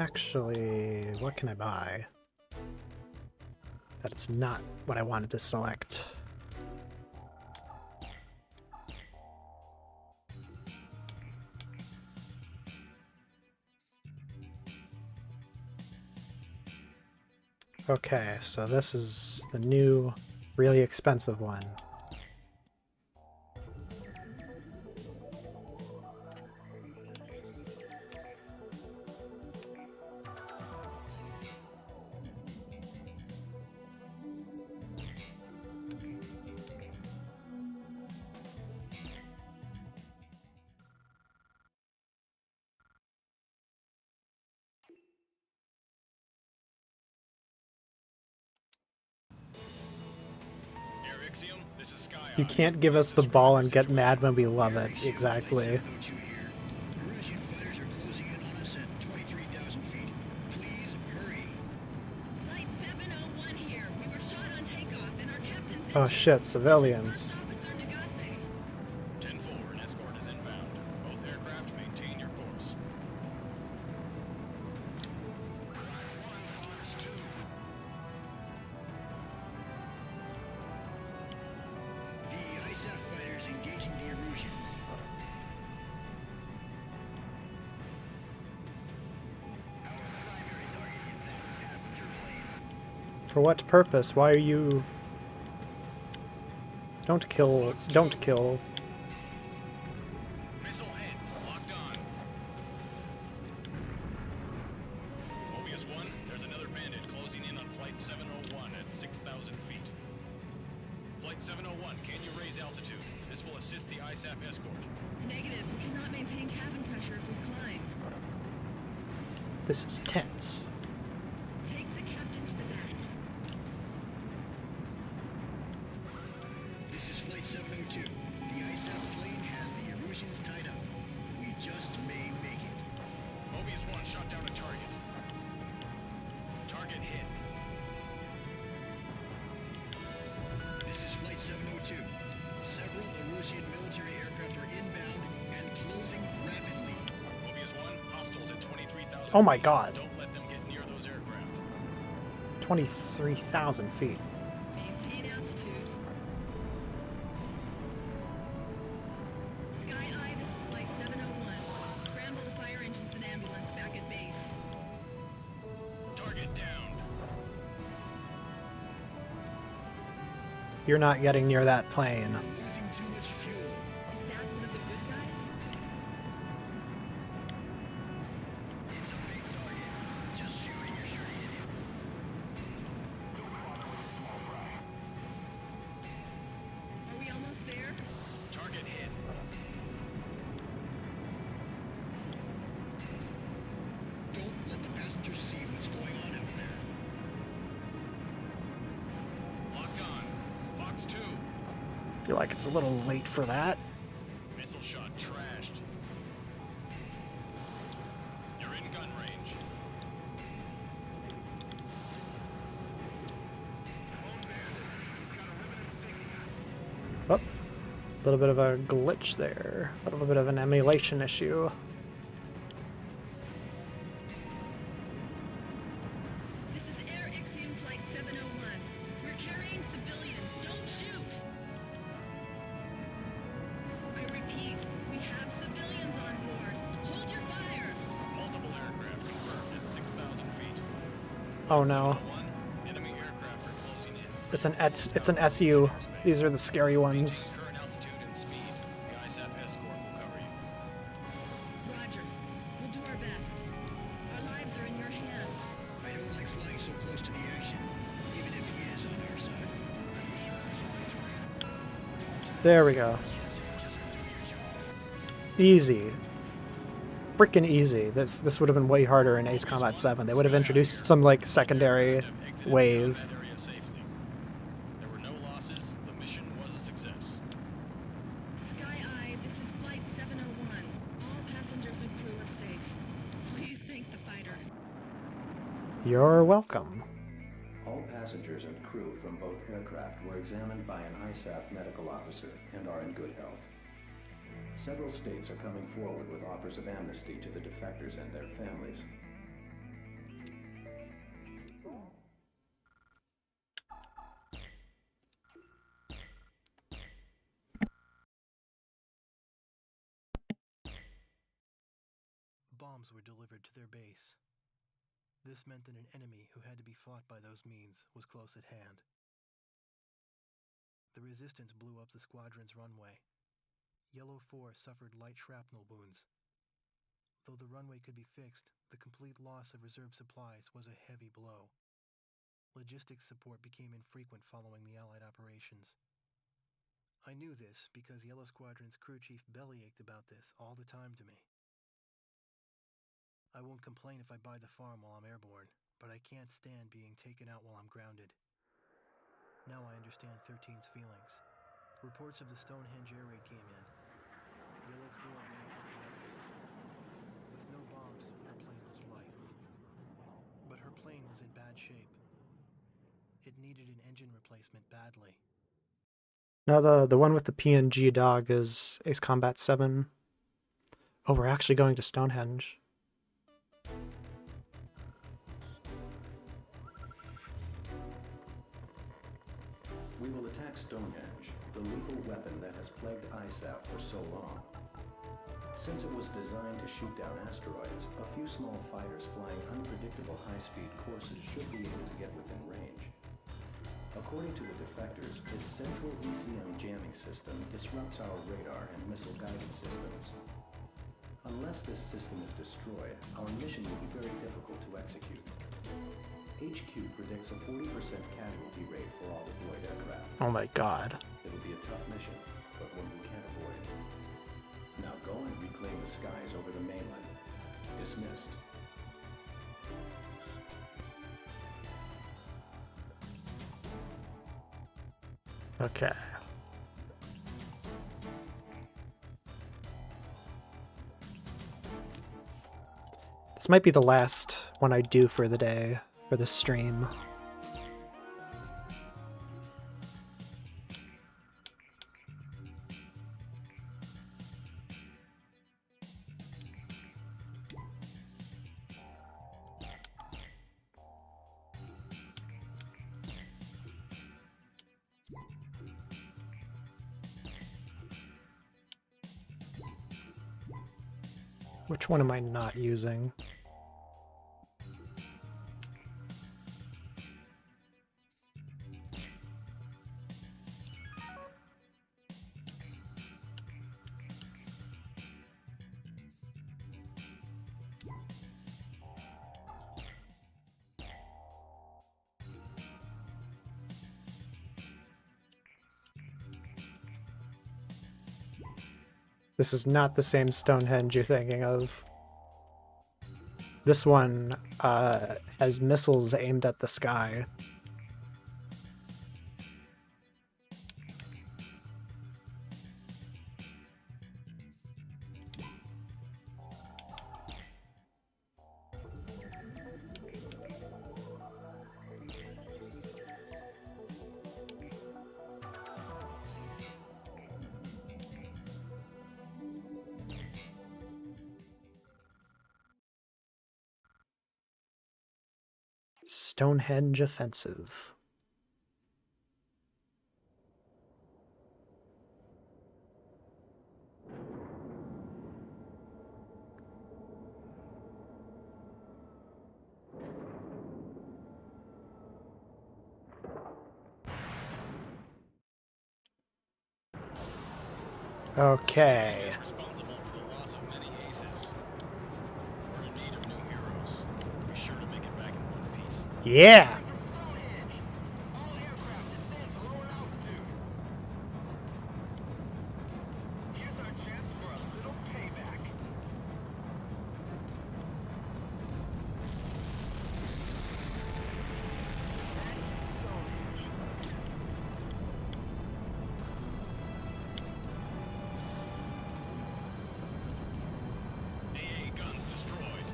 Actually, what can I buy? That's not what I wanted to select. Okay, so this is the new, really expensive one. Arexium, this is Sky You can't give us the ball and get mad when we love it. Exactly. Erusian fighters are closing in on us at 23,000 feet. Please hurry. Flight 701 here. We were shot on takeoff and our captain's Oh shit, civilians. Officer Nagase. 10-4, an escort is inbound. Both aircraft maintain your course. The ISAF fighters engaging the Erusians. For what purpose? Why are you... Don't kill... Don't kill. Missile hit. Locked on. Mobius 1, there's another bandit closing in on Flight 701 at 6,000 feet. Flight 701, can you raise altitude? This will assist the ISAF escort. Negative. We cannot maintain cabin pressure if we climb. This is tense. Take the captain to the back. This is Flight 702. The ISAF plane has the Erusians tied up. We just may make it. Mobius 1 shot down a target. Target hit. This is Flight 702. Several Erusian military aircraft are inbound and closing rapidly. Mobius 1, hostiles at 23,000 Oh my feet. god. Don't let them get near those aircraft. 23,000 feet. Maintain altitude. Sky Eye, this is Flight 701. Scramble the fire engines and ambulance back at base. Target down. You're not getting near that plane. We're losing too much fuel. Is that one of the good guys? It's a big target. Just shooting your shirty idiot. Are we almost there? Target hit. Feel like it's a little late for that. Missile shot trashed. You're in gun range. Oh, a little bit of a glitch there. A little bit of an emulation issue. This is Air Ixion Flight 701. We're carrying civilians. Don't shoot! I repeat, we have civilians on board. Hold your fire! Multiple aircraft confirmed at 6,000 feet. Oh no. 1, enemy aircraft are closing in. It's an SU. These are the scary ones. Current altitude and speed. The ISAF escort will cover you. Roger. We'll do our best. Our lives are in your hands. I don't like flying so close to the action, even if he is on our side. There we go. Easy. Freaking easy. This would have been way harder in Ace Combat 7. They would have introduced some like secondary wave. That area safely. There were no losses. The mission was a success. Sky Eye, this is Flight 701. All passengers and crew are safe. Please thank the fighter. You're welcome. All passengers and crew from both aircraft were examined by an ISAF medical officer and are in good health. Several states are coming forward with offers of amnesty to the defectors and their families. Bombs were delivered to their base. This meant that an enemy who had to be fought by those means was close at hand. The resistance blew up the squadron's runway. Yellow 4 suffered light shrapnel wounds. Though the runway could be fixed, the complete loss of reserve supplies was a heavy blow. Logistics support became infrequent following the Allied operations. I knew this because Yellow Squadron's crew chief bellyached about this all the time to me. I won't complain if I buy the farm while I'm airborne, but I can't stand being taken out while I'm grounded. Now I understand 13's feelings. Reports of the Stonehenge air raid came in. Yellow 4 went up with the others. With no bombs, her plane was light. But her plane was in bad shape. It needed an engine replacement badly. Now the one with the PNG dog is Ace Combat 7. Oh, we're actually going to Stonehenge. We will attack Stonehenge, the lethal weapon that has plagued ISAF for so long. Since it was designed to shoot down asteroids, a few small fighters flying unpredictable high-speed courses should be able to get within range. According to the defectors, its central ECM jamming system disrupts our radar and missile guidance systems. Unless this system is destroyed, our mission will be very difficult to execute. HQ predicts a 40% casualty rate for all deployed aircraft. Oh my god. It'll be a tough mission, but one we can't avoid. Now go and reclaim the skies over the mainland. Dismissed. Okay. This might be the last one I do for the day, for this stream. Which one am I not using? This is not the same Stonehenge you're thinking of. This one has missiles aimed at the sky. Stonehenge offensive. Okay. Is responsible for the loss of many aces. We're in need of new heroes. Be sure to make it back in one piece. Yeah. All aircraft descend to lower altitude. Here's our chance for a little payback. That's Stonehenge. AA guns destroyed.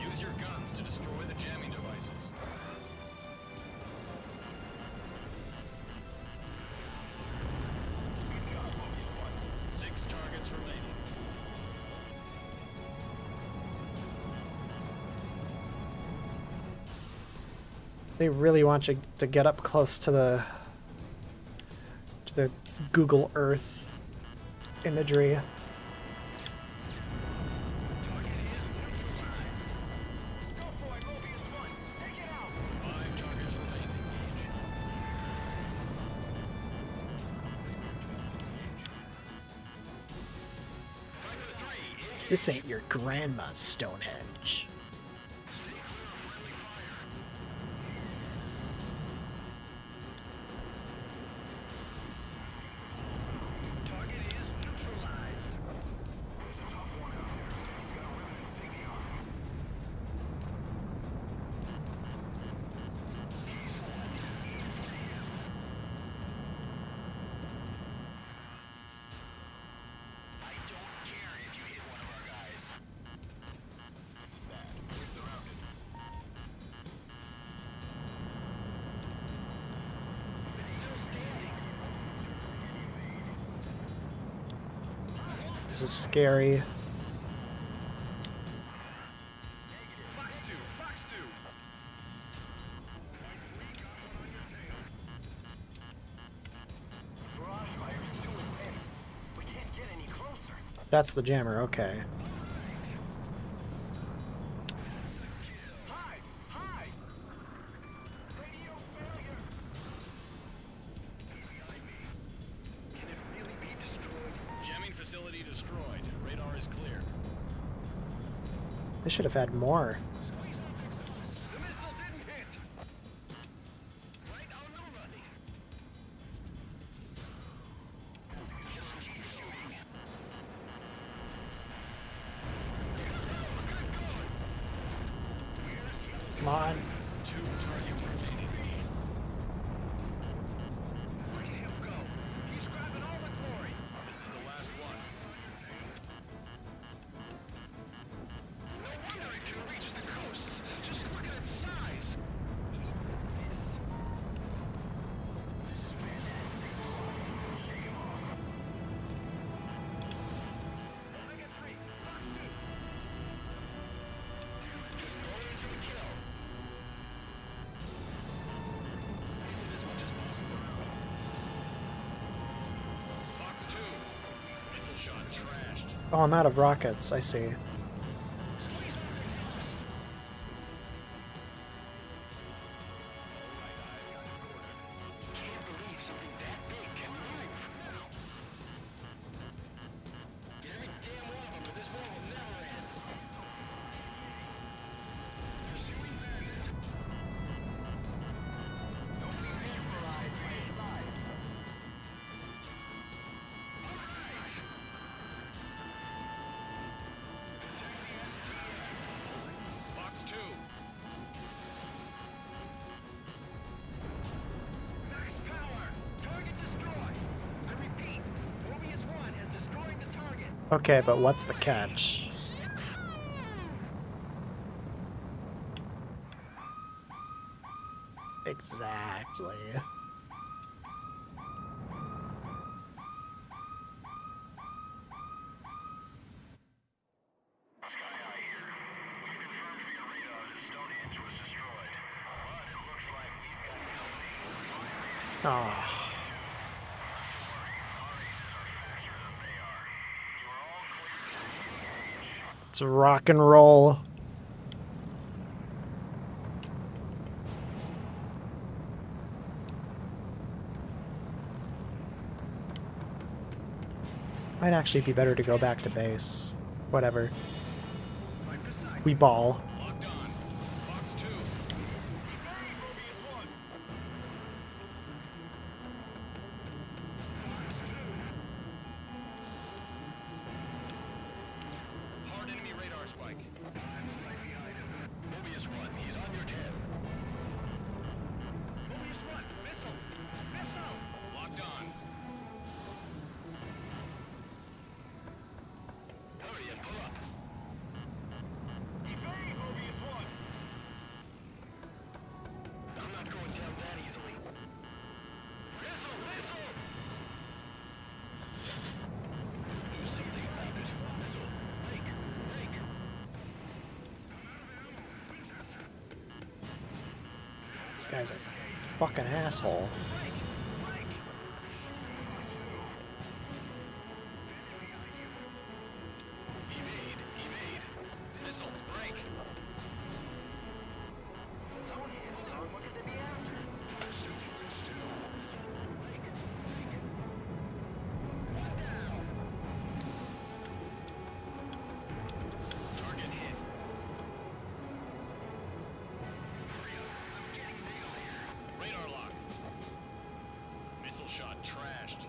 Use your guns to destroy the jamming devices. Good job, Mobius 1. 6 targets remaining. They really want you to get up close to the Google Earth imagery. Target is neutralized. Go for it, Mobius 1. Take it out. 5 targets remaining. This ain't your grandma's Stonehenge. Target is neutralized. There's a tough one out there. He's got a rivet insignia on him. I don't care if you hit one of our guys. This is bad. We're surrounded. It's still standing. This is scary. Fox 2, Fox 2. Barrage fire's too intense. We can't get any closer. That's the jammer, okay. Hide! Hide! Radio failure! Behind me. Can it really be destroyed? Jamming facility destroyed. Radar is clear. They should have had more. Squeeze on the exhaust. The missile didn't hit! Right on the money. Just keep shooting. Come on. 2 targets remaining. Look at him go. He's grabbing all the glory. This is the last one. No wonder it can reach the coasts. Just look at its size. Omega 3, Fox 2. Just going for the kill. This one just lost the round. Fox 2. Missile shot trashed. Oh, I'm out of rockets. I see. Squeeze on the exhaust. Can't believe something that big can move. Get every damn one of them, or this war will never end. Pursuing bandit. Don't be mesmerized by his size. Alright. Fox 2. Max power. Target destroyed. I repeat, Morbius 1 has destroyed the target. Okay, but what's the catch? Exactly. Sky Eye here. We've confirmed via radar that Stonehenge Ah. Let's rock and roll. Might actually be better to go back to base. Whatever. We ball. Locked on. Fox 2. Hard enemy radar spike. Mobius 1, he's on your 10. Mobius 1, missile! Missile! Locked on. Hurry and pull up. Evade, Mobius 1! I'm not going down that easily. Missile! Missile! Do something about it. Missile. Break! Break! This guy's a fucking asshole. Evade! Evade! Missile! Break! What could they be after? One down! Target hit. Hurry up. I'm getting nailed here. Radar lock. Missile shot trashed.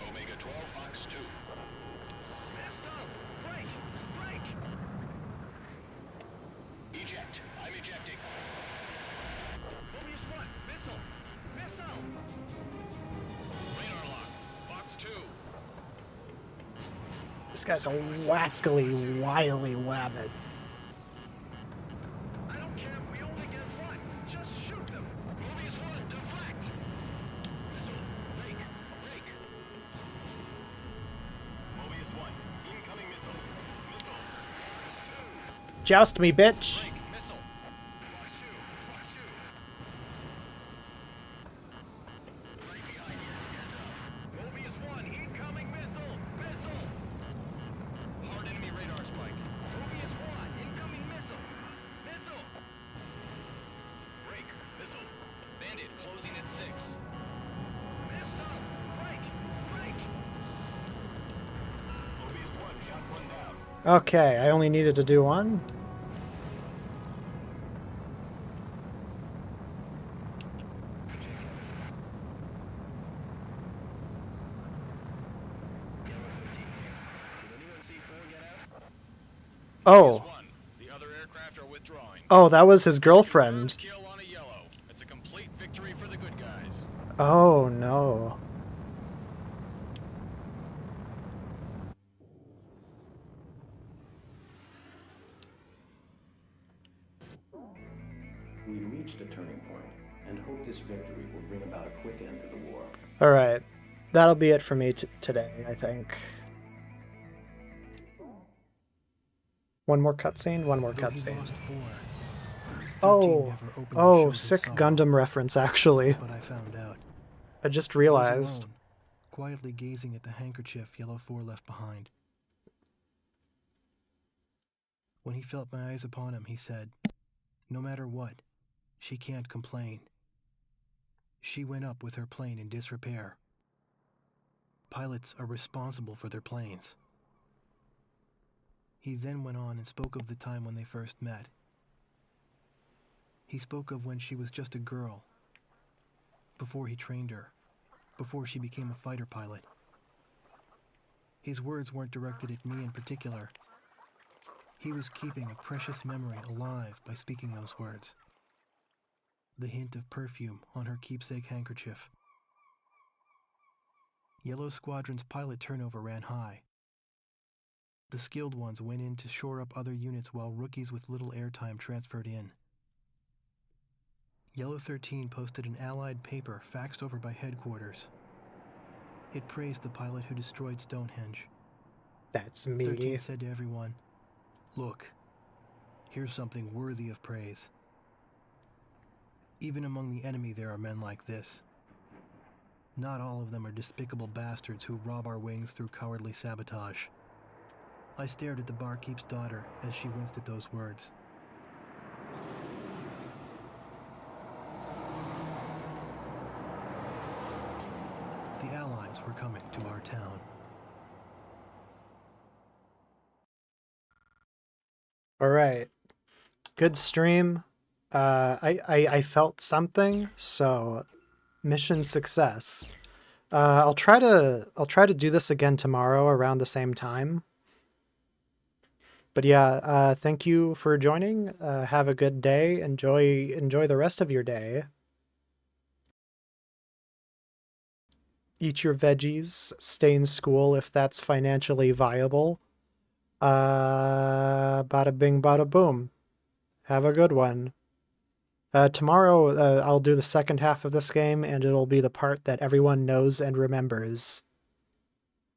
Omega 12 Fox 2. Missile! Break! Break! Eject. I'm ejecting. Mobius 1. Missile! Missile! Radar lock. Fox 2. This guy's a wascally, wily wabbit. I don't care if we only get one. Just shoot them. Mobius 1. Deflect. Missile. Break. Break. Mobius 1. Incoming missile. Missile. Joust me, bitch. Break. Missile. Fox 2. Fox 2. Right behind you. Hands up. Mobius 1. Incoming missile. Missile. Hard enemy radar spike. Mobius 1. Incoming missile. Missile. Break. Missile. Bandit closing at 6. Missile. Break. Break. Mobius 1. Got one down. Okay, I only needed to do one. Oh, One. The other aircraft are withdrawing. oh, that was his girlfriend. Kill on a yellow. It's a complete victory for the good guys. Oh no. We've reached a turning point and hope this victory will bring about a quick end to the war. All right, that'll be it for me today, I think. One more cutscene. One more Though he cutscene. lost 4, 13 Oh, never openly oh, showed his sick sorrow, Gundam reference. Actually, But I found out. I just He was realized. alone, quietly gazing at the handkerchief Yellow 4 left behind. When he felt my eyes upon him, he said, "No matter what, she can't complain. She went up with her plane in disrepair. Pilots are responsible for their planes." He then went on and spoke of the time when they first met. He spoke of when she was just a girl, before he trained her, before she became a fighter pilot. His words weren't directed at me in particular. He was keeping a precious memory alive by speaking those words. The hint of perfume on her keepsake handkerchief. Yellow Squadron's pilot turnover ran high. The skilled ones went in to shore up other units while rookies with little airtime transferred in. Yellow 13 posted an Allied paper faxed over by headquarters. It praised the pilot who destroyed Stonehenge. That's 13 me. said to everyone, "Look, Here's something worthy of praise. Even among the enemy there are men like this. Not all of them are despicable bastards who rob our wings through cowardly sabotage. I stared at the barkeep's daughter as she winced at those words. The Allies were coming to our town. All right. Good stream. I felt something, so mission success. I'll try to do this again tomorrow around the same time. But yeah, thank you for joining. Have a good day. Enjoy the rest of your day. Eat your veggies. Stay in school if that's financially viable. Bada bing, bada boom. Have a good one. Tomorrow, I'll do the second half of this game, and it'll be the part that everyone knows and remembers.